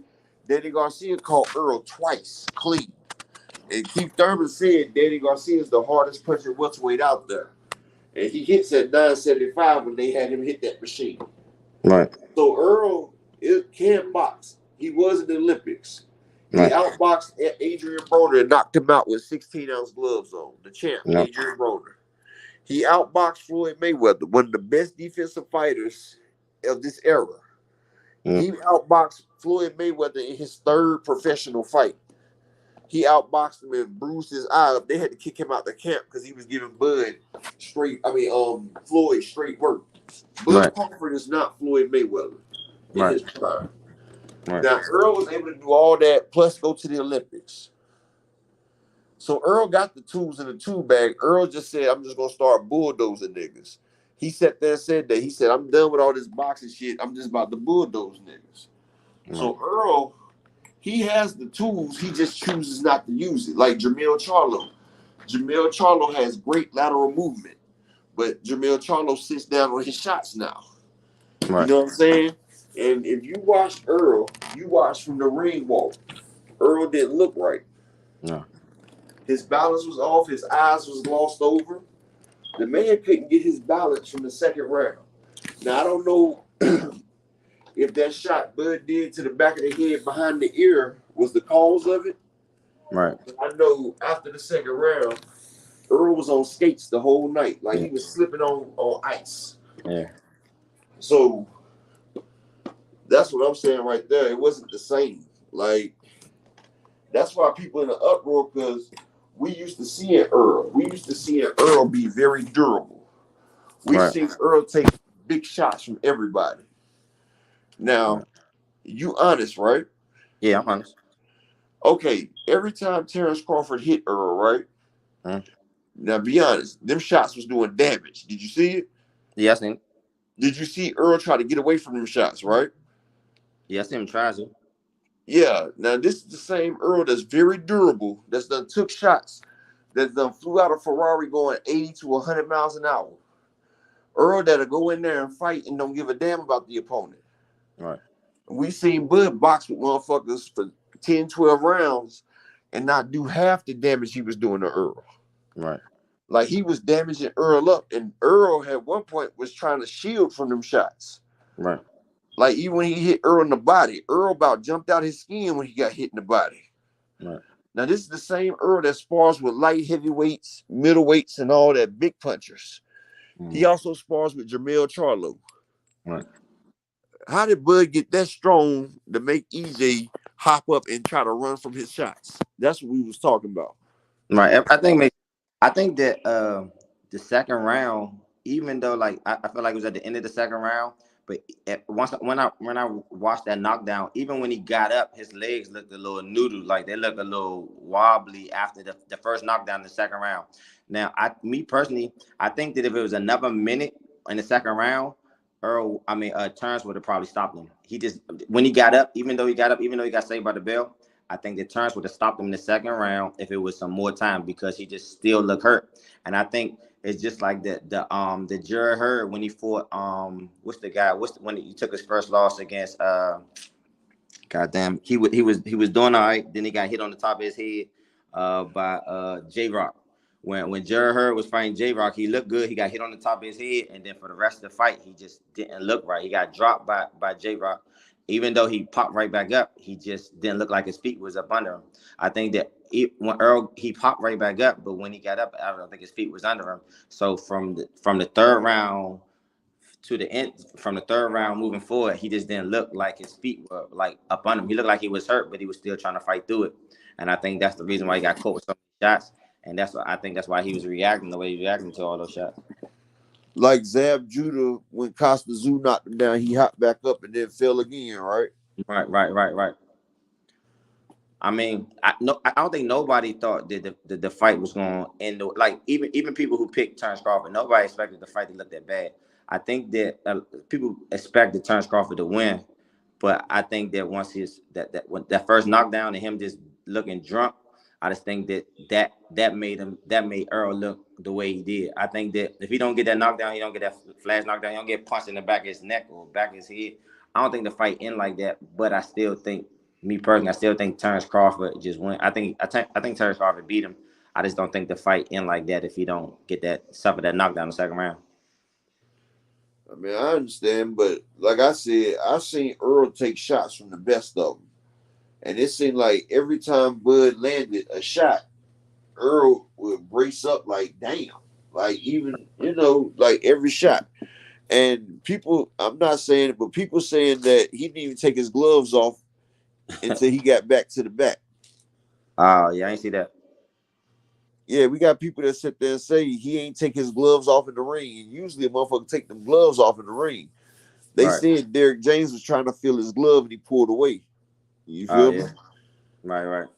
Danny Garcia caught Earl twice clean. And Keith Thurman said Danny Garcia is the hardest puncher welterweight out there. And he hits at 975 when they had him hit that machine. Right. So Earl can box. He was in the Olympics. He outboxed Adrian Broner and knocked him out with 16-ounce gloves on. The champ, Adrian Broner. He outboxed Floyd Mayweather, one of the best defensive fighters of this era. He outboxed Floyd Mayweather in his third professional fight. He outboxed him and bruised his eye up. They had to kick him out the camp because he was giving Floyd straight work. Bud Right. Crawford is not Floyd Mayweather in Right. his prime. Right. Now Earl was able to do all that plus go to the Olympics. So Earl got the tools in the tool bag. Earl just said, "I'm just gonna start bulldozing niggas." He sat there and said that. He said, "I'm done with all this boxing shit. I'm just about to bulldoze niggas." Right. So Earl, he has the tools. He just chooses not to use it. Like Jermell Charlo. Jermell Charlo has great lateral movement, but Jermell Charlo sits down on his shots now. You Right. know what I'm saying? And if you watch Earl, you watch from the ring walk. Earl didn't look right. No. His balance was off. His eyes was glossed over. The man couldn't get his balance from the second round. Now, I don't know if that shot Bud did to the back of the head behind the ear was the cause of it. Right. But I know after the second round, Earl was on skates the whole night. Like Yeah. he was slipping on ice. Yeah. So that's what I'm saying right there. It wasn't the same. Like, that's why people in the uproar, because we used to see Earl. We used to see Earl be very durable. We Right. seen Earl take big shots from everybody. Now, Right. you honest, right? Yeah, I'm honest. Okay, every time Terrence Crawford hit Earl, right? Mm. Now, be honest, them shots was doing damage. Did you see it? Yeah, I seen. Did you see Earl try to get away from them shots, right? Yeah, I seen him try to. Yeah. Now, this is the same Earl that's very durable, that's done took shots, that done flew out a Ferrari going 80 to 100 miles an hour. Earl that'll go in there and fight and don't give a damn about the opponent. Right. We seen Bud box with motherfuckers for 10, 12 rounds and not do half the damage he was doing to Earl. Right. Like he was damaging Earl up, and Earl at one point was trying to shield from them shots. Right. Like even when he hit Earl in the body, Earl about jumped out his skin when he got hit in the body. Right. Now this is the same Earl that spars with light heavyweights, middleweights, and all that big punchers. He also spars with Jermell Charlo. Right. How did Bud get that strong to make EJ hop up and try to run from his shots? That's what we was talking about. Right. I think that the second round, even though like I feel like it was at the end of the second round, but when I watched that knockdown, even when he got up, his legs looked a little noodle, like they looked a little wobbly after the first knockdown in the second round. Now, me personally, I think that if it was another minute in the second round, Terrence would have probably stopped him. He just when he got up, even though he got saved by the bell, I think the Terrence would have stopped him in the second round if it was some more time because he just still looked hurt. And I think it's just like the Jerry Hurd when he fought when he took his first loss against goddamn he was doing all right. Then he got hit on the top of his head by J Rock. When Jerry Hurd was fighting J Rock, he looked good. He got hit on the top of his head, and then for the rest of the fight, he just didn't look right. He got dropped by J Rock. Even though he popped right back up, he just didn't look like his feet was up under him. I think that when Earl he popped right back up, but when he got up, I don't think his feet was under him. So from the third round to the end, from the third round moving forward, he just didn't look like his feet were like up on him. He looked like he was hurt, but he was still trying to fight through it. And I think that's the reason why he got caught with so many shots. And that's why he was reacting the way he was reacting to all those shots. Like Zab Judah, when Costa Zoo knocked him down, he hopped back up and then fell again, right? Right. I mean, I don't think nobody thought that the fight was going to end. Like even people who picked Terrence Crawford, nobody expected the fight to look that bad. I think that people expected Terrence Crawford to win, but I think that once when that first knockdown and him just looking drunk, I just think that made Earl look the way he did. I think that if he don't get that knockdown, he don't get that flash knockdown, he don't get punched in the back of his neck or back of his head. I don't think the fight end like that, but I still think. Me personally, I still think Terrence Crawford just won. I think Terrence Crawford beat him. I just don't think the fight end like that if he don't suffer that knockdown in the second round. I mean, I understand, but like I said, I've seen Earl take shots from the best of them. And it seemed like every time Bud landed a shot, Earl would brace up like, damn. Like even, like every shot. And people, I'm not saying it, but people saying that he didn't even take his gloves off until he got back to the back. Oh yeah, I ain't see that. Yeah, we got people that sit there and say he ain't take his gloves off in the ring. And usually a motherfucker take them gloves off in the ring. They Right. said Derrick James was trying to feel his glove and he pulled away. You Oh feel me? yeah. Right. Right.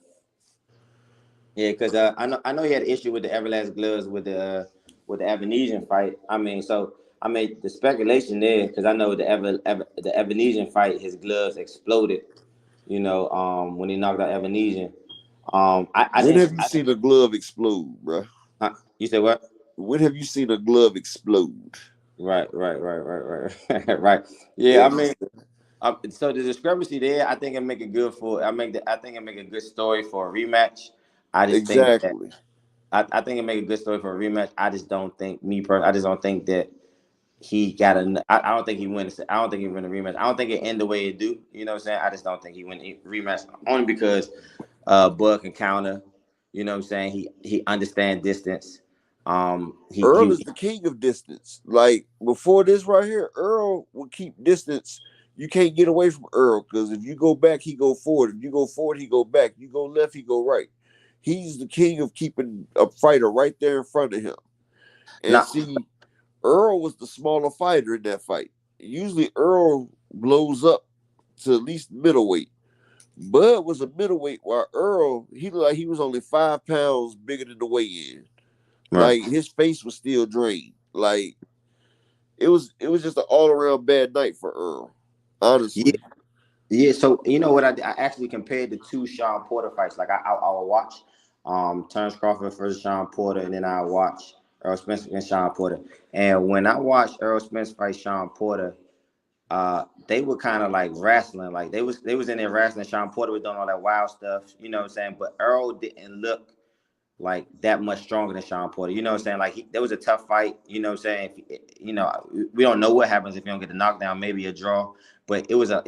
Yeah, because I know he had an issue with the Everlast gloves with the Evanesian fight. I mean, so I mean the speculation there because I know the Evanesian fight, his gloves exploded. You know, when he knocked out Evanesian. I When didn't. have you seen a glove explode, bro? You said what? When have you seen a glove explode? Right. Right. Yeah, I Ex- mean, so the discrepancy there, I think it make it good for. I think it make a good story for a rematch. I just think that exactly. I think it make a good story for a rematch. I just don't think I just don't think that he got a. I don't think he wins. I don't think he win a rematch. I don't think it end the way it do. You know what I'm saying? I just don't think he win a rematch only because Bud can counter. You know what I'm saying? He understand distance. Earl He is the king of distance. Like before this right here, Earl would keep distance. You can't get away from Earl because if you go back, he go forward. If you go forward, he go back. You go left, he go right. He's the king of keeping a fighter right there in front of him. And now see, Earl was the smaller fighter in that fight. Usually Earl blows up to at least middleweight. Bud was a middleweight while Earl, he looked like he was only 5 pounds bigger than the weigh-in. right. Like his face was still drained. Like it was just an all around bad night for Earl. Yeah, Honestly. yeah. So you know what I actually compared the two Sean Porter fights. Like I will watch Terrence Crawford versus Sean Porter, and then I watch Errol Spence against Sean Porter. And when I watched Errol Spence fight Sean Porter, they were kind of like wrestling. Like they was in there wrestling. Sean Porter was doing all that wild stuff. You know what I'm saying? But Errol didn't look like that much stronger than Sean Porter. You know what I'm saying? Like there was a tough fight. You know what I'm saying? You know, we don't know what happens if you don't get the knockdown. Maybe a draw, but it was a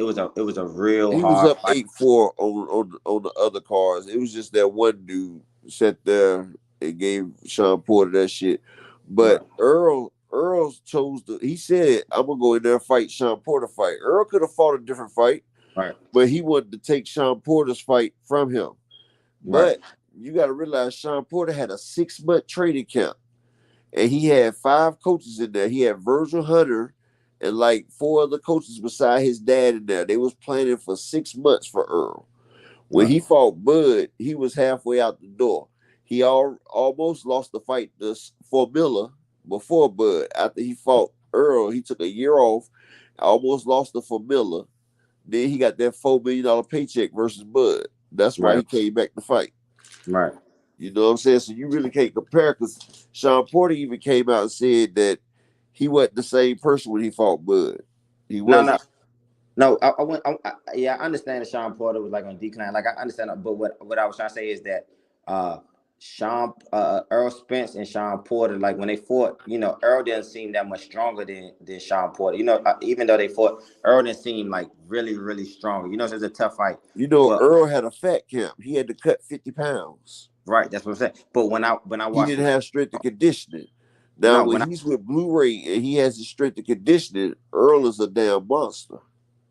real He was hard up fight. 8-4 on the other cards. It was just that one dude sat there and gave Sean Porter that shit. Right, But Earl chose he said, I'm gonna go in there and fight Sean Porter fight. Earl could have fought a different fight, right, but he wanted to take Sean Porter's fight from him. right, But you got to realize Sean Porter had a 6-month training camp, and he had 5 coaches in there. He had Virgil Hunter and like 4 other coaches beside his dad in there. They was planning for 6 months for Earl. When right, he fought Bud, he was halfway out the door. He almost lost the fight for Miller before Bud. After he fought Earl, he took a year off. Almost lost the for Miller. Then he got that $4 million paycheck versus Bud. That's why right, he came back to fight. right. You know what I'm saying? So you really can't compare because Sean Porter even came out and said that he wasn't the same person when he fought Bud. He No, no, wasn't. no. I went. Yeah, I understand that Sean Porter was like on decline. Like I understand, but what I was trying to say is that uh Earl Spence and Sean Porter, like when they fought, you know, Earl didn't seem that much stronger than Sean Porter. You know, even though they fought, Earl didn't seem like really stronger. You know, so it's a tough fight. You know, But Earl had a fat camp. He had to cut 50 pounds. right, that's what I'm saying. But when I He watched didn't this, have strength and conditioning. Now, no, when he's with Blu-ray and he has his strength and conditioning, Earl is a damn monster.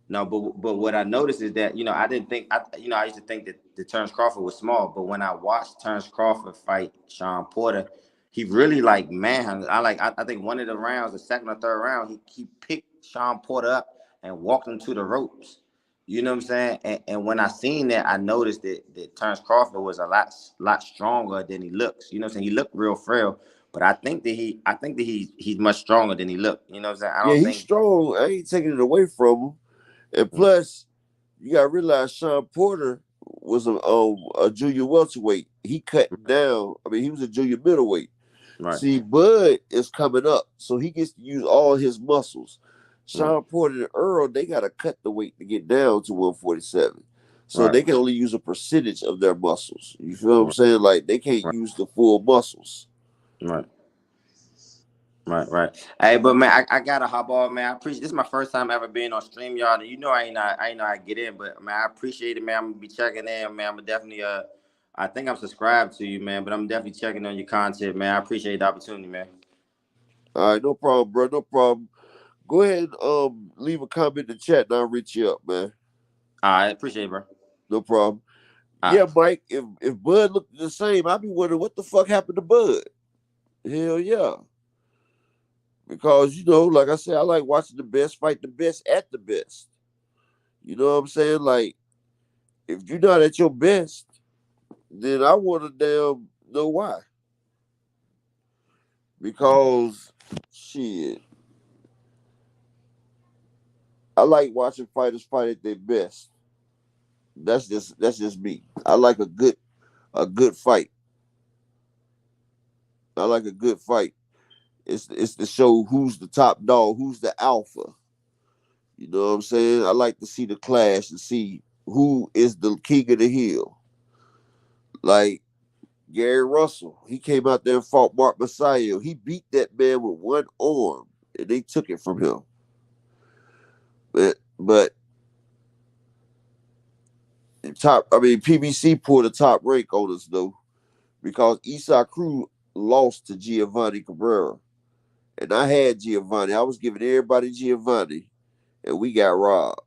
No, but what I noticed is that I didn't think I used to think that the Terrence Crawford was small, but when I watched Terrence Crawford fight Sean Porter, he really like manhandled. I think one of the rounds, the second or third round, he picked Sean Porter up and walked him to the ropes. You know what I'm saying? And when I seen that, I noticed that Terrence Crawford was a lot stronger than he looks. You know what I'm saying? He looked real frail, but I think that he's much stronger than he looked. You know what I'm saying? I Yeah, don't he's think strong. I ain't taking it away from him. And plus, you gotta realize Sean Porter was a junior welterweight. He cut down. I mean, he was a junior middleweight. right, See, Bud is coming up, so he gets to use all his muscles. right, Sean Porter and Earl, they gotta cut the weight to get down to 147. So right. they can only use a percentage of their muscles. You feel what I'm Right, saying? Like they can't right, use the full muscles. right, right. Hey, but man, I gotta hop off, man. I appreciate this is my first time ever being on StreamYard. And you know I ain't know I get in, but man, I appreciate it, man. I'm gonna be checking in, man. I'm definitely I think I'm subscribed to you, man, but I'm definitely checking on your content, man. I appreciate the opportunity, man. All right, no problem, bro. No problem. Go ahead and leave a comment in the chat and I'll reach you up, man. I appreciate it, bro. No problem. All right. Yeah, Mike, if Bud looked the same, I'd be wondering what the fuck happened to Bud. Hell yeah. Because, like I said, I like watching the best fight the best at the best. You know what I'm saying? Like, if you're not at your best, then I want to damn know why. Because, shit, I like watching fighters fight at their best. That's just me. I like a good fight. I like a good fight. It's to show who's the top dog, who's the alpha. You know what I'm saying? I like to see the clash and see who is the king of the hill. Like Gary Russell, he came out there and fought Mark Messiah. He beat that man with one arm, and they took it from him. But PBC pulled the top rank on us though, because Isak Cruz lost to Giovanni Cabrera, and I had Giovanni. I was giving everybody Giovanni, and we got robbed.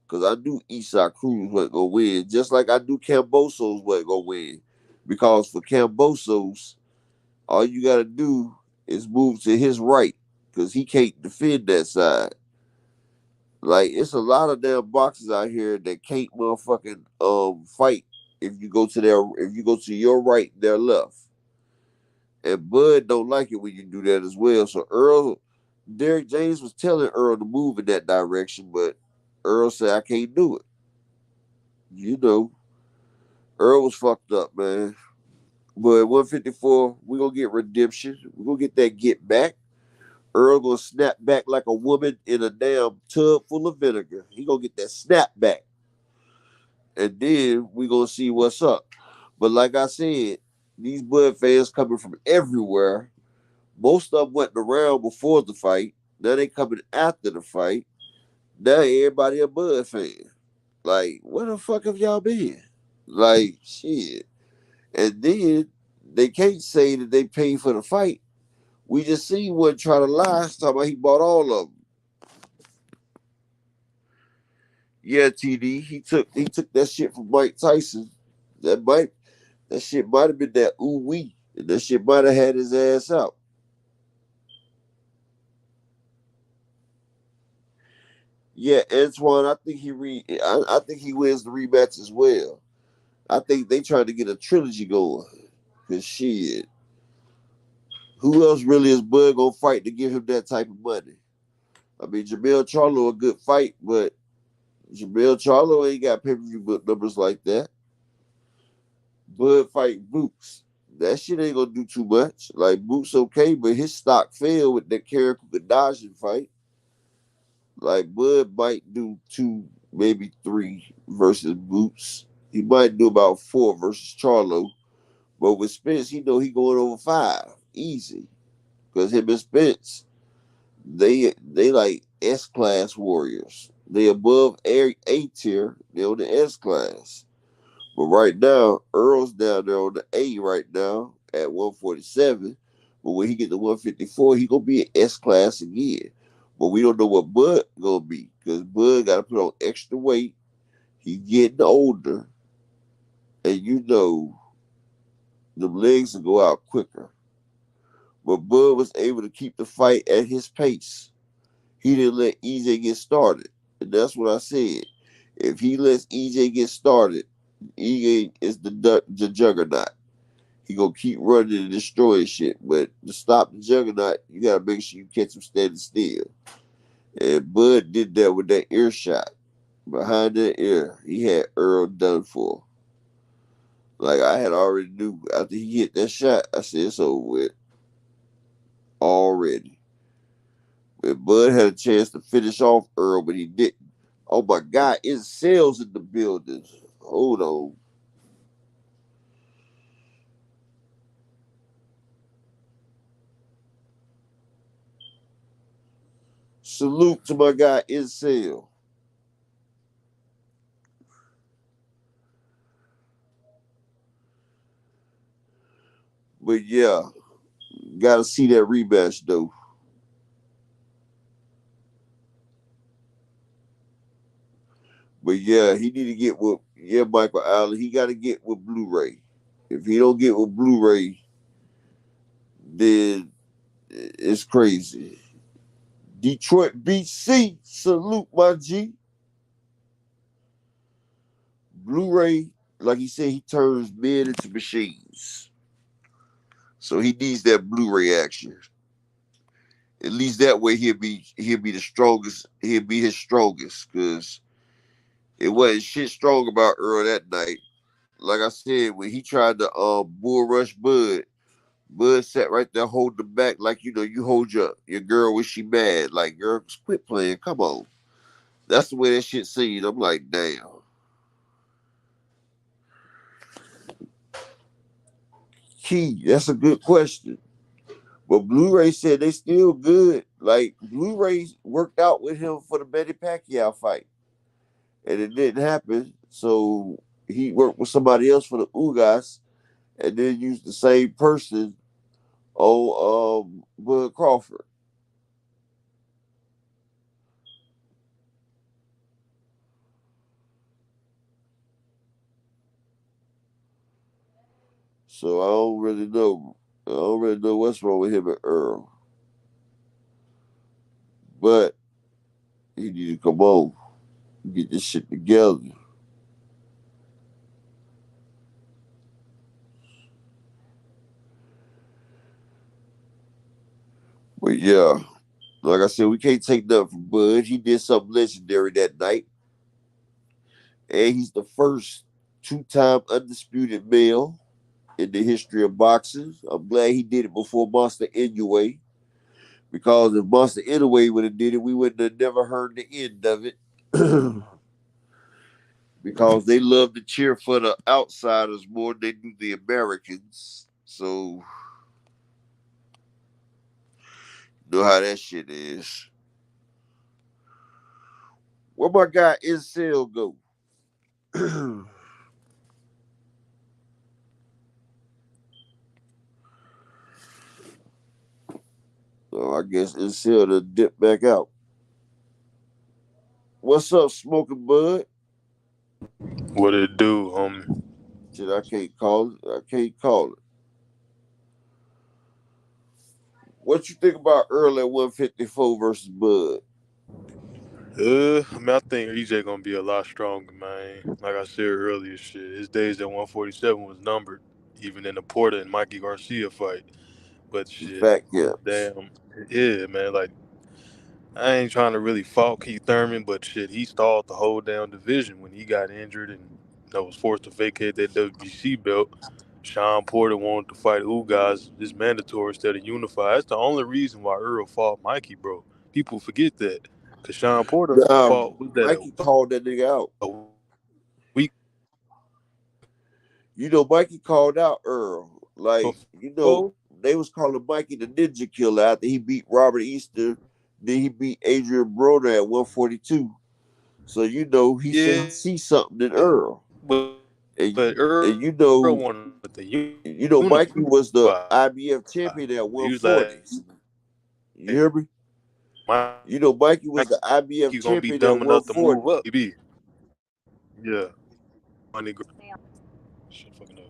Because I knew Isak Cruz wasn't going to win, just like I knew Cambosos wasn't going to win. Because for Cambosos, all you got to do is move to his right, because he can't defend that side. Like, it's a lot of damn boxers out here that can't motherfucking fight if you go to your right, their left. And Bud don't like it when you do that as well. So Derek James was telling Earl to move in that direction, but Earl said, I can't do it. Earl was fucked up, man. But at 154, we're going to get redemption. We're going to get that get back. Earl going to snap back like a woman in a damn tub full of vinegar. He going to get that snap back. And then we going to see what's up. But like I said, these Bud fans coming from everywhere. Most of them wasn't around before the fight. Now they coming after the fight. Now everybody a Bud fan. Like, where the fuck have y'all been? Like, shit. And then they can't say that they paid for the fight. We just seen one try to lie, talking about he bought all of them. Yeah, TD, he took that shit from Mike Tyson. That shit might have been that ooh wee, and that shit might have had his ass out. Yeah, Antoine, I think he wins the rematch as well. I think they trying to get a trilogy going. Cause shit, who else really is Bud gonna fight to give him that type of money? I mean, Jamel Charlo a good fight, but Jamel Charlo ain't got pay-per-view numbers like that. Bud fight Boots. That shit ain't gonna do too much. Like, Boots okay, but his stock fell with that Karen Kukadashian fight. Like, Bud might do 2, maybe 3 versus Boots. He might do about 4 versus Charlo. But with Spence, he know he going over 5. Easy. Because him and Spence, they like S-class warriors. They above A tier. They on the S-class. But right now, Earl's down there on the A right now at 147. But when he get to 154, he gonna be an S-class again. But we don't know what Bud gonna be. Because Bud got to put on extra weight. He's getting older. And the legs will go out quicker. But Bud was able to keep the fight at his pace. He didn't let EJ get started. And that's what I said. If he lets EJ get started, EJ is the juggernaut. He gonna keep running and destroying shit. But to stop the juggernaut, you gotta make sure you catch him standing still. And Bud did that with that ear shot. Behind that ear, he had Earl done for. Like, I had already knew after he hit that shot, I said it's over with. Already. But Bud had a chance to finish off Earl, but he didn't. Oh my God, it's sales in the building. Hold on. Salute to my guy Incel. But yeah, gotta see that rematch though. But yeah, he need to get with Michael Allen. He got to get with Blu-ray. If he don't get with Blu-ray, then it's crazy. Detroit BC, salute my G. Blu-ray, like he said, he turns men into machines. So he needs that Blu-ray action. At least that way he'll be the strongest. He'll be his strongest because it wasn't shit strong about Earl that night. Like I said, when he tried to bull rush Bud, Bud sat right there holding him back like you hold your girl when she mad. Like, girl, quit playing. Come on. That's the way that shit seemed. I'm like, damn. Key, that's a good question. But Blu-ray said they still good. Like, Blu-ray worked out with him for the Manny Pacquiao fight. And it didn't happen. So he worked with somebody else for the Ugas and then used the same person on Bud Crawford. So I don't really know. I don't really know what's wrong with him and Earl. But he need to come on, get this shit together. But yeah, like I said, we can't take nothing from Bud. He did something legendary that night. And he's the first two-time undisputed male in the history of boxing. I'm glad he did it before Monster Inoue. Because if Monster Inoue would have did it, we wouldn't have never heard the end of it. Because they love to cheer for the outsiders more than they do the Americans. So, you know how that shit is. Where my guy Incel go? So I guess Incel to dip back out. What's up, Smoking Bud? What it do, homie? Shit, I can't call it. I can't call it. What you think about Earl at 154 versus Bud? I think EJ gonna be a lot stronger, man. Like I said earlier, shit, his days at 147 was numbered, even in the Porter and Mikey Garcia fight. But The shit, fat cats. damn, yeah, man. Like I ain't trying to really fault Keith Thurman, but shit, he stalled the whole damn division when he got injured and was forced to vacate that WBC belt. Sean Porter wanted to fight Ugas. It's mandatory instead of unified. That's the only reason why Earl fought Mikey, bro. People forget that. Because Sean Porter fought, was that Mikey called that nigga out. a week You know, Mikey called out Earl. Like, before? they was calling Mikey the Ninja Killer after he beat Robert Easter. Then he beat Adrian Broner at 142. So, he said Yeah, he see something in Earl. but, And, but and Earl wanted the Mikey was the unified. IBF champion at He was 140. like, You hear me? Mikey was the IBF Mikey gonna be champion at dumb enough to 140. move up. He be. Yeah. Money. Shit fucking up.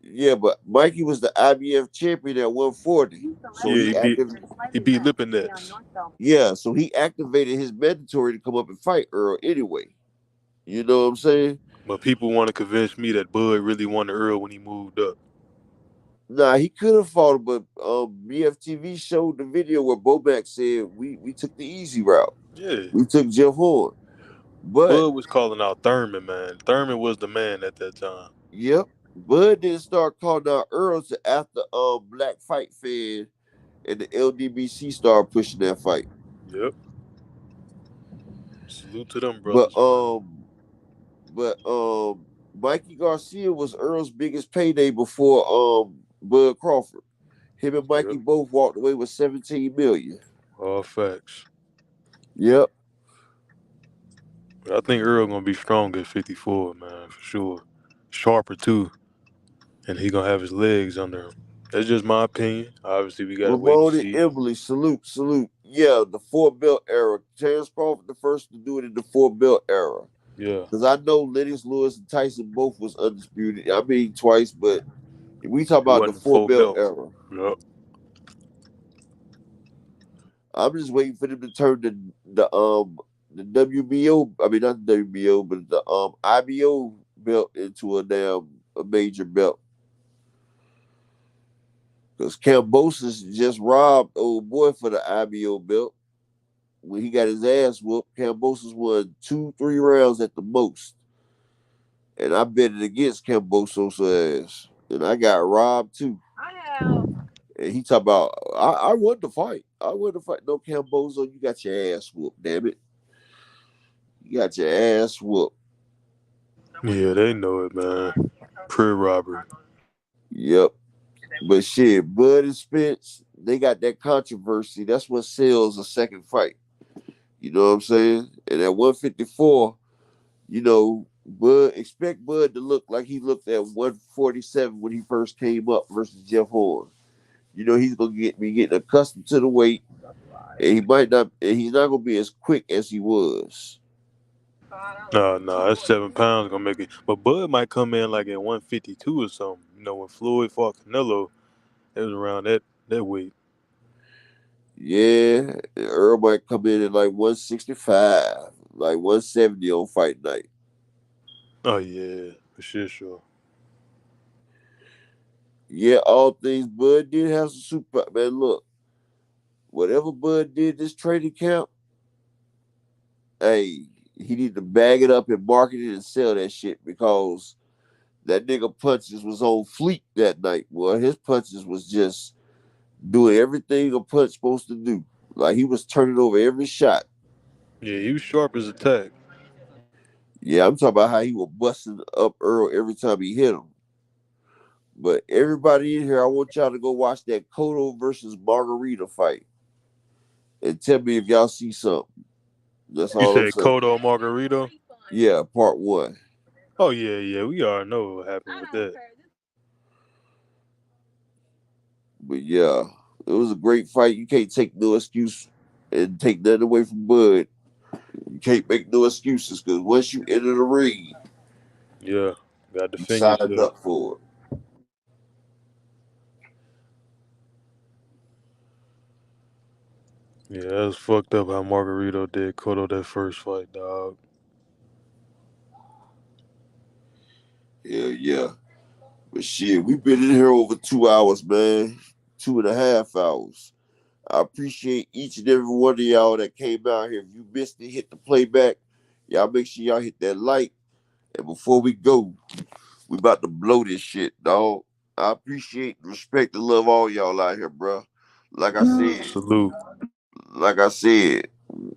Yeah, but Mikey was the IBF champion at 140. So Yeah, he active. he beat Lipinets. Yeah, so he activated his mandatory to come up and fight Earl anyway. You know what I'm saying? But people want to convince me that Bud really won the Earl when he moved up. Nah, he could have fought him, but BFTV showed the video where Boback said we took the easy route. Yeah. We took Jeff Horn. But Bud was calling out Thurman, man. Thurman was the man at that time. yep, Bud didn't start calling out Earl till after Black Fight Fan and the LDBC started pushing that fight. Yep. Salute to them But brothers, man. Mikey Garcia was Earl's biggest payday before Bud Crawford. Him and Mikey Yep. both walked away with 17 million. All facts. Yep. But I think Earl gonna be strong at 54, man, for sure. Sharper too, and he gonna have his legs under him. That's just my opinion. Obviously, we gotta wait and Ramon and see. Emily, salute. Yeah, the 4-belt era. Terrence Crawford the first to do it in the 4-belt era. Yeah. Because I know Lennox Lewis and Tyson both was undisputed. I mean twice, but we talk It about the wasn't the full 4-belt belt. era. Yep. I'm just waiting for them to turn the WBO. I mean not the WBO, but the IBO belt into a major belt. Because Kambosos just robbed old boy for the IBO belt. When he got his ass whooped, Kambosos won 2-3 rounds at the most. And I bet it against Kambosos' ass. And I got robbed too. And he talk about, I won the fight. I won the fight. No, Kambosos, you got your ass whooped, damn it. You got your ass whooped. Yeah, they know it, man. Pre-robbery. Yep. But shit, Bud and Spence, they got that controversy. That's what sells a second fight. You know what I'm saying? And at 154, you know, expect Bud to look like he looked at 147 when he first came up versus Jeff Horn. You know, he's gonna be getting accustomed to the weight, and he's not gonna be as quick as he was. No, that's 7 pounds gonna make it. But Bud might come in like at 152 or something. You know, when Floyd fought Canelo, it was around that weight. Yeah, Errol might come in at like 165, like 170 on fight night. Oh yeah, for sure. Yeah, all things Bud did have some super. Man, look, whatever Bud did this training camp, hey, he need to bag it up and market it and sell that shit because that nigga punches was on fleek that night. Well, his punches was just doing everything a punch supposed to do. Like he was turning over every shot. Yeah, he was sharp as a tack. Yeah, I'm talking about how he was busting up Earl every time he hit him. But everybody in here, I want y'all to go watch that Cotto versus Margarita fight and tell me if y'all see something. That's You all I'm said saying. Cotto Margarito? Yeah, part 1. Oh yeah, we already know what happened with that. But yeah, it was a great fight. You can't take no excuse and take nothing away from Bud. You can't make no excuses because once you enter the ring, Yeah, got to you defend signed yourself. up for it. Yeah, that was fucked up how Margarito did Cotto that first fight, dog. Yeah. But shit, we've been in here over 2 hours, man. 2.5 hours. I appreciate each and every one of y'all that came out here. If you missed it, hit the playback. Y'all make sure y'all hit that like. And before we go, we about to blow this shit, dog. I appreciate, respect, and love all y'all out here, bro. Like I Salute. said,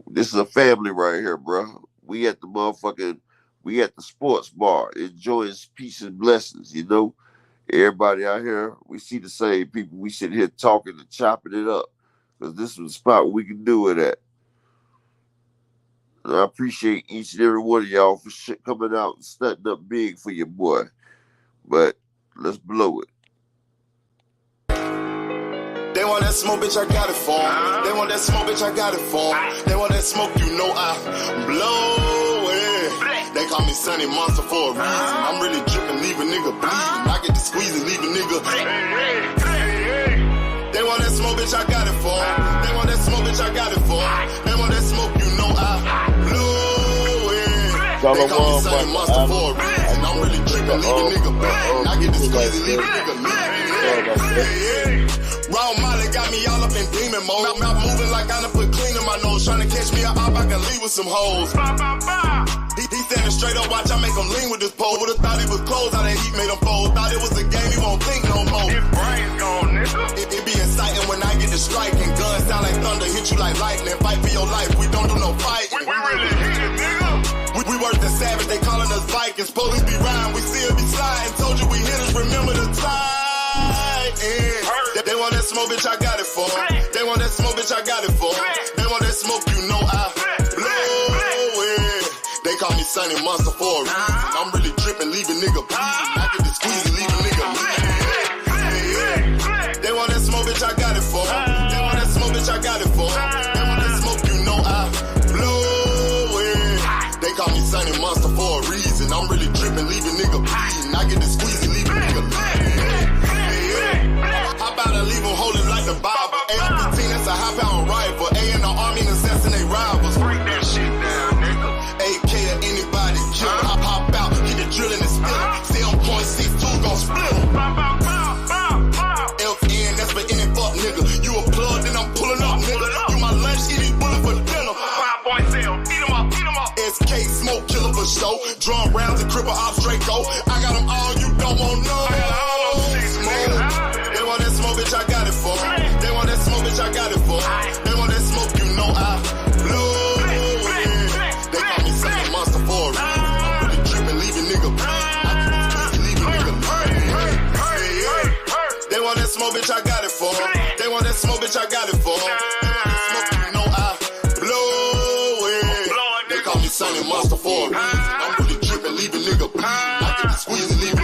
this is a family right here, bro. We at the sports bar, enjoying peace and blessings, you know. Everybody out here, we see the same people. We sit here talking and chopping it up. Because this is a spot where we can do it at. And I appreciate each and every one of y'all for coming out and stunting up big for your boy. But let's blow it. They want that smoke, bitch, I got it for 'em. They want that smoke, bitch, I got it for 'em. They want that smoke, you know I blow it. They call me Sunny Monster for a reason. I'm really dripping, leave a nigga bleeding. I get to squeeze and leave a nigga. They want that smoke, bitch, I got it for 'em. They want that smoke, bitch, I got it for 'em. They want that smoke, you know I blow it. They call me Sunny Monster for a reason. I'm really dripping, leave a nigga bleeding. I get to squeeze and leave a nigga bleeding. Raw Molly got me all up in demon mode. Mouth moving like I done put clean in my nose. Trying to catch me up, I can leave with some hoes. He standing straight up, watch I make him lean with this pole. Would've thought he was closed, how that heat made him fold. Thought it was a game, he won't think no more. His brain's gone, nigga. It be exciting when I get to striking. Guns sound like thunder, hit you like lightning. Fight for your life, we don't do no fighting. We really hit it, nigga. We worse than savage, they calling us Vikings. Police be riding, we still be sliding. Told you we hitters, remember the time. They want that smoke, bitch, I got it for 'em. They want that smoke, bitch, I got it for 'em. They want that smoke, you know I blow it. They call me Sunny Monster for a reason. I'm really dripping, leave a nigga bleeding. I get to squeeze and leave a nigga bleeding. They want that smoke, bitch, I got it for 'em. They want that smoke, bitch, I got it for 'em. Sunny Monster for a reason. I'm really tripping, leaving nigga bleeding. I get the squeezing, leaving nigga bleeding. How about I leave them holding like the Bible? AR-15, that's a high-power rifle. A in the army and assassinate rivals. Break that shit down, nigga. AK or anybody kill. Hop out, get the drilling and spilling. 7.62 gon' split em. FN, that's for any fuck nigga. You a plug, then I'm pulling up, nigga. You my lunch, eating bullet for dinner. 5.0, eat 'em up. SK, smoke killer for show. Drum rounds and cripple ops Draco. I got them all, you don't want no. They want that smoke, bitch, I got it for. They want that smoke, bitch, I got it for. They want that smoke, you know I blow it. They call me Sunny Monster for a reason. I'm really tripping, leaving nigga leaving nigga They want that smoke, bitch, I got it for. They want that smoke, bitch, I got it for. They want that smoke, you know I blow it. They call me Sunny Monster for a reason. I'm really tripping, leaving nigga bleeding. I get the squeeze and leave